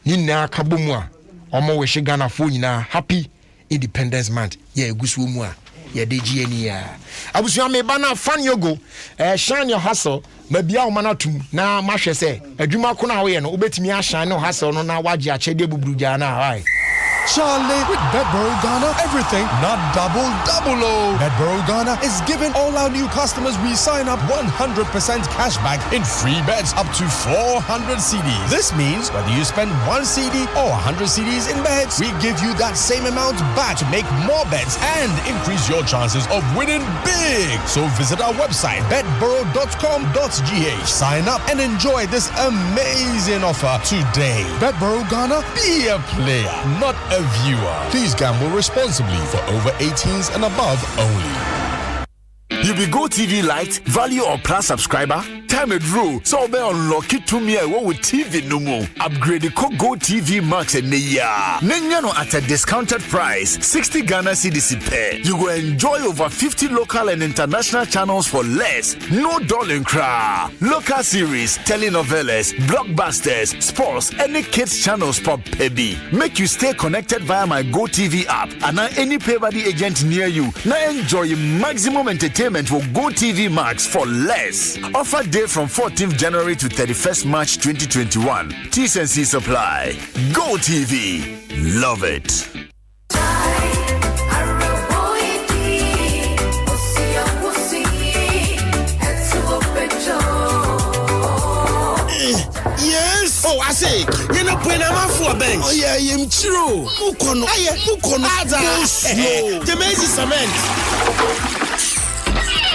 nina kabomua omo we Ghana fo nyina happy Independence Month ye egusu mu a ye de gi ani ya abusu me ba na fan yogo shine your hustle mabia o manatum na mahwe se adwuma ko na wo ye no obetimi a shine no hustle no na waje a chede buburuja na why Charlie, with Betboro Ghana, everything not double. Betboro Ghana is giving all our new customers we sign up 100% cashback in free bets up to 400 CDs. This means whether you spend 1 CD or 100 CDs in bets, we give you that same amount back to make more bets and increase your chances of winning big. So visit our website, betboro.com.gh. Sign up and enjoy this amazing offer today. Betboro Ghana, be a player, not a viewer. Please gamble responsibly for over 18s and above only. You be Go TV Lite, Value or Plus subscriber? Time it draw. So be unlock it to me with TV no more. Upgrade the Go TV Max and Nenyano at a discounted price, 60 Ghana cedis pay. You will enjoy over 50 local and international channels for less. No darling cry. Local series, telenovelas, blockbusters, sports, any kids channels pop baby. Make you stay connected via my Go TV app and any pay-by-the agent near you. Now enjoy maximum entertainment with Go TV Max for less. Offer day from 14th January to 31st March 2021. T&C supply. Go TV. Love it. Yes. Oh, I say, you know, when I'm for a bank. Oh, yeah, I'm true. Mukono. Aye, Mukono. Ada. The amazing cement.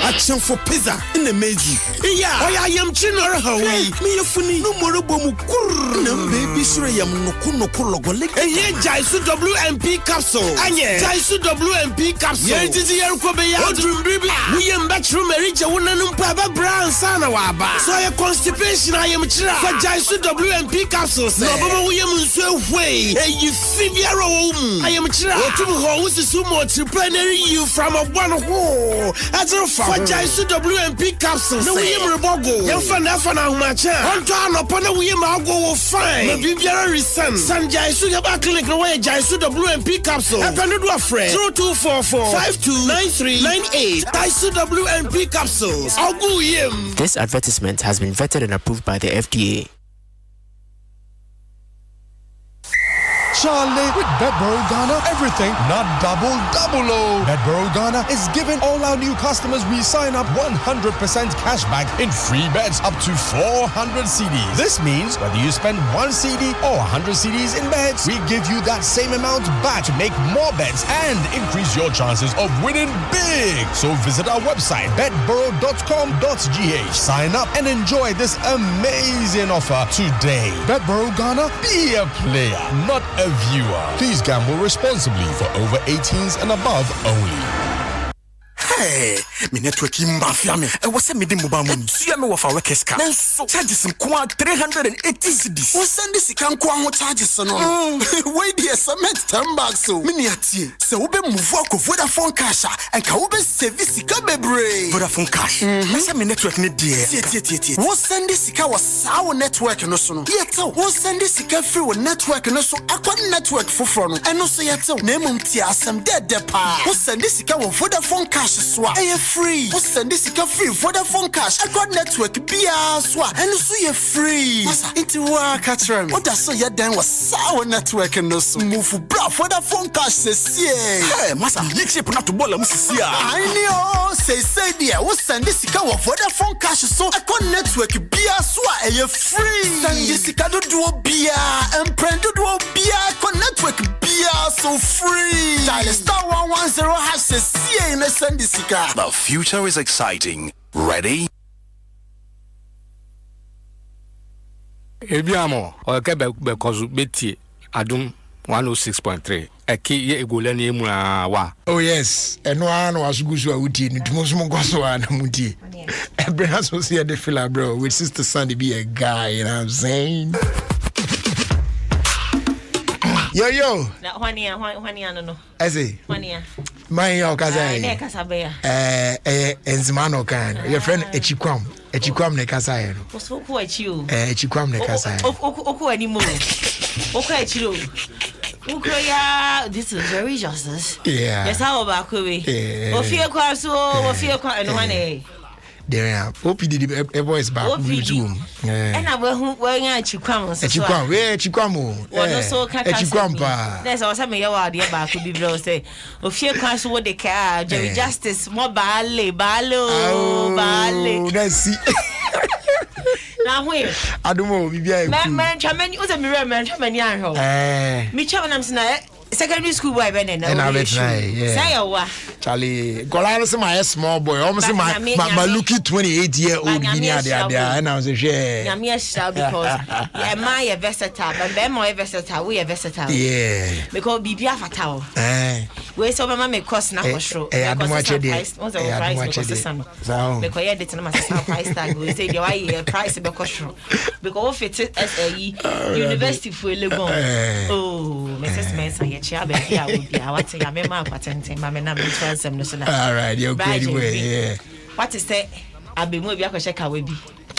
action for pizza in the meji. Yeah, I am chinner howie. Me a funny no more bomu kur. No baby sure yam no kuno kulogolic. Hey, Jaisu WMP capsule. Anye, Jaisu WMP capsule. Yentizi Yarukobeya. Odrum Bibi. We am bathroom Erija Wunanum Papa Brown Sana Waba. So your constipation I am chira. For Jaisu WMP capsules. No, Baba William way. Hey, you Fibiaro. I am chira. Otum House is sumo entrepreneur you from a one hole. As a for Jaisu WMP capsules. No, we am Rebogo. Yan Fana Humacha. On time upon a we am go fine. No Bibiara reason. San Jaisu Yaba clinic away Jaisu WMP capsule. I can do a friend. 0244 529398. Jaisu WMP capsules. I'll go him. This advertisement has been vetted and approved by the FDA. Charlie, with Betboro Ghana, everything not double. Betboro Ghana is giving all our new customers we sign up 100% cash back in free bets up to 400 CDs. This means whether you spend 1 CD or 100 CDs in bets, we give you that same amount back to make more bets and increase your chances of winning big. So visit our website, betboro.com.gh. Sign up and enjoy this amazing offer today. Betboro Ghana, be a player, not a viewer. Please gamble responsibly for over 18s and above only. Hey, me network mafia me. I was send me the mobile money. See me with our keska. Nanso charges some 380 cedis. We send this can kwa charges no. Wait there submit 10 bucks so. Me niatie. Se we be move work of Vodafone cash and ka we be service ka bebre. Vodafone cash. I say me network ne there. Tie. We send this ka was our network no so no. Yet we send this ka free with network no so akwa network foforo no. Eno so yet na mum tie asem de pa. We send this ka with Vodafone cash swap. Are free? What's send this free Vodafone cash? I got network BR swap and so you free. Masa into work catch me. What that's so you then was sour network and no so move for bra Vodafone cash says hey masa you chip not to ball musisia. I know say dear what's send this Vodafone cash so I got network BR swap and you free. Send this do BR and prend do BR got network BR so free. Dial *110# says in the send this. The future is exciting. Ready? Ebiamo, okebe because beti Adom 106.3. Eki ye egolani emu wa. Oh yes, eno ano asugusu awuti ni tumosumo kwaso ana muti. Abraham so see the filler bro with sister Sandy be a guy, you know what I'm saying? Yo. Na hwania no. Eze. Hwania. My okaza. Ne kasabea. Enzimano kan. Your friend Echikwam ne kasa no. Oso ku achi o. Echikwam ne kasa. Oku animo. Oku achi o. Ukroya, this is very justice. Yeah. Yes, how about we? Ofie Kwanso, Ofie Kwanso no one. There, Opie did a voice back. And I will wearing a chikwam. Chikwamo. Well, so Chikwampa. There's also me your idea back to be below say. Ofie Kwanso what they care, Jerry Justice, more bale. Let's see. Now where? I don't know. Man, Chaman, you was a mirror man, Chaman Yanho. Me Chaman, secondary school boy, and I bet say, Charlie, Golaris, my small boy, almost my looky 28-year-old Guinea, and I was a share. Yamia shall because am I a versatile, and then more versatile, we are versatile. Yeah, because be fatal. Where's so my cost now for sure. I don't watch it. Because I did my price tag. We say the price because it is as a university for Legon. Oh, Mrs. Manson. All right, you're great way. Yeah. What is that? I've been moving a check away.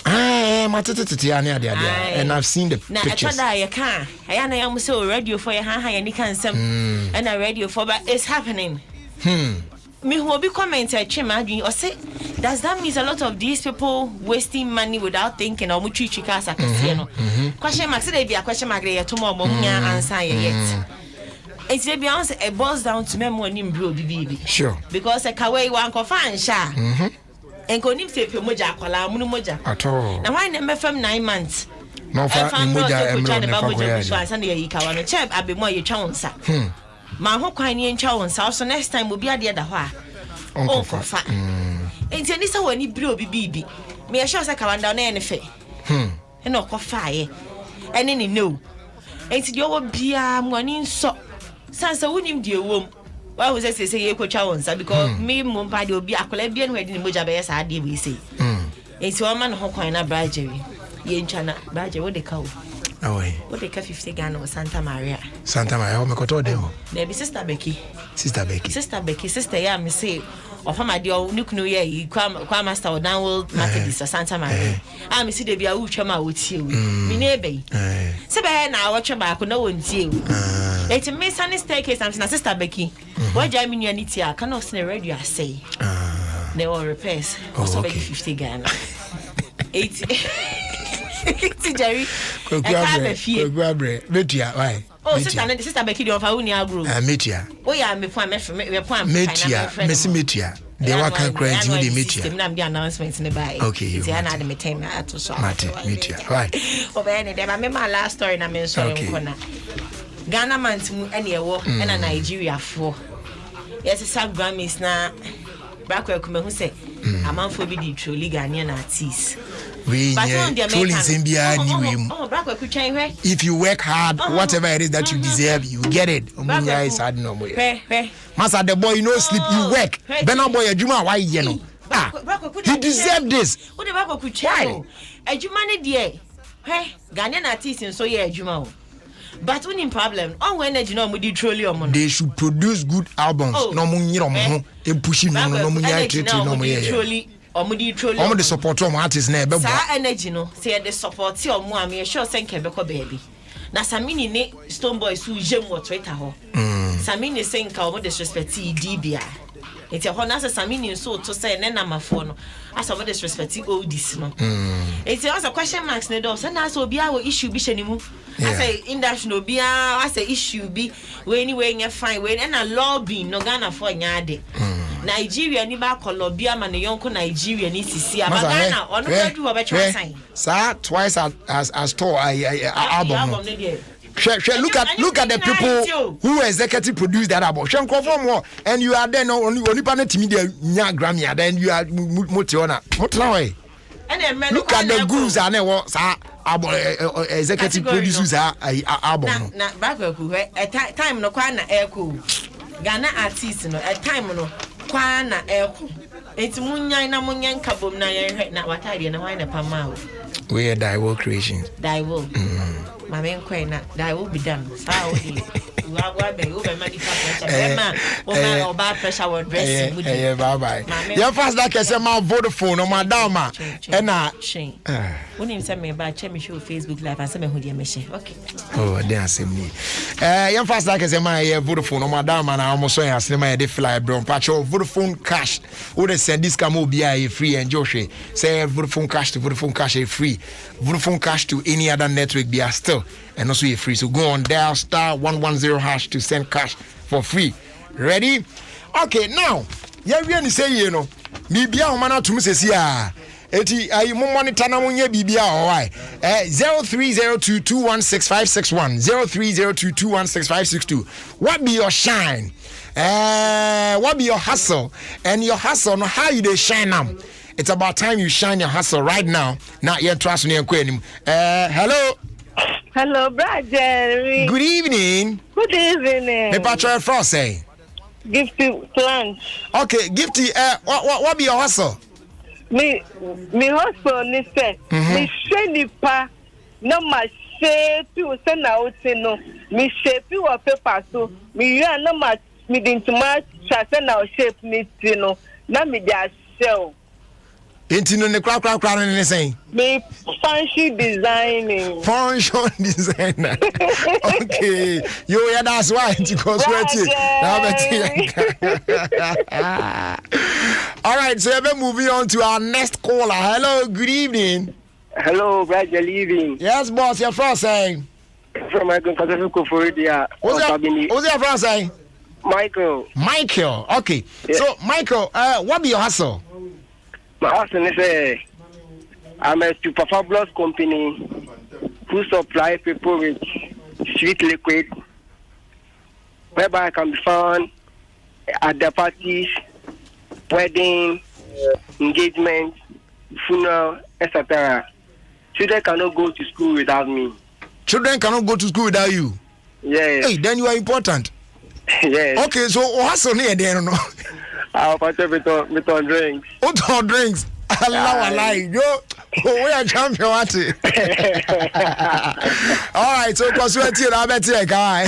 And I've seen the pictures. I can't. I am so radio for your hand and you can some and a radio for but it's happening. Me who will be commenting or say does that mean a lot of these people wasting money without thinking or much chicas I can see question mark say be a question mark tomorrow answer yet. It's a Beyonce, it boils down to me when you bro baby. Sure. Because a kawaii one confine sha. And go nim say moja kwala munu moja. At all. Now why never from 9 months? No fa moja emro ne fa so ansa na yi kawa no chep abemo ye twa wonsa. Ma ho kwan ne ntwa wonsa so next time obi ade da ho a. Onkofa. enti ani sa wani bro bibi me sure say kawanda na ene fe e no kofae ene ni no enti de owo bia mwani nso sansa wonim de ewom why was I say ye kwatwa wonsa because me mumpa de obi akola bia no edi ni moja be yes ade we say enti o ma no ho kwan na brajeri ye nchana braje wo de ka wo wo de ka 50 Ghana Santa Maria o me koto de ho na be sister Becky sister ya me say of my dear nukunu ye kwa master o download market Santa Maria me see de bia wo twama wo tie we me na ebe se be na wo twaba ko na won tie we eti me sane staircase am na sister Becky wo ja me nua ni tie aka na o radio say they will repairs also be 50 Ghana 80 Jerry metia why sister Becky dey offer uni agro metia ya me point metia they wa kan credit you dey metia na be announcement ne buy okay you na dey maintain na to so metia why over any dey me my last story na me so nkona Ghana man mu ene ewo na Nigeria for yes sa Grammys na Brakwe kuma hu say amanfo bi di truly Ghanaian artists if you work hard whatever it is that you deserve you get it is hard no more Master the boy you no sleep you work Bena boy adwuma why ye no he deserve this what the Brakwe ku chai adwuma ne de Ghanaian artists so ye adwuma o but winning problem on when you know we truly they should produce good albums no mo nyiro mo ho e pushing no mo nya treat no mo ye truly the support from artists na e be bo sa energy no say the support ti omo am e sure say nke be ko baby na Samini ne Stone Boys who jem what Twitter ho Samini say nka omo disrespect DBA enti ho na say Samini so to say na namafo no asa omo disrespect oldies no enti also question marks ne do say na so obi a wo issue bi shenimu I say industry no bia I say issue bi we anyway nya fine we na lobby no Ghana for nya Nigeria ni ba ko lobby ama ne yonko Nigeria ni sisi aba Ghana ono kwadu ho be twa sign sir twice as tall album look at the people who executive produced that album and you are there no only pan timi dey nya Grammy then you are motiona way look at the gurus and sir executive producers album na Brakwe ku time no kwa na echo Ghana artists no time no kwa na echo enti munyan na munyan kabom na ye na watade na why na pama we are Daiwo creations Daiwo mama nkwe na Daiwo be done sao di wa be o be medical pressure o ba pressure or dressing with bye your first that can say my Vodafone or my dama na when him say me ba check me show Facebook live and say me hold your machine okay oh they asem ni your first that can say my Vodafone or my dama na almost so ya cinema dey fly bro patch Vodafone cash o dey send this come obi a free and Joshua say Vodafone cash to Vodafone cash is free Vodafone cash to any other network be still and also free so go on dial *110# to send cash for free ready okay now yeah we ni say you know bibia o mana tum sesi a eti ayi mo monitor na mo nya bibia o why 0302216561 0302216562 what be your shine what be your hustle and your hustle no how you dey shine am it's about time you shine your hustle right now now you trust me hello brother good evening me patron frost say Gifty plans. Okay, Gifty, what be your hustle? Me hustle ni say. Me say nipa no ma say tu say na oti no. Me shape wa paper so. Me ya no ma me dintuma say na shape ni ti no. Na me dey sell. Intino ne kra ne say. Me function designing. Function designer. Okay. Yo, yeah, that's why because all right, so we're moving on to our next caller. Hello, good evening. Hello, brother, leaving. Yes, boss, you're from saying. From Michael Koforidia. What's your from saying? Michael. Okay. Yeah. So, Michael, what be your hustle? My hustle is I'm a super fabulous company who supply people with sweet liquid, whereby I can be found at the parties, wedding, engagement, funeral, etc. Children cannot go to school without me. Children cannot go to school without you? Yes. Hey, then you are important. Yes. Okay, so what's on here then? No? I'll put on drinks. What on drinks? Allah, yo. We are champion, what? All right, so Kosweti, I bet you, guy.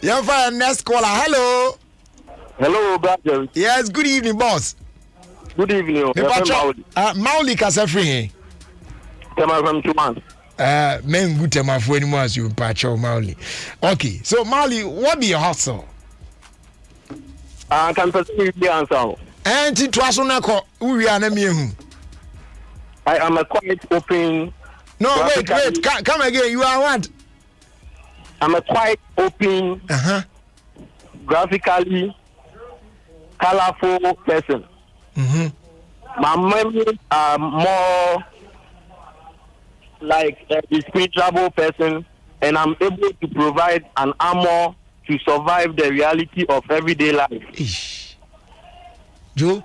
You're fine. Next caller. Hello. Hello, brother. Yes, good evening, boss. Good evening. Mauli Kasafri. Tema from Tuman. Men good tema for any more as you pacho Mauli. Okay, so Mauli, what be your hustle? Can pursue the answer. And to Twasonako, we are name. I am a quite open. No, wait, come again. You are what? I'm a quite open, graphically colorful person. My memories are more like a spiritual person, and I'm able to provide an armor to survive the reality of everyday life. Joe,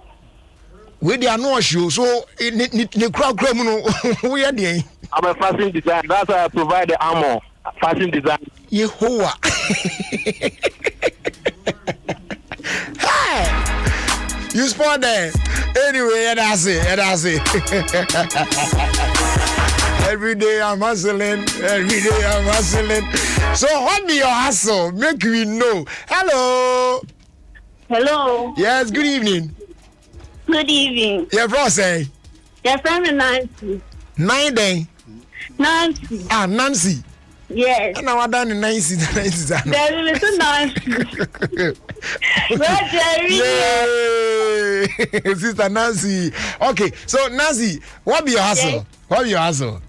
we are not sure, so the crowd criminal, we are there. I'm a fashion designer. That's why I provide the armor. Fashion design. Yehovah. Hey, you spot there. Anyway, that's it. Every day I'm hustling. So what be your hustle? Make we know. Hello. Hello. Yes, good evening. Good evening. Your bro say? Yes, I'm Nancy. 9 day. Nancy. Nancy. Yes. And now I done in Nancy. There is a Nancy. Yay! Sister Nancy. Okay, so Nancy, what be your hustle? Yes. What be your hustle?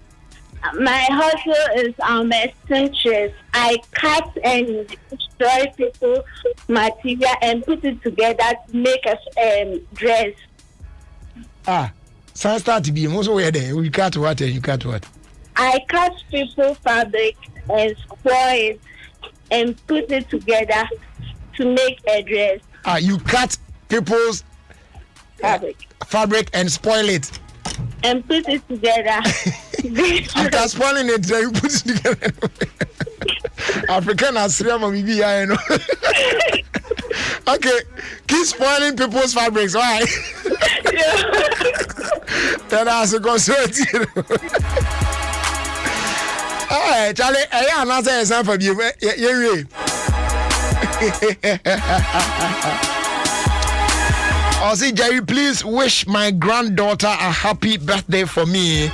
My hustle is a seamstress. I cut and destroy people's material and put it together to make a dress. So I start to be also where there. You cut what? You cut what? I cut people's fabric and spoil it and put it together to make a dress. You cut people's fabric and spoil it. And put it together. After spoiling it, you put it together. African Assyrian, maybe I know. Okay, keep spoiling people's fabrics, right? Then I was a conservative. All right, Charlie, I am another example for you. Ozzy Jerry, please wish my granddaughter a happy birthday for me.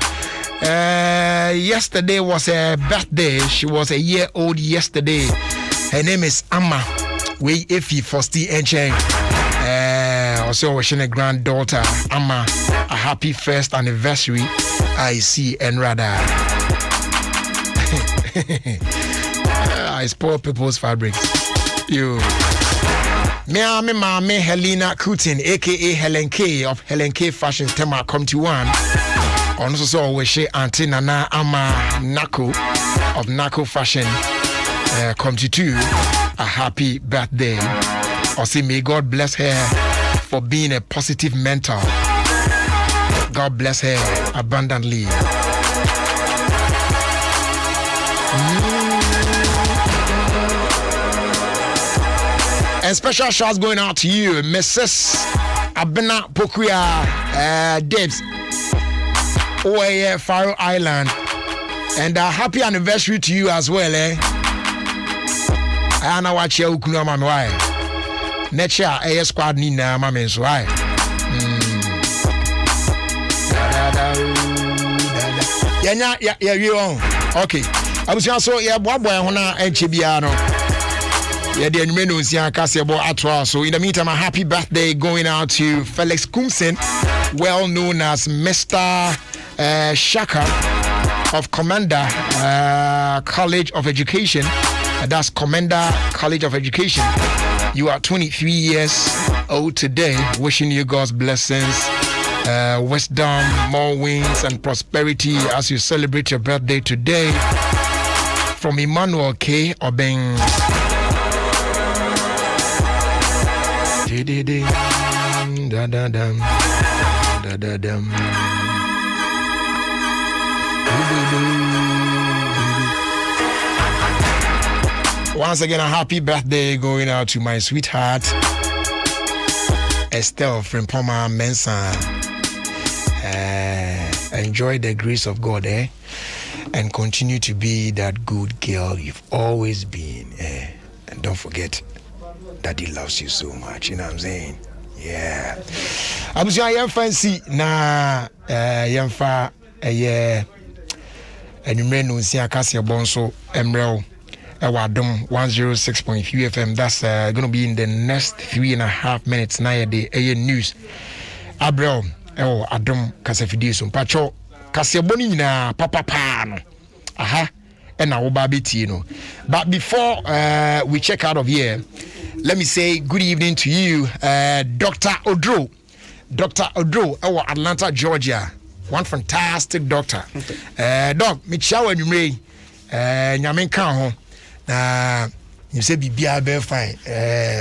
Yesterday was her birthday. She was a year old yesterday. Her name is Amma. We Ify Fosti Encheng. Also wishing a granddaughter Amma a happy first anniversary. I see and rather. I spoil people's fabrics. You. Me Helena Kutin, aka Helen K of Helen K Fashion Tema come to one. Also so we she Auntie Nana Ama Nako of Nako Fashion come to two. A happy birthday. Or say may God bless her for being a positive mentor. God bless her abundantly. And special shouts going out to you, Mrs. Abena Pokuya Debs, Faroe Island. And a happy anniversary to you as well, eh? I know what you know, my wife. Next year, a squad Nina, my man's wife. Yeah, you on. Okay. I was also, yeah, boy, and Chibiano. Yeah, the menus here, Cassiabo Atra. So, in the meantime, a happy birthday going out to Felix Kumsen, well known as Mr. Shaka of Commander College of Education. That's Commander College of Education. You are 23 years old today. Wishing you God's blessings, wisdom, more wins, and prosperity as you celebrate your birthday today. From Emmanuel K. Obeng. Once again, a happy birthday going out to my sweetheart, Estelle from Poma Mensa. Enjoy the grace of God, and continue to be that good girl you've always been, and don't forget that he loves you so much. You know what I'm saying? Yeah. I'm sure I am fancy na yamfa and you may know see Acacia Bonso Emrel Adom 106.3 FM. That's gonna be in the next 3.5 minutes. Now the news. Abrel Adom Kasafidi so Pacho Kasiaboni na papa no. Aha. And now Babitino. But before we check out of here, let me say good evening to you, Dr. Odro. Dr. Odro, our Atlanta, Georgia. One fantastic doctor. Doc, me chow and you may Nyamen Kaho. You say be very fine.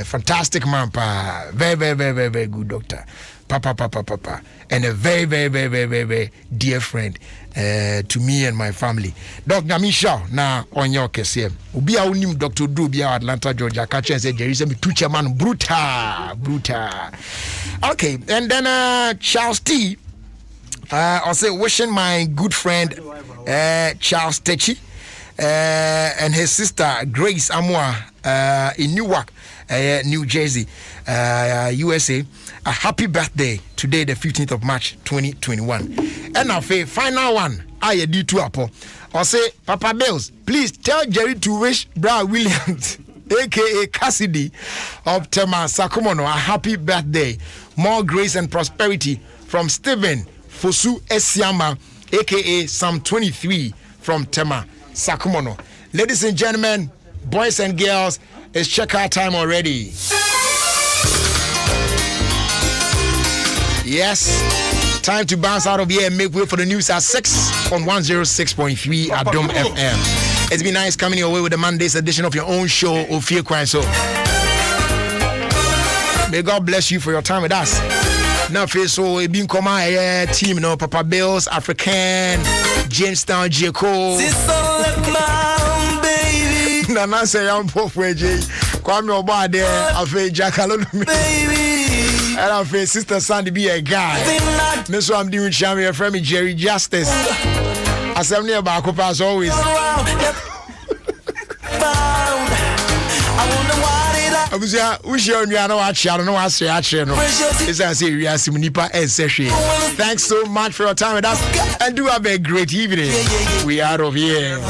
Fantastic man, pa. Very good doctor. Papa. And a very dear friend to me and my family. Doc Namisha, now on your case here. Ubi our name Dr. Dubia Atlanta, Georgia. Catch and say there is a tucha man brutal. Okay, and then Charles T. I'll say wishing my good friend Charles Techi and his sister Grace Amwa in Newark, New Jersey, USA. A happy birthday today, the 15th of March 2021. And now for final one, I did to Apple. I'll say, Papa Bells, please tell Jerry to wish Bra Williams, aka Cassidy of Tema Sakumono, a happy birthday. More grace and prosperity from Stephen Fosu Esiama, aka Psalm 23 from Tema Sakumono. Ladies and gentlemen, boys and girls, it's checkout time already. Yes, time to bounce out of here and make way for the news at 6 on 106.3 Adom FM. It's been nice coming your way with the Monday's edition of your own show, Ofie Kwanso. May God bless you for your time with us. Now, so it been come out team, Papa Bills, African, Jamestown, Jaco. Nana say I'm poor for J. Kwame Oba there, I feel Jackaloon. And I feel Sister Sandy be a guy. This one I'm doing champion friend me Jerry Justice. As I'm near Bacopa as always. I was here, we share me. I know what I don't know what I say. It's as if we are Simonipa and Seshi. Thanks so much for your time with us and do have a great evening. We are out of here.